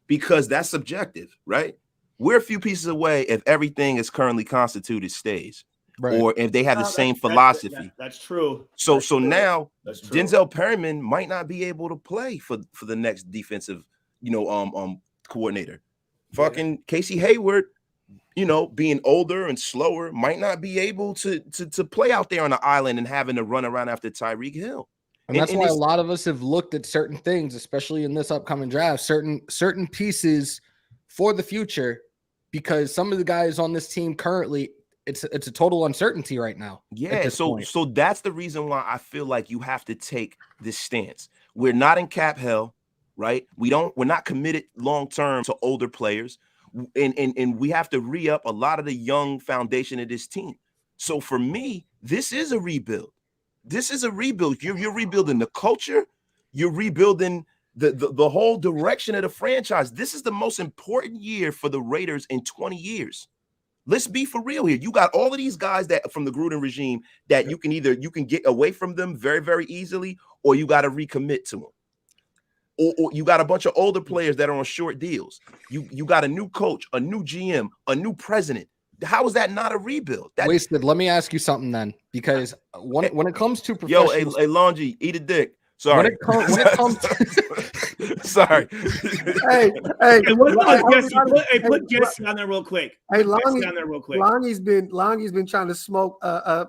because that's subjective, right? We're a few pieces away if everything is currently constituted stays, or if they have the same philosophy. That's true. So now Denzel Perryman might not be able to play for the next defensive, coordinator. Fucking Casey Hayward, being older and slower, might not be able to play out there on the island and having to run around after Tyreek Hill. And that's why a lot of us have looked at certain things, especially in this upcoming draft, certain pieces for the future, because some of the guys on this team currently, it's a total uncertainty right now. Yeah, so that's the reason why I feel like you have to take this stance. We're not in cap hell, right? We're not committed long term to older players, and we have to re-up a lot of the young foundation of this team. So for me, this is a rebuild. This is a rebuild. You're rebuilding the culture. You're rebuilding the whole direction of the franchise. This is the most important year for the Raiders in 20 years. Let's be for real here. You got all of these guys that from the Gruden regime that you can get away from them very, very easily, or you got to recommit to them. Or you got a bunch of older players that are on short deals. You got a new coach, a new GM, a new president. How is that not a rebuild? Wasted. Let me ask you something then, because when it comes to professional, hey, Longy, eat a dick. Sorry. When it comes sorry. Put Jesse on there real quick. Hey, Longy's been trying to smoke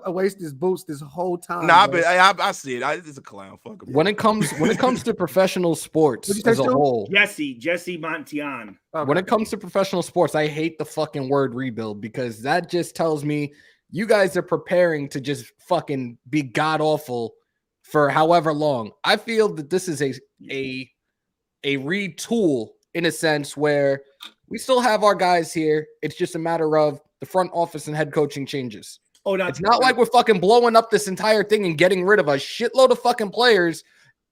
waste his boots this whole time. Nah, I see it. It's a clown. Fuck him. When it comes to professional sports as a whole, Jesse Montian. Okay. When it comes to professional sports, I hate the fucking word rebuild, because that just tells me you guys are preparing to just fucking be god awful for however long. I feel that this is a retool in a sense where we still have our guys here. It's just a matter of the front office and head coaching changes. It's not like we're fucking blowing up this entire thing and getting rid of a shitload of fucking players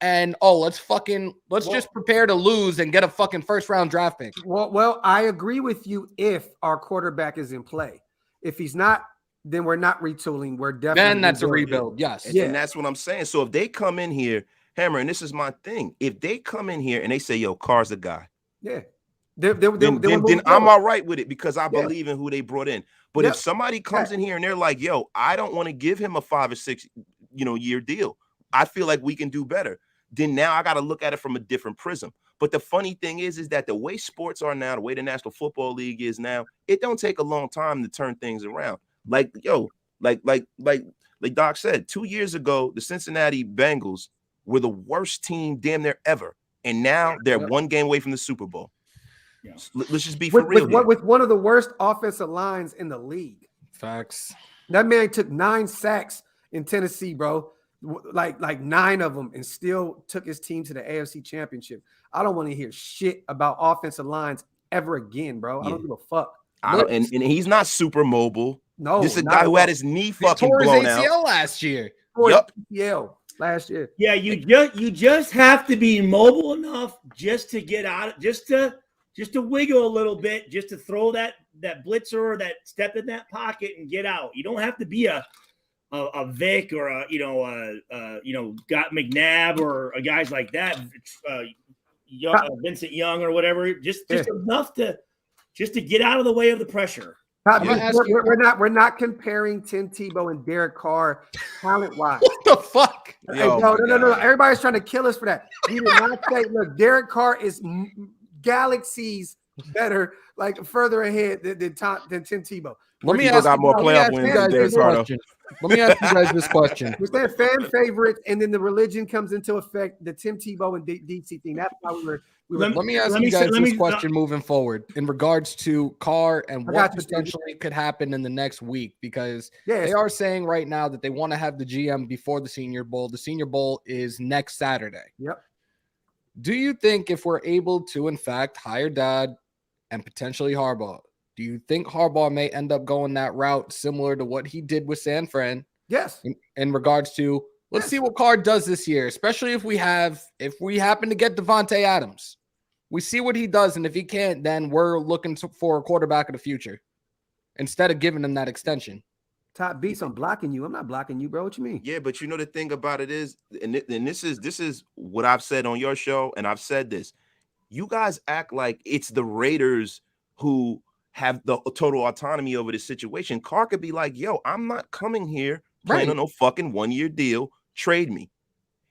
and let's just prepare to lose and get a fucking first round draft pick. Well, I agree with you if our quarterback is in play. If he's not, then we're not retooling. We're definitely then that's a rebuild. Yes. And that's what I'm saying. So if they come in here, Hammer, and this is my thing, if they come in here and they say, yo, Carr's the guy. Yeah. Then I'm all right with it, because I believe in who they brought in. But if somebody comes in here and they're like, yo, I don't want to give him a 5 or 6 year deal, I feel like we can do better, then now I got to look at it from a different prism. But the funny thing is that the way sports are now, the way the National Football League is now, it don't take a long time to turn things around. Like Doc said, 2 years ago, the Cincinnati Bengals were the worst team damn near ever. And now they're one game away from the Super Bowl. Yeah. Let's just be for real. With one of the worst offensive lines in the league. Facts. That man took 9 sacks in Tennessee, bro. Like 9 of them, and still took his team to the AFC Championship. I don't want to hear shit about offensive lines ever again, bro. I don't give a fuck. And he's not super mobile. No, this is a guy who had his knee fucking blown out. ACL last year. ACL last year. Yeah, you just have to be mobile enough just to get out, just to wiggle a little bit, just to throw that blitzer or that step in that pocket and get out. You don't have to be a Vic or a got McNabb or a guys like that, Vincent Young or whatever. Just enough to get out of the way of the pressure. We're not comparing Tim Tebow and Derek Carr talent-wise. What the fuck? No. Everybody's trying to kill us for that. We did not say, look, Derek Carr is galaxies better, like further ahead than Tim Tebow. Let me ask got more playoff wins than Derek Carr. Let me ask you guys this question. We're saying fan favorites, and then the religion comes into effect. The Tim Tebow and DC thing. That's why we were. Let me ask you guys this question moving forward in regards to Carr and what potentially could happen in the next week, because they are saying right now that they want to have the GM before the Senior Bowl. The Senior Bowl is next Saturday. Yep. Do you think if we're able to, in fact, hire Dad and potentially Harbaugh, do you think Harbaugh may end up going that route similar to what he did with San Fran? Yes. In regards to, let's see what Carr does this year, especially if we happen to get Devontae Adams. We see what he does, and if he can't, then we're looking for a quarterback of the future instead of giving him that extension. Top beats, I'm blocking you. I'm not blocking you, bro. What you mean? Yeah, but you know the thing about it is, and this is what I've said on your show, and I've said this. You guys act like it's the Raiders who have the total autonomy over this situation. Carr could be like, yo, I'm not coming here playing on no fucking 1-year deal. Trade me.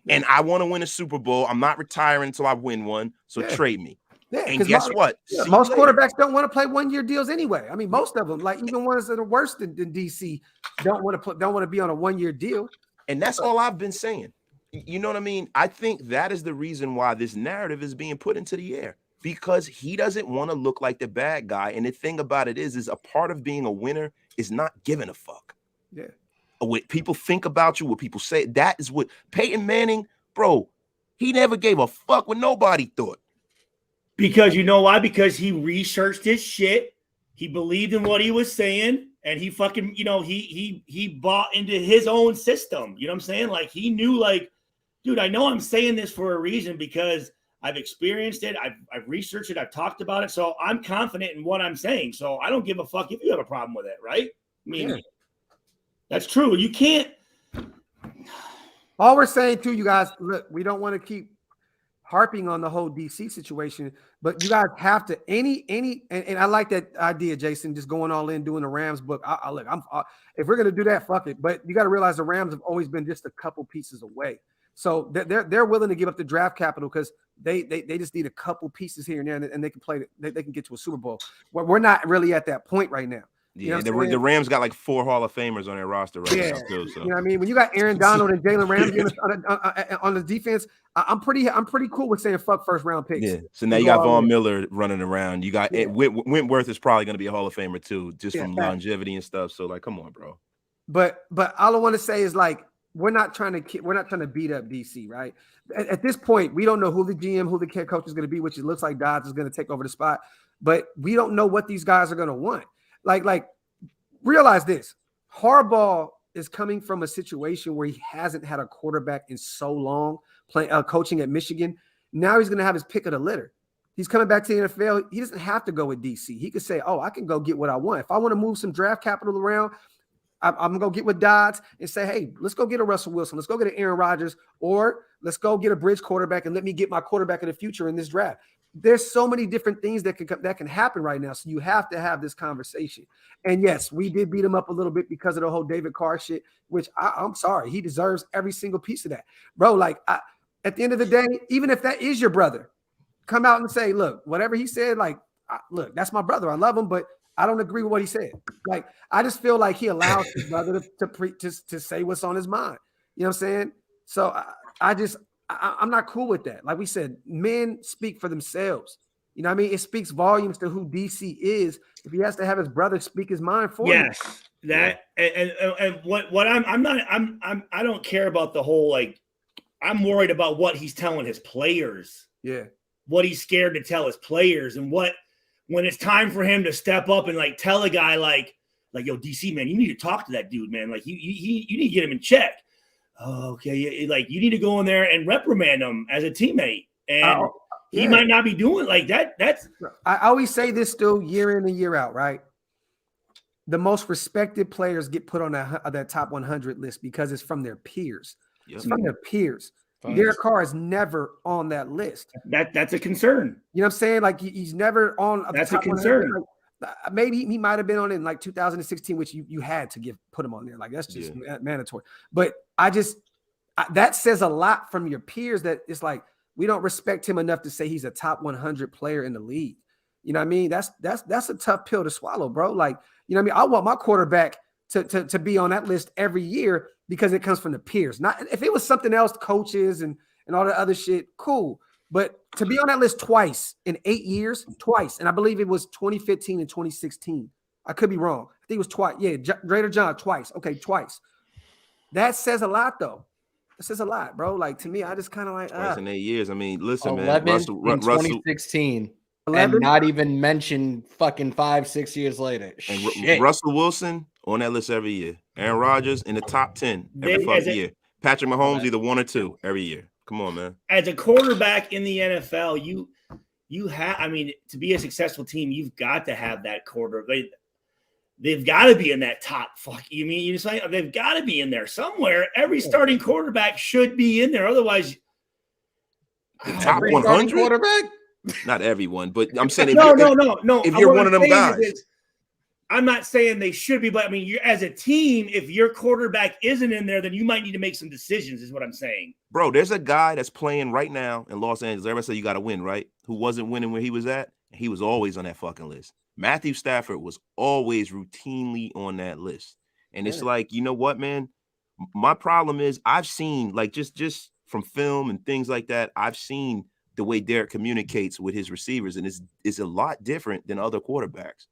And I want to win a Super Bowl. I'm not retiring until I win one. So trade me. Yeah, and guess what? Most quarterbacks don't want to play 1-year deals anyway. I mean, most of them, like even ones that are worse than DC, don't want to be on a 1-year deal. And that's all I've been saying. You know what I mean? I think that is the reason why this narrative is being put into the air, because he doesn't want to look like the bad guy. And the thing about it is a part of being a winner is not giving a fuck. Yeah. What people think about you, what people say, that is what Peyton Manning, bro, he never gave a fuck what nobody thought. Because you know why? Because he researched his shit. He believed in what he was saying, and he fucking, he bought into his own system. You know what I'm saying? Like, he knew, like, dude, I know I'm saying this for a reason because I've experienced it. I've researched it. I've talked about it. So I'm confident in what I'm saying. So I don't give a fuck if you have a problem with it, right? I mean, that's true. You can't. All we're saying to you guys, look, we don't want to keep harping on the whole DC situation, but you guys have to and I like that idea, Jason, just going all in, doing the Rams book. If we're gonna do that, fuck it. But you got to realize the Rams have always been just a couple pieces away, so they're willing to give up the draft capital because they just need a couple pieces here and there, and they can play. They can get to a Super Bowl. We're not really at that point right now. Yeah, the Rams got like 4 Hall of Famers on their roster right now too. So. You know what I mean? When you got Aaron Donald and Jalen Ramsey on the defense, I'm pretty cool with saying fuck first round picks. Yeah. So now you got Von Miller running around. You got Wentworth is probably going to be a Hall of Famer too, just from longevity and stuff. So like, come on, bro. But all I want to say is like we're not trying to beat up DC, right? At this point, we don't know who the GM, who the head coach is going to be, which it looks like Dodds is going to take over the spot, but we don't know what these guys are going to want. Like, realize this: Harbaugh is coming from a situation where he hasn't had a quarterback in so long, coaching at Michigan. Now he's going to have his pick of the litter. He's coming back to the NFL. He doesn't have to go with DC. He could say, "Oh, I can go get what I want. If I want to move some draft capital around, I'm going to go get with Dodds and say, hey, let's go get a Russell Wilson. Let's go get an Aaron Rodgers, or let's go get a bridge quarterback and let me get my quarterback of the future in this draft." There's so many different things that can happen right now. So you have to have this conversation. And yes, we did beat him up a little bit because of the whole David Carr shit, which I'm sorry. He deserves every single piece of that. Bro, like at the end of the day, even if that is your brother, come out and say, look, whatever he said, like, look, that's my brother. I love him, but I don't agree with what he said. Like, I just feel like he allows his brother to say what's on his mind. You know what I'm saying? So I'm not cool with that. Like we said, men speak for themselves. You know what I mean? It speaks volumes to who DC is if he has to have his brother speak his mind for him. Yes, that and what I don't care about the whole, like, I'm worried about what he's telling his players. Yeah. What he's scared to tell his players, and when it's time for him to step up and like tell a guy like yo, DC, man, you need to talk to that dude, man. Like you need to get him in check. Oh, okay, like you need to go in there and reprimand him as a teammate, and he might not be doing like that. I always say this still year in and year out, right? The most respected players get put on that top 100 list because it's from their peers. Yep. It's from their peers. Derek Carr is never on that list. That's a concern. You know what I'm saying? Like he's never on. That's a concern. Maybe he might have been on it in like 2016, which you had to put him on there. Like that's just mandatory. But that says a lot from your peers that it's like we don't respect him enough to say he's a top 100 player in the league. You know what I mean? That's a tough pill to swallow, bro. Like, you know what I mean? I want my quarterback to be on that list every year because it comes from the peers. Not if it was something else, coaches and all the other shit, cool. But to be on that list twice in 8 years, twice, and I believe it was 2015 and 2016. I could be wrong. I think it was twice. Yeah, Greater John twice. Okay, twice. That says a lot, though. It says a lot, bro. Like, to me, I just kind of like twice in 8 years. I mean, listen, 11 man. Russell, in 2016. 11? And not even mentioned fucking 5-6 years later. And Russell Wilson on that list every year. Aaron Rodgers in the top 10 every fucking year. Patrick Mahomes either 1 or 2 every year. Come on, man. As a quarterback in the NFL, you have, I mean, to be a successful team, you've got to have that quarter. They've got to be in that top. They've got to be in there somewhere. Every starting quarterback should be in there. Otherwise, top 100 quarterback. Not everyone, but I'm saying no. If you're one of them guys, I'm not saying they should be, but I mean, as a team, if your quarterback isn't in there, then you might need to make some decisions. Is what I'm saying, bro. There's a guy that's playing right now in Los Angeles. Everybody say you got to win, right? Who wasn't winning where he was at? He was always on that fucking list. Matthew Stafford was always routinely on that list, and it's like, you know what, man? My problem is I've seen, like, just from film and things like that, I've seen the way Derek communicates with his receivers, and it's a lot different than other quarterbacks.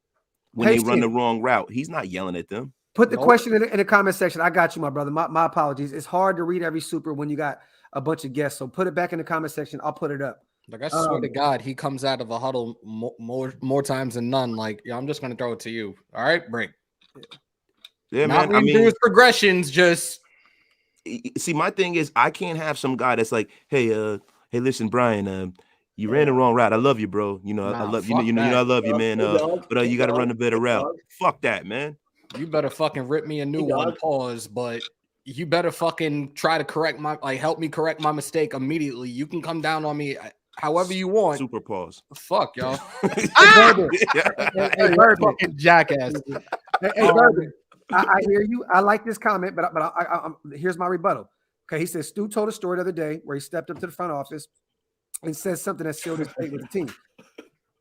When they run the wrong route, he's not yelling at them. Put the question in the comment section. I got you, my brother. My apologies. It's hard to read every super when you got a bunch of guests. So put it back in the comment section. I'll put it up. Like, I swear to God, he comes out of a huddle more times than none. Like, yeah, I'm just gonna throw it to you. All right, break. Yeah, not man. I mean, through his progressions. Just see, my thing is, I can't have some guy that's like, hey, listen, Brian, you ran the wrong route. I love you, bro. You know, I love you. You know, I love you, man. But you got to run a better route. Fuck that, man. You better fucking rip me a new one. Pause. But you better fucking try to help me correct my mistake immediately. You can come down on me however you want. Super pause. Fuck, y'all. Hey, fucking jackass. Hey, Burger, I hear you. I like this comment, but here's my rebuttal. Okay, he says Stu told a story the other day where he stepped up to the front office and says something that sealed his fate with the team.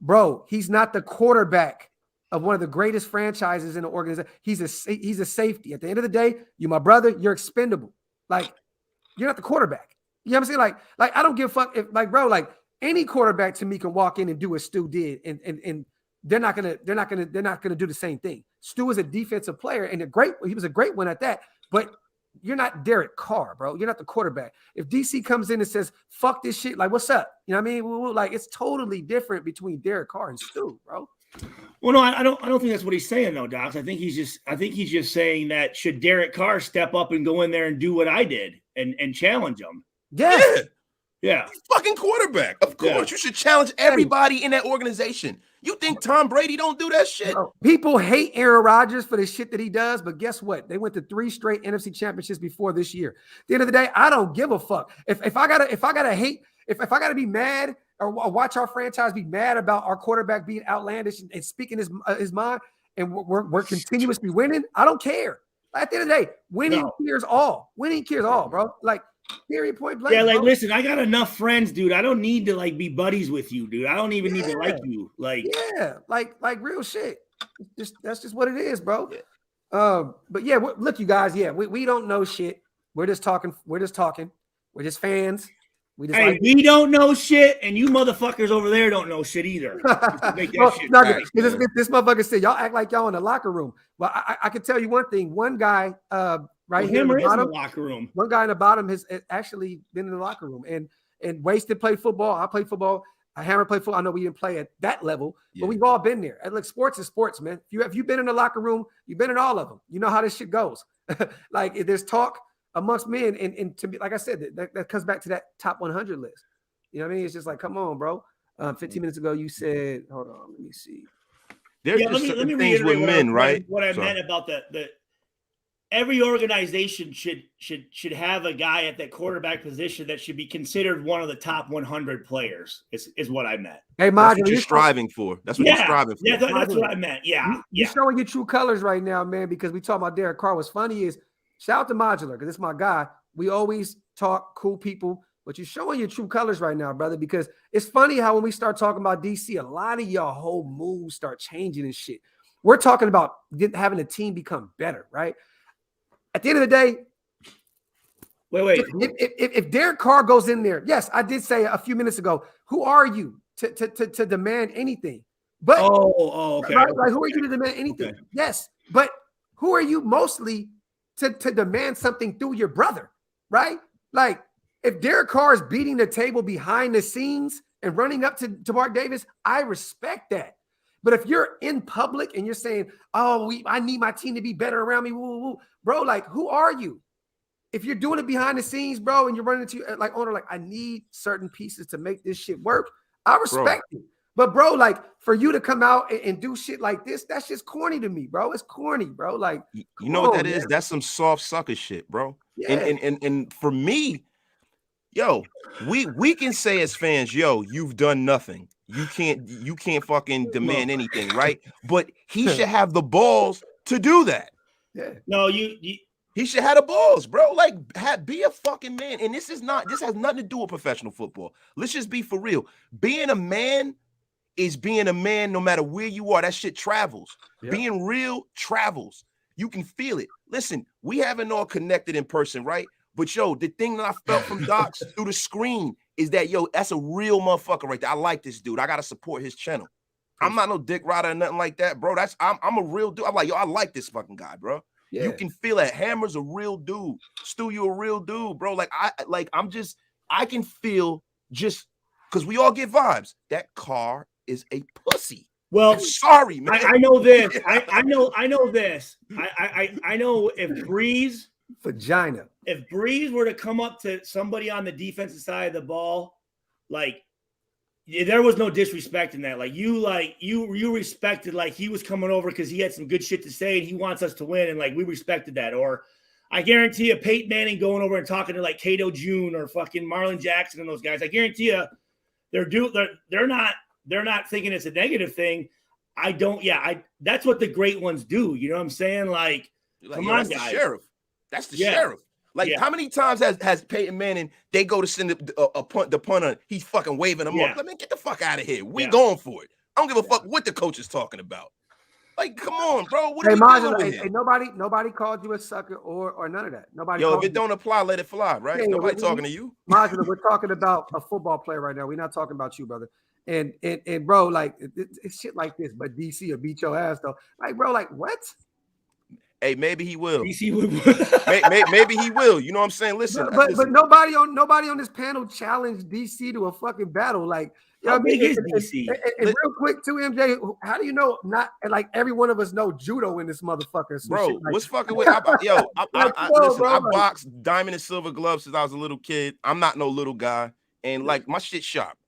Bro, he's not the quarterback of one of the greatest franchises in the organization. He's a safety. At the end of the day, you my brother, you're expendable. Like, you're not the quarterback. You know what I'm saying? Like I don't give a fuck if, like, bro, like, any quarterback to me can walk in and do what Stu did, and they're not gonna do the same thing. Stu is a defensive player and he was a great one at that, but you're not Derek Carr, bro. You're not the quarterback. If DC comes in and says, fuck this shit, like, what's up? You know what I mean? Like, it's totally different between Derek Carr and Stu, bro. Well, no, I don't think that's what he's saying, though, Doc. I think he's just saying that should Derek Carr step up and go in there and do what I did and challenge him? Yeah. He's fucking quarterback. Of course, you should challenge everybody in that organization. You think Tom Brady don't do that shit? Bro, people hate Aaron Rodgers for the shit that he does, but guess what? They went to 3 straight NFC championships before this year. At the end of the day, I don't give a fuck. If I gotta be mad or watch our franchise be mad about our quarterback being outlandish and speaking his mind, and we're continuously winning, I don't care. At the end of the day, winning cures all. Winning cures all, bro. Like, period, point blank. Yeah, like, bro. listen, I got enough friends, dude. I don't need to, like, be buddies with you, dude. I don't even need to like you. Like, yeah, like real shit. That's just what it is, bro. But yeah, look, you guys. Yeah, we don't know shit. We're just talking. We're just fans. We don't know shit, and you motherfuckers over there don't know shit either. Make that shit right. This motherfucker said y'all act like y'all in the locker room. Well, I can tell you one thing. One guy, right here in the bottom, locker room. One guy in the bottom has actually been in the locker room, and Wasted played football. I played football. Hammer played football. I know we didn't play at that level, but we've all been there. And like, sports is sports, man. If you've been in the locker room, you've been in all of them. You know how this shit goes. Like, if there's talk amongst men, and to me, like I said, that comes back to that top 100 list. You know what I mean? It's just like, come on, bro. 15 minutes ago, you said, hold on, let me see. There's just let me things with men, right? What I meant about the every organization should have a guy at that quarterback position that should be considered one of the top 100 players. Is what I meant. Hey, that's what you're striving for. That's what you're striving for. Yeah, that's what I meant. Yeah, you're showing your true colors right now, man. Because we talk about Derek Carr. What's funny is, shout out to Modular, because it's my guy. We always talk cool people. but you're showing your true colors right now, brother, because it's funny how when we start talking about DC, a lot of y'all whole moves start changing and shit. We're talking about having a team become better, right? At the end of the day, wait. If Derek Carr goes in there, yes, I did say a few minutes ago, who are you to demand anything? But okay. Right, like, who are you to demand anything? Okay. Yes, but who are you mostly to demand something through your brother, right? Like, if Derek Carr is beating the table behind the scenes and running up to Mark Davis, I respect that. But if you're in public and you're saying, "Oh, I need my team to be better around me," woo, woo, woo, bro, like, who are you? If you're doing it behind the scenes, bro, and you're running into like owner, like, I need certain pieces to make this shit work, I respect it. But bro, like, for you to come out and do shit like this, that's just corny to me, bro. It's corny, bro. Like, you know what that is? That's some soft sucker shit, bro. Yeah. And for me, yo, we can say as fans, yo, you've done nothing. You can't fucking demand anything, right? But he should have the balls to do that. Yeah. No, he should have the balls, bro. Like, be a fucking man. And this has nothing to do with professional football. Let's just be for real. Being a man is being a man no matter where you are. That shit travels. Yep. Being real travels. You can feel it. Listen, we haven't all connected in person, right? But yo, the thing that I felt from Docs through the screen is that, yo, that's a real motherfucker right there. I like this dude. I gotta support his channel. I'm not no dick rider or nothing like that, bro. I'm a real dude. I'm like, yo, I like this fucking guy, bro. Yeah. You can feel that. Hammer's a real dude. Stu, you a real dude, bro. I can feel, just because we all get vibes, that Carr is a pussy. Well, I'm sorry, man. I know this. I know this. I know if Breeze were to come up to somebody on the defensive side of the ball, like, there was no disrespect in that. Like, you respected, like, he was coming over because he had some good shit to say and he wants us to win, and like, we respected that. Or I guarantee you, Peyton Manning going over and talking to like Cato June or fucking Marlon Jackson and those guys, I guarantee you, they're not thinking it's a negative thing. That's what the great ones do. You know what I'm saying? Like come on, that's guys. The sheriff. That's the sheriff. Like, how many times has Peyton Manning, they go to send the punter, he's fucking waving them off. Let me get the fuck out of here. We going for it. I don't give a fuck what the coach is talking about. Like, come on, bro. What are we doing with it? Nobody called you a sucker or none of that. Nobody. Yo, if it don't apply, let it fly, right? Nobody talking to you. Majula, we're talking about a football player right now. We're not talking about you, brother. And bro, like, it's shit like this, but DC will beat your ass though. Like, bro, like, what? Hey, maybe he will. DC will. maybe he will. You know what I'm saying? Listen, but nobody on this panel challenged DC to a fucking battle. Like, you know, how big is DC? And real quick too, MJ, how do you know? Not like every one of us know judo in this motherfucker. Bro, like, what's fucking with? Listen, I boxed diamond and silver gloves since I was a little kid. I'm not no little guy, and like, my shit sharp.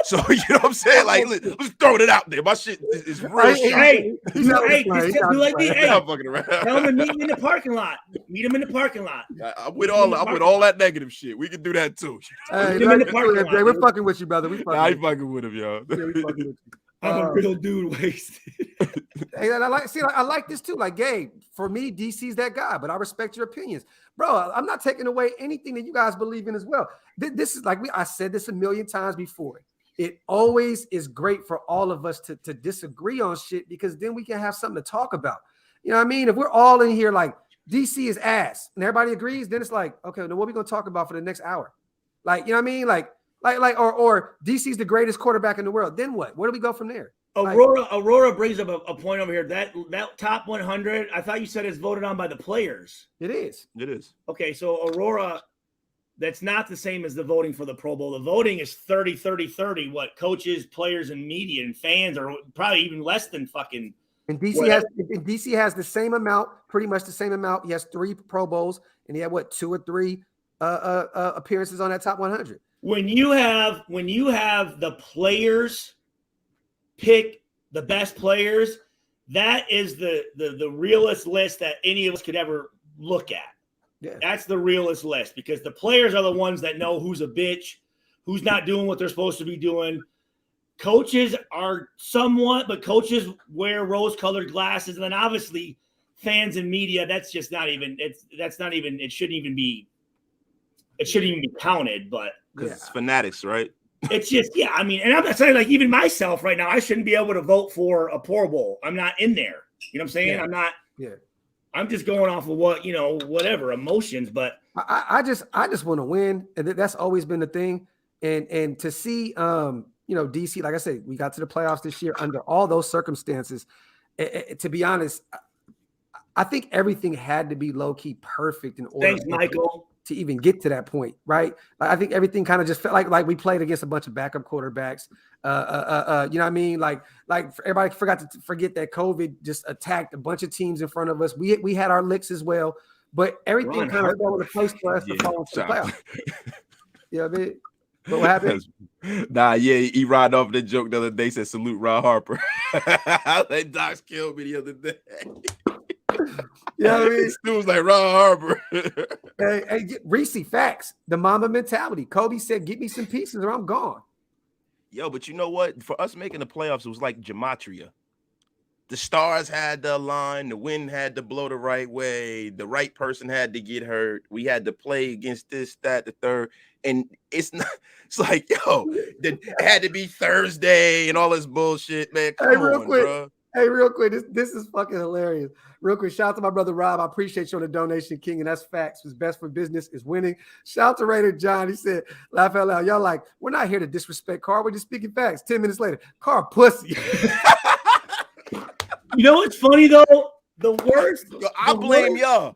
So, you know what I'm saying? Like, let's throw it out there. My shit is real sharp. Hey, do like me. Hey, I'm fucking around. Tell him to meet me in the parking lot. Meet him in the parking lot. I'm with all that negative shit. We can do that too. Hey, we're fucking with you, brother. I ain't fucking with him, yo. I'm a real dude wasted. Hey, I like this too. Like, Gabe, for me, DC's that guy, but I respect your opinions. Bro, I'm not taking away anything that you guys believe in as well. This is like I said this a million times before. It always is great for all of us to disagree on shit, because then we can have something to talk about. You know what I mean? If we're all in here like DC is ass and everybody agrees, then it's like, okay, then what are we going to talk about for the next hour? Like, you know what I mean? Like, or DC's the greatest quarterback in the world. Then what? Where do we go from there? Aurora brings up a point over here. That top 100, I thought you said it's voted on by the players. It is. Okay, so Aurora, that's not the same as the voting for the Pro Bowl. The voting is 30-30-30. What coaches, players, and media and fans are probably even less than fucking. And DC has the same amount, pretty much the same amount. He has 3 Pro Bowls, and he had 2 or 3 appearances on that top 100. When you have the players pick the best players, that is the realest list that any of us could ever look at. Yeah. That's the realest list, because the players are the ones that know who's a bitch, who's not doing what they're supposed to be doing. Coaches are somewhat, but coaches wear rose-colored glasses, and then obviously fans and media. That's just not even. It shouldn't even be counted. But because it's fanatics, right? It's just, yeah, I mean, and I'm not saying like even myself right now, I shouldn't be able to vote for a Pro Bowl. I'm not in there. You know what I'm saying? Yeah. I'm not. Yeah. I'm just going off of what, whatever emotions, but I just want to win. And that's always been the thing. And to see, DC, like I said, we got to the playoffs this year under all those circumstances. To be honest, I think everything had to be low key perfect in order. Thanks, Michael. To even get to that point, right? I think everything kind of just felt like we played against a bunch of backup quarterbacks. You know what I mean? Like everybody forget that COVID just attacked a bunch of teams in front of us. We had our licks as well, but everything kind of fell into place for us to fall into the playoffs. You know what I mean? But what happened? He riding off the joke the other day, said salute Ron Harper. That Doc's killed me the other day. Yeah, I mean, Stu was like Ron Harper. hey, Reese, facts. The mama mentality. Kobe said, "Get me some pieces, or I'm gone." Yo, but you know what? For us making the playoffs, it was like gematria. The stars had to align, the wind had to blow the right way, the right person had to get hurt. We had to play against this, that, the third, and it's like, yo, it had to be Thursday and all this bullshit, man. Come on, bro. Hey, real quick, this is fucking hilarious. Real quick, shout out to my brother Rob. I appreciate you on the donation, King, and that's facts. What's best for business is winning. Shout out to Raider John. He said, laugh out loud. Y'all like, we're not here to disrespect Carr. We're just speaking facts. 10 minutes later, Carr pussy. You know what's funny, though? The worst. Yo, I blame y'all.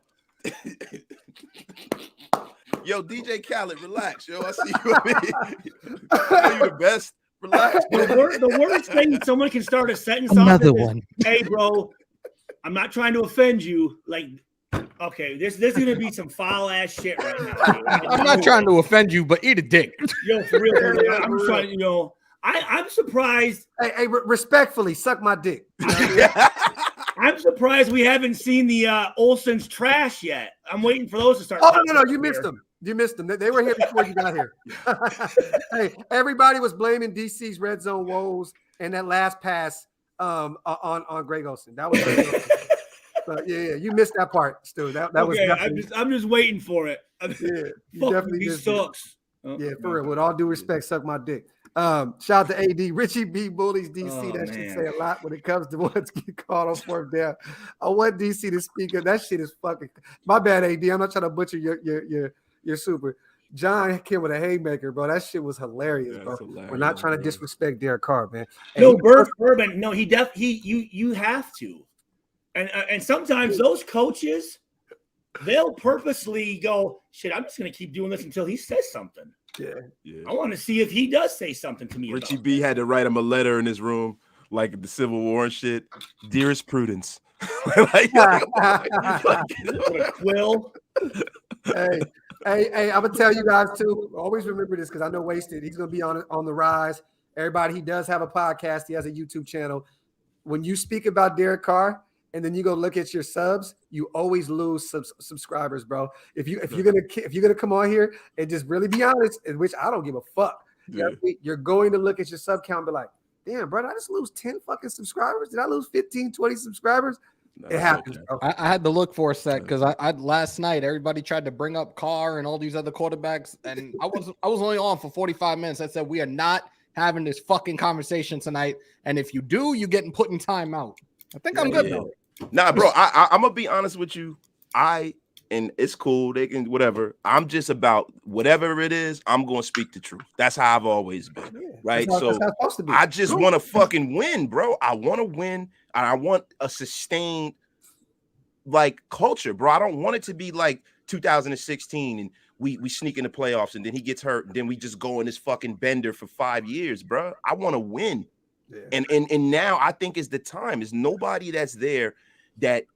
Yo, DJ Khaled, relax. Yo, I see you. Are you the best? Relax. The worst thing someone can start a sentence Another off one. Is, hey, bro, I'm not trying to offend you. Like, okay, there's going to be some foul ass shit right now. Dude. I'm not trying to offend you, but eat a dick. Yo, for real. I'm just trying to, I'm surprised. Hey, respectfully, suck my dick. I'm surprised we haven't seen the Olsen's trash yet. I'm waiting for those to start. Oh, no, you missed them. You missed them. They were here before you got here. Hey, everybody was blaming DC's red zone woes and that last pass on Greg Olsen. That was but yeah, you missed that part, Stu. That was definitely, I'm just waiting for it. Yeah, you definitely sucks. Yeah, for real. With all due respect, suck my dick. Shout out to AD. Richie B bullies DC. That should say a lot when it comes to what's get caught on fourth down. I want DC to speak up. That shit is fucking my bad, AD. I'm not trying to butcher your super. John came with a haymaker, bro. That shit was hilarious, bro. Hilarious, we're not trying to disrespect Derek Carr, man. No, Bourbon. No, you have to. And sometimes those coaches, they'll purposely go, shit, I'm just gonna keep doing this until he says something. Yeah. I want to see if he does say something to me. Richie B had to write him a letter in his room, like the Civil War and shit. Dearest Prudence. Like, Quill. Hey, I'm gonna tell you guys too. Always remember this because I know Wasted. He's gonna be on the rise. Everybody, he does have a podcast. He has a YouTube channel. When you speak about Derek Carr and then you go look at your subs, you always lose subscribers, bro. If you're gonna come on here and just really be honest, in which I don't give a fuck, you're going to look at your sub count and be like, damn, bro, did I just lose 10 fucking subscribers? Did I lose 15, 20 subscribers? No, it happens. Okay. I had to look for a sec because I last night everybody tried to bring up Carr and all these other quarterbacks, and I was only on for 45 minutes. I said we are not having this fucking conversation tonight, and if you do, you're getting put in timeout. I think I'm good though. Nah, bro, I'm gonna be honest with you. And it's cool. They can whatever. I'm just about whatever it is. I'm gonna speak the truth. That's how I've always been, right? So I just want to fucking win, bro. I want to win, and I want a sustained like culture, bro. I don't want it to be like 2016 and we sneak in the playoffs and then he gets hurt and then we just go in this fucking bender for 5 years, bro. I want to win. Yeah. And now I think is the time. Is nobody that's there that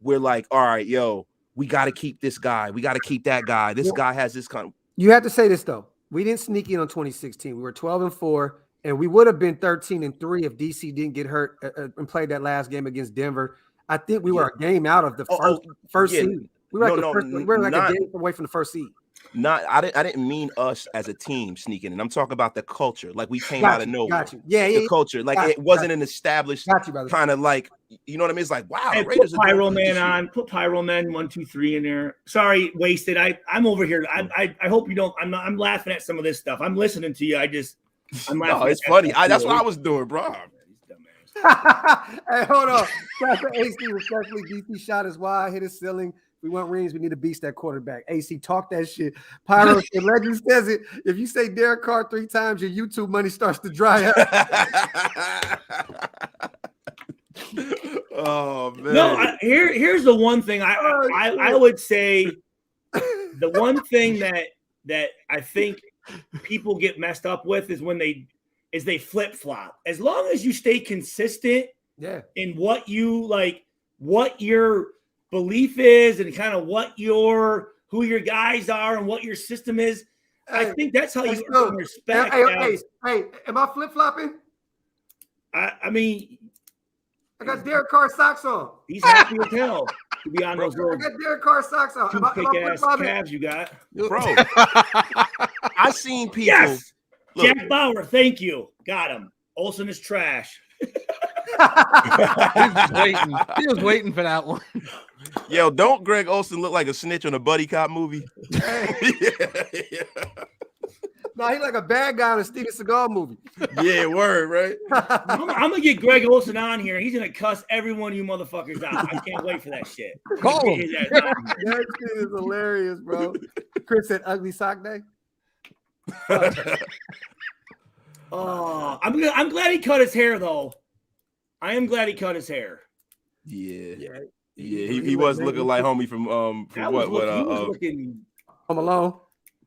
we're like, all right, yo, we got to keep this guy. We got to keep that guy. This guy has this kind of. You have to say this though. We didn't sneak in on 2016. We were 12-4, and we would have been 13-3 if DC didn't get hurt and played that last game against Denver. I think we were a game out of the first seed. We were like a game away from the first seed. I didn't mean us as a team sneaking in. I'm talking about the culture. Like we came out of nowhere. Got you. Yeah. The culture. Like it wasn't an established kind of like you know what I mean? It's like, wow, Hey, the Raiders put are doing Pyro good Man this year. on. Put Pyro Man 1, 2, 3 in there. Sorry, wasted. I'm over here. I hope you don't. I'm laughing at some of this stuff. I'm listening to you. I'm laughing. No, it's funny. That's what I was doing, bro. Hey, hold on. That's the AC respectfully. DC shot is wide, hit his ceiling. We want rings. We need to beast that quarterback. AC, talk that shit. Pyro, the legend says it. If you say Derek Carr 3 times, your YouTube money starts to dry up. Oh man. No, here's the one thing I would say. The one thing that I think people get messed up with is when they flip flop. As long as you stay consistent, in what you like, what your belief is, and kind of who your guys are and what your system is, I think that's how you earn respect. Hey, am I flip flopping? I mean, I got Derek Carr socks on. He's happy as hell to be on those I got Derek Carr socks on. Two kick-ass calves you got. Bro, I seen people. Yes, look. Jack Bauer, thank you. Got him. Olsen is trash. He was waiting for that one. Yo, don't Greg Olsen look like a snitch on a buddy cop movie? No, he's like a bad guy in a Steven Seagal movie. Yeah, word, right? I'm gonna get Greg Olsen on here. He's gonna cuss every one of you motherfuckers out. I can't wait for that shit. Call him. That shit is hilarious, bro. Chris said ugly sock day. Oh, I'm glad he cut his hair though. I am glad he cut his hair. Yeah. He was looking like homie from what looking Home Alone.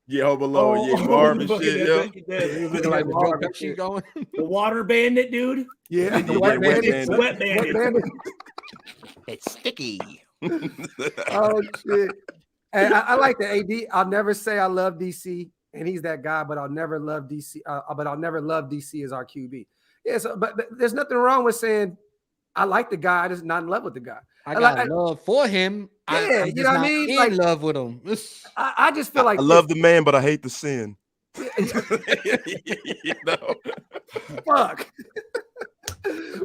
Yeah, Home Alone. Yeah, Marv and shit. Yo. He was like the Joe Pesci going. The water bandit, dude. Yeah, the wet bandit. It's sticky. Oh shit! And I like the AD. I'll never say I love DC, and he's that guy, but I'll never love DC. But I'll never love DC as our QB. Yeah, so but there's nothing wrong with saying I like the guy. I'm just not in love with the guy. I got love for him. Yeah, you know what I mean? In like, love with him. I just feel like I love the man, but I hate the sin. You know? Fuck.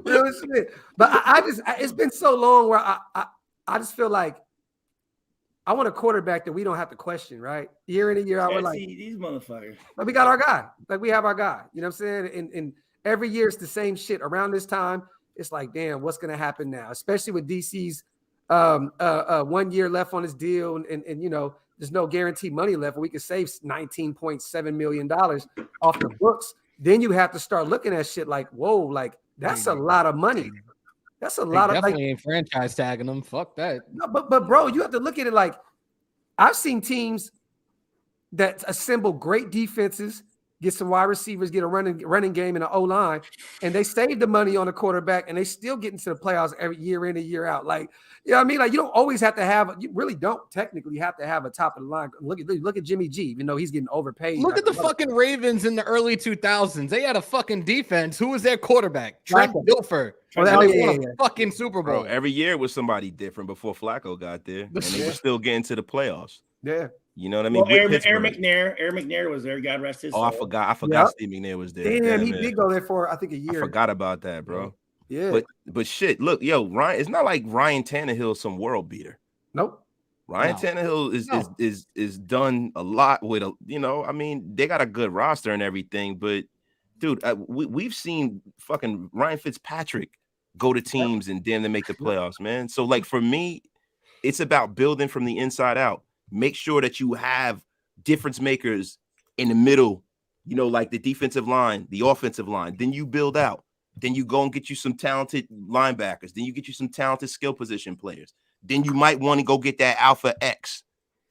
Real shit. But I just it's been so long where I just feel like I want a quarterback that we don't have to question, right? Year in and year out, we're like these motherfuckers. But we got our guy. Like we have our guy. You know what I'm saying? And every year it's the same shit. Around this time, it's like, damn, what's gonna happen now? Especially with DC's 1 year left on his deal, and you know, there's no guaranteed money left. We could save $19.7 million off the books. Then you have to start looking at shit like, whoa, like that's a lot of money. That's a lot of definitely ain't franchise tagging them. Fuck that. No, but bro, you have to look at it like I've seen teams that assemble great defenses, get some wide receivers, get a running game and an O-line, and they save the money on the quarterback, and they still get into the playoffs every year in and year out. Like, you know what I mean? Like, you don't always have to have, you really don't technically have to have a top of the line. Look at Jimmy G, even though he's getting overpaid. Look at the fucking Ravens in the early 2000s. They had a fucking defense. Who was their quarterback? Trent Dilfer. Fucking Super Bowl. Bro, every year was somebody different before Flacco got there, and they were still getting to the playoffs. Yeah. You know what I mean? Well, Aaron McNair was there. God rest his soul. I forgot Steve McNair was there. Damn, he did go there for, I think, a year. I forgot about that, bro. Yeah. But shit, look, yo, Ryan, it's not like Ryan Tannehill's some world beater. Nope. Ryan Tannehill is done a lot with I mean, they got a good roster and everything, but dude, we've seen fucking Ryan Fitzpatrick go to teams and damn they make the playoffs, man. So like for me, it's about building from the inside out. Make sure that you have difference makers in the middle, like the defensive line, the offensive line. Then you build out. Then you go and get you some talented linebackers. Then you get you some talented skill position players. Then you might want to go get that alpha X.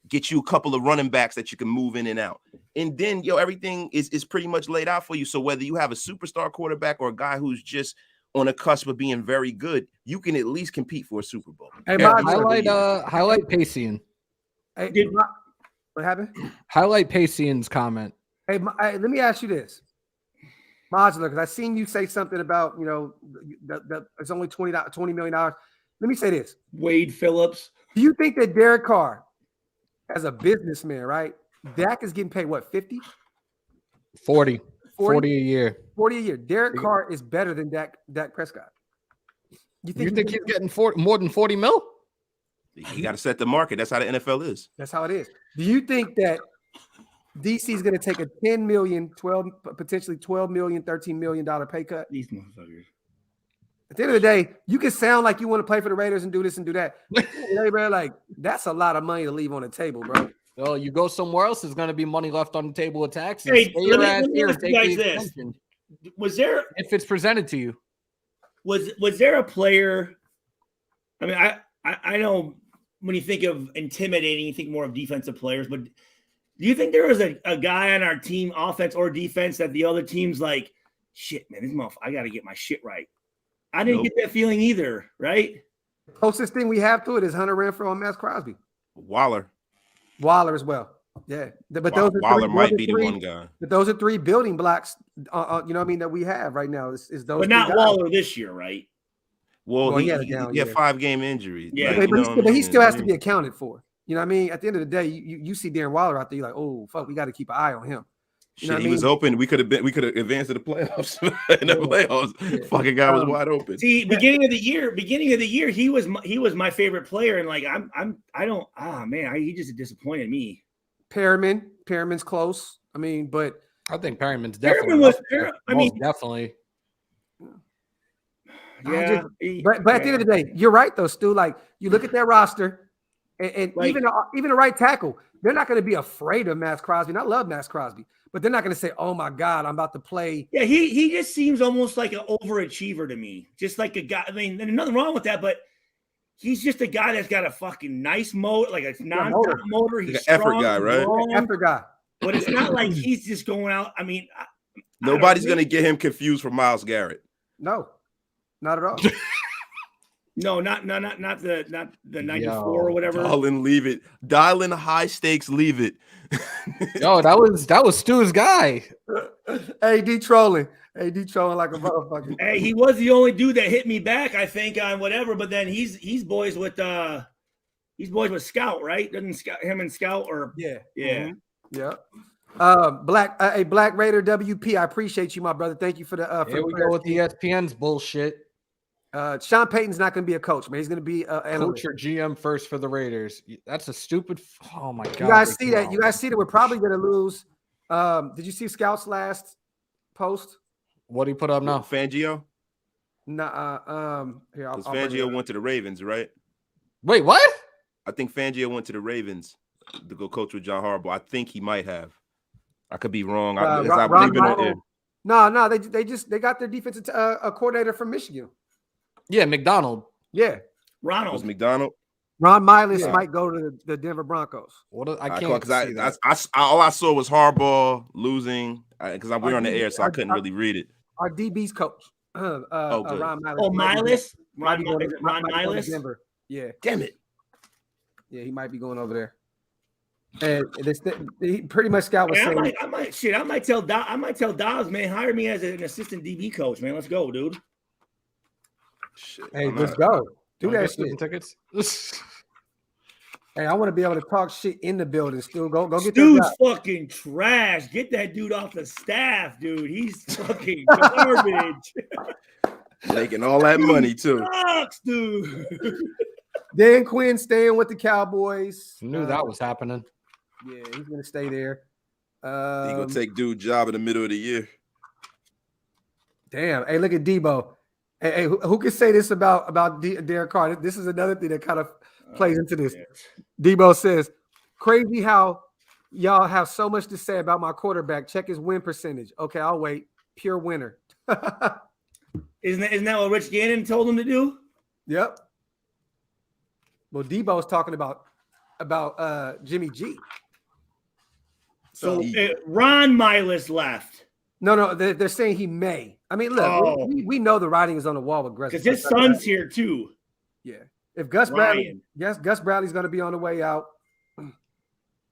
Get you a couple of running backs that you can move in and out. And then, everything is pretty much laid out for you. So whether you have a superstar quarterback or a guy who's just on a cusp of being very good, you can at least compete for a Super Bowl. Hey, highlight Pacian. Hey, what happened? Highlight Pacian's comment. Hey, let me ask you this. Modular, because I seen you say something about, that it's only $20 million. Let me say this. Wade Phillips. Do you think that Derek Carr, as a businessman, right? Dak is getting paid, what, 50? 40 a year. 40 a year. Derek Carr is better than Dak Prescott. You think he's getting more than 40 mil? You got to set the market. That's how the NFL is. That's how it is. Do you think that DC is going to take a 10 million, 12, potentially 12 million, $13 million pay cut? These motherfuckers. At the end of the day, you can sound like you want to play for the Raiders and do this and do that. Hey, bro, like that's a lot of money to leave on the table, bro. Well, you go somewhere else, there's going to be money left on the table with taxes. Hey, let me ask you guys this. Was there, if it's presented to you, was there a player? I mean, I know when you think of intimidating, you think more of defensive players, but do you think there was a guy on our team, offense or defense, that the other team's like, shit, man, this motherfucker, I got to get my shit right? I didn't get that feeling either, right? Closest thing we have to it is Hunter Renfrow and Max Crosby. Waller as well. Yeah, but Waller might be the one guy. But those are three building blocks. You know what I mean, that we have right now. Is those, but not Waller this year, right? Well, he had 5-game injury. Yeah, like, but he still has to be accounted for. You know what I mean? At the end of the day, you see Darren Waller out there, you're like, oh fuck, we got to keep an eye on him. You know he was open. We could have advanced to the playoffs. In the playoffs, fucking guy was wide open. See, beginning of the year, he was my favorite player, and like he just disappointed me. Perriman's close. I mean, but I think Perriman's definitely definitely. Yeah, but at the end of the day, you're right though, Stu. Like you look at that roster, and like, even the right tackle, they're not going to be afraid of Max Crosby. And I love Max Crosby, but they're not going to say, "Oh my God, I'm about to play." Yeah, he just seems almost like an overachiever to me. Just like a guy. I mean, there's nothing wrong with that, but he's just a guy that's got a fucking nice motor, like a non-stop motor. He's like an effort guy, right? Effort guy. But it's not like he's just going out. I mean, nobody's going to get him confused for Myles Garrett. No, not at all. No, not the 94 or whatever. Dialing, leave it. Dialing high stakes, leave it. Yo, that was Stu's guy. AD trolling like a motherfucker. Hey, he was the only dude that hit me back, I think, on whatever. But then he's boys with Scout, right? Doesn't Scout him and Scout or yeah. Mm-hmm. Yeah. Black Raider WP. I appreciate you, my brother. Thank you for the. Here we go with ESPN's bullshit. Sean Payton's not going to be a coach, man. He's going to be coach or GM first for the Raiders. That's a stupid. Oh my God! You guys see that? You guys see that? We're probably going to lose. Did you see Scout's last post? What do you put up now? Fangio? Nah. Here, because Fangio went to the Ravens, right? Wait, what? I think Fangio went to the Ravens to go coach with John Harbaugh. I think he might have. I could be wrong. No. They got their defensive coordinator from Michigan. Yeah, McDonald. Yeah, Ronald. Was McDonald? Ron Miles might go to the Denver Broncos. What I can't see that. All I saw was Harbaugh losing because we were on the air, so I couldn't really read it. Our DB's coach, Ron Miles. Oh, Miles? Ron Miles? Denver. Yeah. Damn it. Yeah, he might be going over there. And he pretty much Scout was saying. I might tell Dobbs, man, hire me as an assistant DB coach, man. Let's go, dude. Shit, hey, let's go. Do that shit. Tickets. Hey, I want to be able to talk shit in the building. Still, go get Stu's fucking trash. Get that dude off the staff, dude. He's fucking garbage. Making all that money too. Sucks, dude. Dan Quinn staying with the Cowboys. Knew that was happening. Yeah, he's gonna stay there. He gonna take dude's job in the middle of the year. Damn. Hey, look at Debo. Hey, who can say this about Derek Carr? This is another thing that kind of plays into this. Debo says, crazy how y'all have so much to say about my quarterback. Check his win percentage. Okay, I'll wait. Pure winner. Isn't that what Rich Gannon told him to do? Yep. Well, Debo's talking about Jimmy G. So Ron Miles left. No, they're saying he may. I mean, look, we know the writing is on the wall with Gus. Because his son's here too. Yeah. If Gus Bradley's going to be on the way out.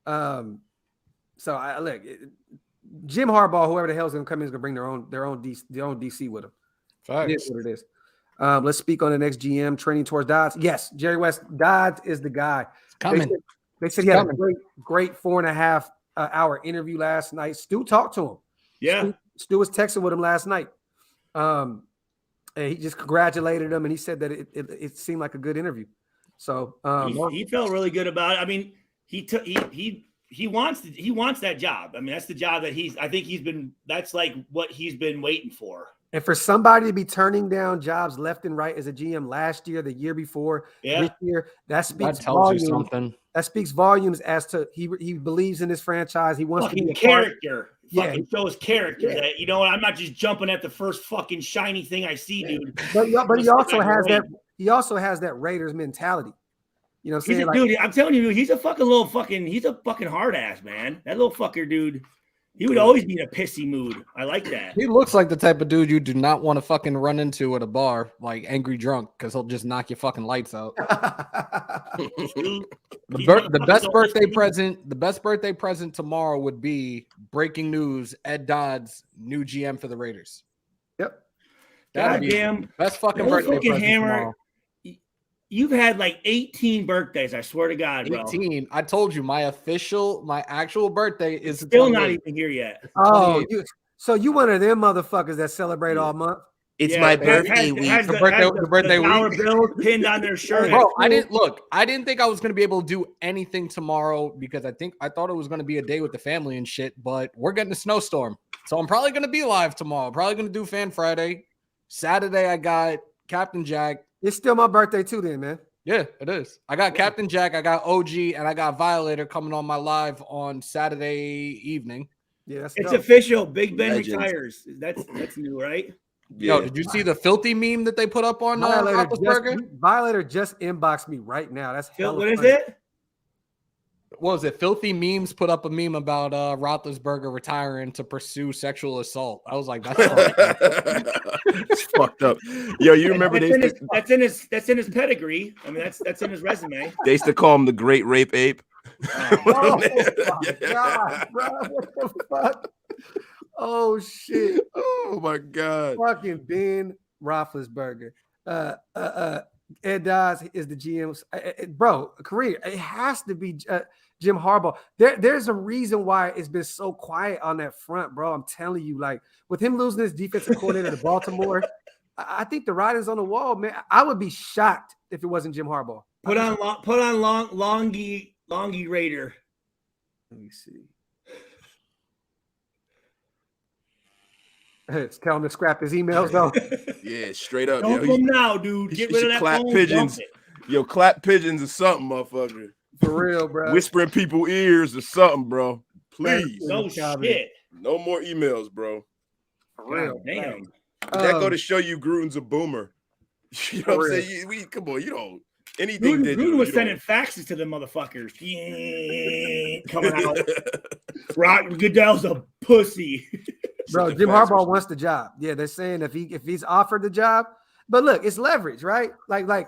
So I look, Jim Harbaugh, whoever the hell is going to come in, is going to bring their own DC with them. It is what it is. Let's speak on the next GM training towards Dodds. Yes, Jerry West. Dodds is the guy. Coming. They said he had a great 4.5 hour interview last night. Stu talked to him. Yeah. Stu was texting with him last night. And he just congratulated him, and he said that it seemed like a good interview. So he felt really good about it. I mean, he wants that job. I mean, that's the job that that's like what he's been waiting for. And for somebody to be turning down jobs left and right as a GM last year, the year before, this year, that tells you something. That speaks volumes as to he believes in this franchise. He wants to be a character. Yeah, fucking shows character that, you know what, I'm not just jumping at the first fucking shiny thing I see, dude. But he also has that. He also has that Raiders mentality. You know what I'm saying? Dude, I'm telling you, dude, he's a fucking hard ass, man. That little fucker, dude. He would always be in a pissy mood. I like that. He looks like the type of dude you do not want to fucking run into at a bar, like angry drunk, because he'll just knock your fucking lights out. The best birthday present tomorrow would be breaking news: Ed Dodd's new GM for the Raiders. Yep. Goddamn. Best fucking birthday present tomorrow. You've had like 18 birthdays, I swear to God, bro. 18. I told you my actual birthday is still not even here yet. Oh, so you one of them motherfuckers that celebrate all month? It's my birthday week. The birthday week. Bills pinned on their shirt. Bro, I didn't think I was gonna be able to do anything tomorrow because I thought it was gonna be a day with the family and shit. But we're getting a snowstorm, so I'm probably gonna be live tomorrow. Probably gonna do Fan Friday. Saturday I got Captain Jack. It's still my birthday too, then, man. Yeah, it is. I got Captain Jack, I got OG, and I got Violator coming on my live on Saturday evening. Yeah, it's official. Big Ben retires. That's new, right? Yo, did you see the filthy meme that they put up on Violator just inboxed me right now. That's what is it? What was it? Filthy memes put up a meme about Roethlisberger retiring to pursue sexual assault. I was like, that's it's fucked up. Yo, you remember that's in his pedigree. I mean, that's in his resume. They used to call him the Great Rape Ape. Oh my God, bro! What the fuck? Oh shit! Oh my God! Fucking Ben Roethlisberger. Ed Dodds is the GM. Bro, career. It has to be Jim Harbaugh. There's a reason why it's been so quiet on that front, bro. I'm telling you, like with him losing his defensive coordinator to Baltimore, I think the writing's on the wall, man. I would be shocked if it wasn't Jim Harbaugh. Put on Longy Raider. Let me see. It's telling him to scrap his emails though. Yeah, straight up. Don't come now, dude. Get rid of that clap phone. Pigeons. Yo, clap pigeons or something, motherfucker. For real, bro. Whispering people ears or something, bro. Please. No shit. No more emails, bro. For real. Damn. That go to show you Gruden's a boomer. You know what I'm saying? Come on, you don't. Anything Gruden was sending faxes to the motherfuckers. Coming out. Goodell's a pussy. Bro, Jim Harbaugh wants the job. Yeah, they're saying if he's offered the job, but look, it's leverage, right? Like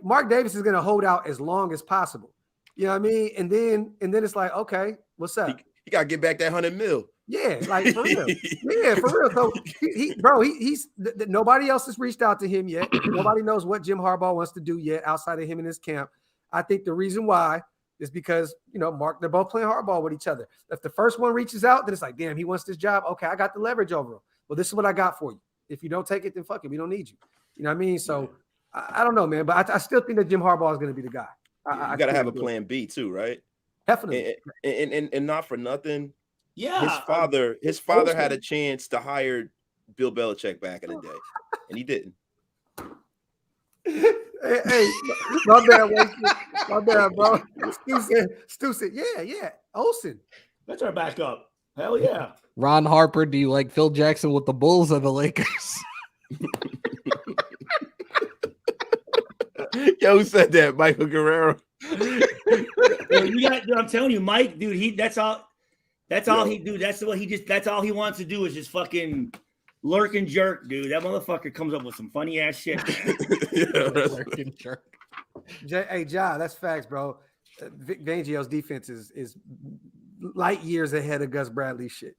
Mark Davis is gonna hold out as long as possible. You know what I mean? And then it's like, okay, what's up? He gotta get back that $100 million. Yeah, like for real. Yeah, for real. So he's nobody else has reached out to him yet. Nobody knows what Jim Harbaugh wants to do yet outside of him and his camp. I think the reason why is because, you know, Mark, they're both playing hardball with each other. If the first one reaches out, then it's like, damn, he wants this job. Okay, I got the leverage over him. Well, this is what I got for you. If you don't take it, then fuck it. We don't need you. You know what I mean? So I don't know, man, but I still think that Jim Harbaugh is going to be the guy. You got to have a plan B too, right? Definitely. And not for nothing. Yeah. His father had a chance to hire Bill Belichick back in the day, and he didn't. Hey, my bad, bro. Stu said, yeah, Olsen. That's our backup. Hell yeah. Ron Harper, do you like Phil Jackson with the Bulls or the Lakers? Yo, who said that? Michael Guerrero. I'm telling you, Mike, dude, that's all he do. That's all he wants to do is just fucking lurk and jerk, dude. That motherfucker comes up with some funny ass shit. Lurk and jerk. Hey, Ja, that's facts, bro. Vic Fangio's defense is light years ahead of Gus Bradley's shit.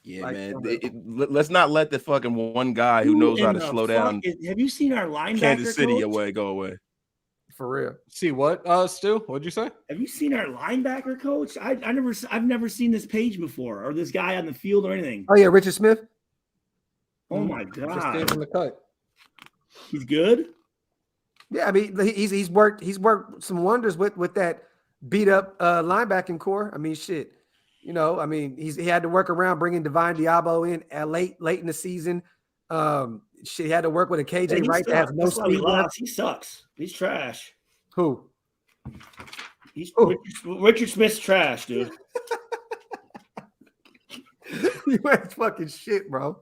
Yeah, like, man. Let's not let the fucking one guy who knows how to slow down. Have you seen our linebacker? Kansas City coach? Go away. For real. See what, Stu? What'd you say? Have you seen our linebacker coach? I've never seen this page before, or this guy on the field or anything. Oh yeah, Richard Smith. Oh my god! Just in the cut. He's good. Yeah, I mean, he's worked some wonders with that beat up linebacking core. I mean, shit. You know, I mean, he had to work around bringing Divine Diablo in late in the season. He had to work with a KJ Wright that has no speed left. He sucks. He's trash. Who? Richard Smith's trash, dude. You ain't fucking shit, bro.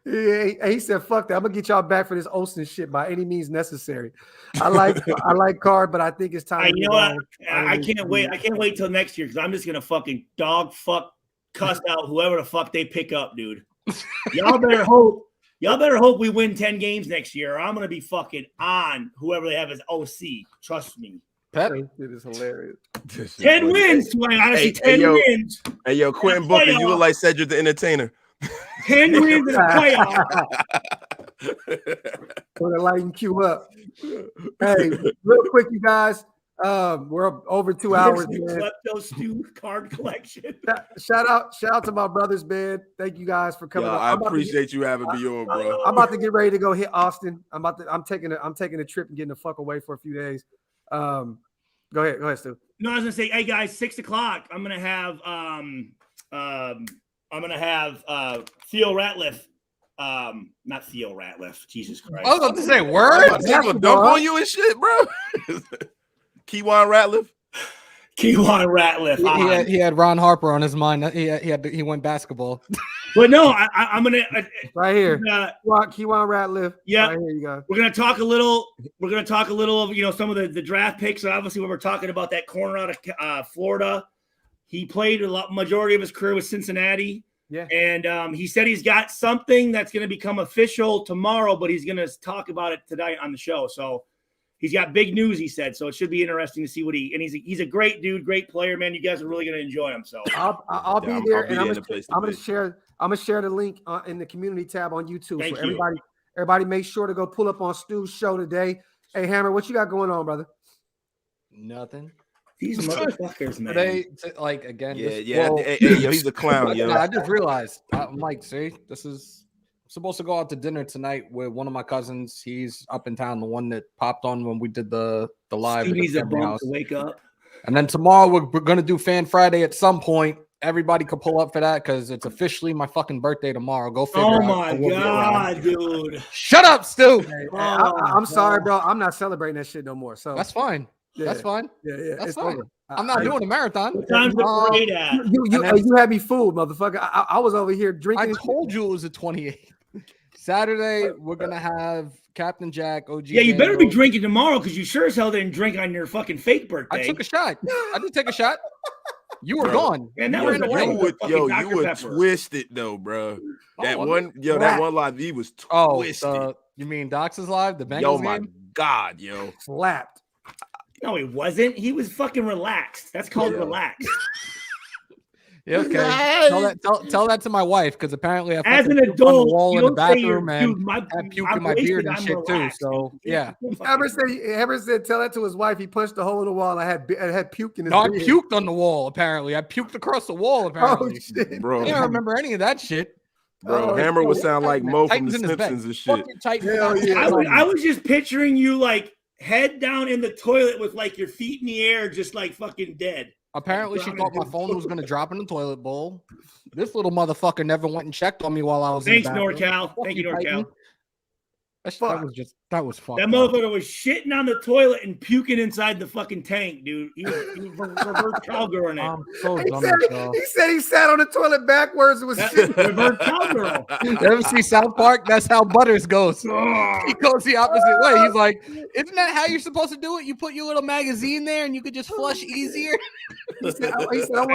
He said, "Fuck that! I'm gonna get y'all back for this Olsen shit by any means necessary." I like Carr, but I think it's time. You know what? I can't wait. I can't wait till next year because I'm just gonna fucking dog fuck cuss out whoever the fuck they pick up, dude. Y'all better hope we win 10 games next year, or I'm gonna be fucking on whoever they have as OC. Trust me. Pep, it is hilarious. 10 wins, Dwayne. Honestly, 10 wins. Hey, yo, Quentin Booker, you look like Cedric the Entertainer. 10 wins in the playoff. Put a light and queue up. Hey, real quick, you guys. We're over 2 hours. Card collection. Shout out to my brothers, man. Thank you guys for coming. I appreciate you having me on, bro. I'm about to get ready to go hit Austin. I'm taking a trip and getting the fuck away for a few days. Go ahead, Stu. No, I was gonna say, hey guys, 6 o'clock. I'm gonna have Theo Ratliff. Not Theo Ratliff. Jesus Christ. I was about to say word. People dump on you and shit, bro. Keywan Ratliff. Keywan Ratliff. He had Ron Harper on his mind. He went basketball. But no, I'm gonna right here. Keywan Ratliff. Yeah, right here you go. We're gonna talk a little of some of the draft picks. And obviously, when we're talking about that corner out of Florida, he played majority of his career with Cincinnati. Yeah, and he said he's got something that's going to become official tomorrow, but he's going to talk about it tonight on the show. So he's got big news, he said. So it should be interesting to see what he's a great dude, great player, man. You guys are really going to enjoy him. So I'll be there, and I'm gonna share the link in the community tab on YouTube. Thank so you. everybody make sure to go pull up on Stu's show today. Hey Hammer, what you got going on, brother? Nothing. These motherfuckers, man. Again. Yeah. Hey, yo, he's a clown, yo. I just realized. I'm like, see, this is supposed to go out to dinner tonight with one of my cousins. He's up in town, the one that popped on when we did the live. He's a bump to wake up. And then tomorrow we're gonna do Fan Friday at some point. Everybody could pull up for that because it's officially my fucking birthday tomorrow. Go figure. Oh my god, dude! Shut up, Stu. Hey, I'm sorry, bro. I'm not celebrating that shit no more. So that's fine. Yeah. That's fine. Yeah, that's it's fine. over. I'm not doing a marathon. What time's the parade at? You had me fooled, motherfucker. I was over here drinking. I told you it was the 28th. Saturday, we're gonna have Captain Jack, OG. Yeah, you better be drinking tomorrow because you sure as hell didn't drink on your fucking fake birthday. I took a shot. I did take a shot. You were gone. And that you were twisted though, bro. That one live, he was twisted. You mean Dox's live? The Bengals Yo, my game? God, yo, slapped. No, he wasn't. He was fucking relaxed. That's called relaxed. Yeah, okay. Tell that to my wife because apparently I as an adult, on the wall in the bathroom and I puke in my beard and shit relaxed, too. So yeah. Hammer said tell that to his wife. He punched a hole in the wall. And I had puke in his beard. I puked on the wall. Apparently, I puked across the wall. Apparently, shit. Bro. I don't remember any of that shit. Bro, Hammer would sound like Mo from The Simpsons and shit. I was just picturing you like head down in the toilet with like your feet in the air, just like fucking dead. Apparently, she thought my phone was going to drop in the toilet bowl. This little motherfucker never went and checked on me while I was Thanks, in the bathroom. NorCal. Thank you, NorCal. That was fucked. That motherfucker was shitting on the toilet and puking inside the fucking tank, dude. He was reverse cowgirl. I'm so dumb. He said he sat on the toilet backwards and was shitting. Reverse cowgirl. You ever see South Park? That's how Butters goes. He goes the opposite way. He's like, isn't that how you're supposed to do it? You put your little magazine there and you could just flush easier. He said, I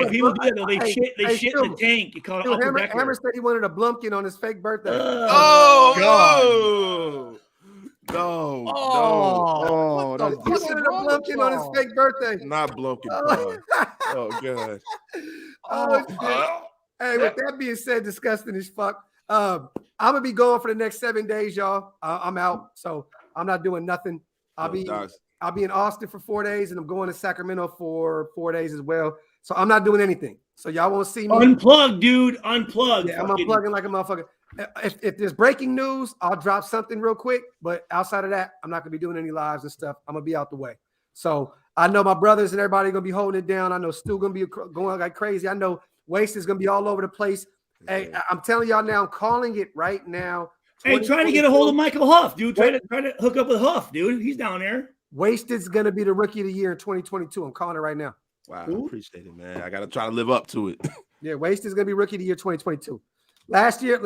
people do that. They shit in the tank. You call it Hammer said he wanted a Blumpkin on his fake birthday. Oh, God. No, that's he wanted a Blumpkin on his fake birthday. Not Blumpkin. Oh God. Shit. Hey, with that being said, disgusting as fuck. I'm gonna be going for the next 7 days, y'all. I'm out, so I'm not doing nothing. I'll be in Austin for 4 days, and I'm going to Sacramento for 4 days as well. So I'm not doing anything. So y'all won't see me. Unplug, dude. Unplug. Yeah, I'm unplugging like a motherfucker. If there's breaking news, I'll drop something real quick. But outside of that, I'm not gonna be doing any lives and stuff. I'm gonna be out the way. So I know my brothers and everybody gonna be holding it down. I know Stu gonna be going like crazy. I know Waste is gonna be all over the place. Hey, I'm telling y'all now, I'm calling it right now. Hey, trying to get a hold of Michael Huff, dude. Try to hook up with Huff, dude. He's down there. Wasted's gonna be the rookie of the year in 2022. I'm calling it right now. Wow, I appreciate it, man. I gotta try to live up to it. Yeah, Wasted's gonna be rookie of the year 2022. Last year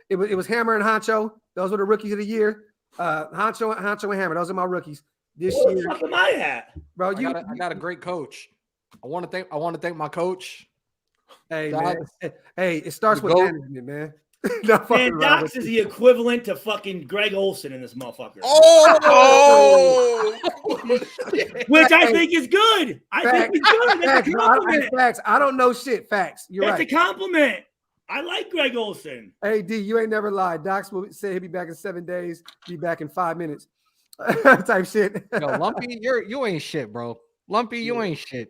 it was Hammer and Honcho. Those were the rookies of the year. Honcho and Hammer. Those are my rookies. This Where year, the fuck am I at? bro, I got a great coach. I want to thank my coach. Hey, Doc, man. Hey, it starts the with GOAT. management, man. No fucking Man, wrong Dox with is you. the equivalent to fucking Greg Olson in this motherfucker. Oh, Which I think is good. I think he's good. That's a compliment. Facts. I don't know shit. Facts. You're That's right. a compliment. I like Greg Olson. Hey, D, you ain't never lied. Docs will say he'll be back in 7 days, be back in 5 minutes. Type shit. Yo, Lumpy, you ain't shit, bro. Lumpy, you ain't shit.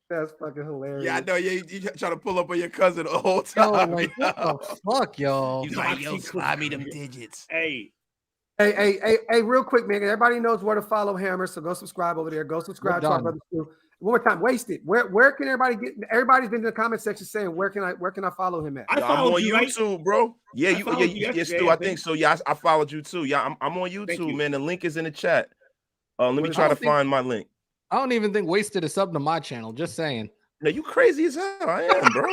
That's fucking hilarious. yeah, I know. Yeah, you trying to pull up on your cousin the whole Yo, time. like, what the fuck, yo? He's like, yo, slide me them digits. Hey, Hey, real quick, man. Everybody knows where to follow Hammer, so go subscribe over there. Go subscribe to our brother Stu. One more time, Wasted. Where can everybody get? Everybody's been in the comment section saying where can I follow him at? I I'm followed on you, right? YouTube, bro. Yeah, I followed you yes, yesterday, Stu. I I think so. Yeah, I followed you too. Yeah, I'm on Thank YouTube, you. man. The link is in the chat. Let me What try is- to find my link. I don't even think Wasted is sub to my channel. Just saying. No, you crazy as hell. I am, bro.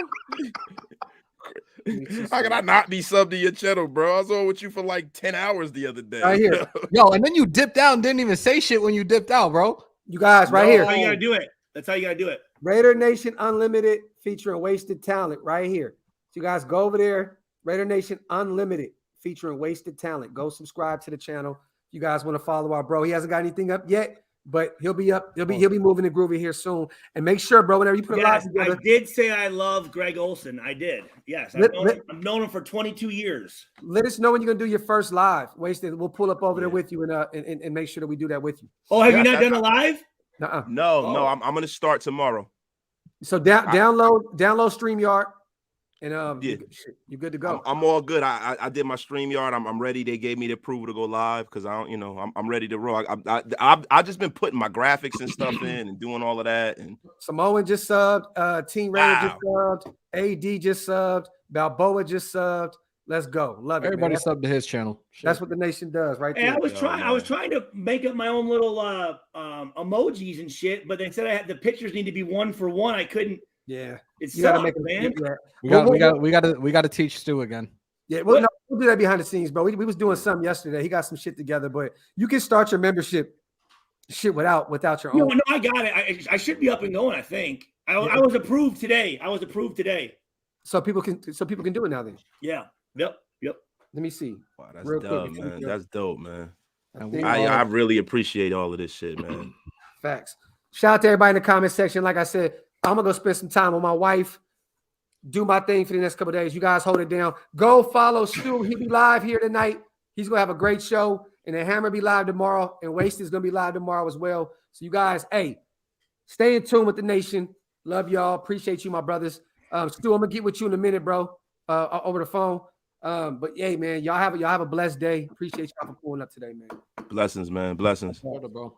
How can I not be subbed to your channel, bro? I was on with you for like 10 hours the other day. Right here. Yo, and then you dipped out and didn't even say shit when you dipped out, bro. You guys, right No. here. That's how you gotta do it. That's how you gotta do it. Raider Nation Unlimited featuring Wasted Talent right here. So you guys go over there. Raider Nation Unlimited featuring Wasted Talent. Go subscribe to the channel. If you guys want to follow our bro, he hasn't got anything up yet, but he'll be up. He'll be moving and groovy here soon. And make sure, bro, whenever you put a live Yes, together, I did say I love Greg Olson. I did. Yes, I've known him for 22 years. let us know when you're gonna do your first live. Wasted. We'll pull up over there with you and make sure that we do that with you. Oh, have Yeah, you not that's- done a live? Uh-uh. No, I'm gonna start tomorrow. So download StreamYard, and Yeah. you're good to go. I'm all good. I did my StreamYard. I'm ready. They gave me the approval to go live because I don't, I'm ready to roll. I just been putting my graphics and stuff in and doing all of that. And Samoan just subbed. Team Raider just Wow. subbed. AD just subbed. Balboa just subbed. Let's go. Love it. Everybody Man. sub to his channel. That's what the nation does, right Hey, there. I was man. trying to make up my own little emojis and shit, but they said the pictures need to be 1 for 1. I couldn't. Yeah. It You gotta sucked, make man. it. We got to teach Stu again. Yeah, well, no, we'll do that behind the scenes, bro. We was doing something yesterday. He got some shit together, but you can start your membership shit without your No, own. I got it. I should be up and going. I think I Yeah. was approved today. So people can do it now. Then Yeah. Yep. let me see. wow, that's Real quick, dope, if you man. can- That's dope, man. And think- I really appreciate all of this shit, man. Facts. Shout out to everybody in the comment section. Like I said, I'm gonna go spend some time with my wife, do my thing for the next couple of days. You guys hold it down. Go follow Stu. He'll be live here tonight. He's gonna have a great show, and then Hammer be live tomorrow, and Waste is gonna be live tomorrow as well. So you guys, hey, stay in tune with the nation. Love y'all. Appreciate you, my brothers. Stu, I'm gonna get with you in a minute, bro. Over the phone. But hey, man, y'all have a blessed day. Appreciate y'all for pulling up today, man. Blessings, man. Blessings. Bro.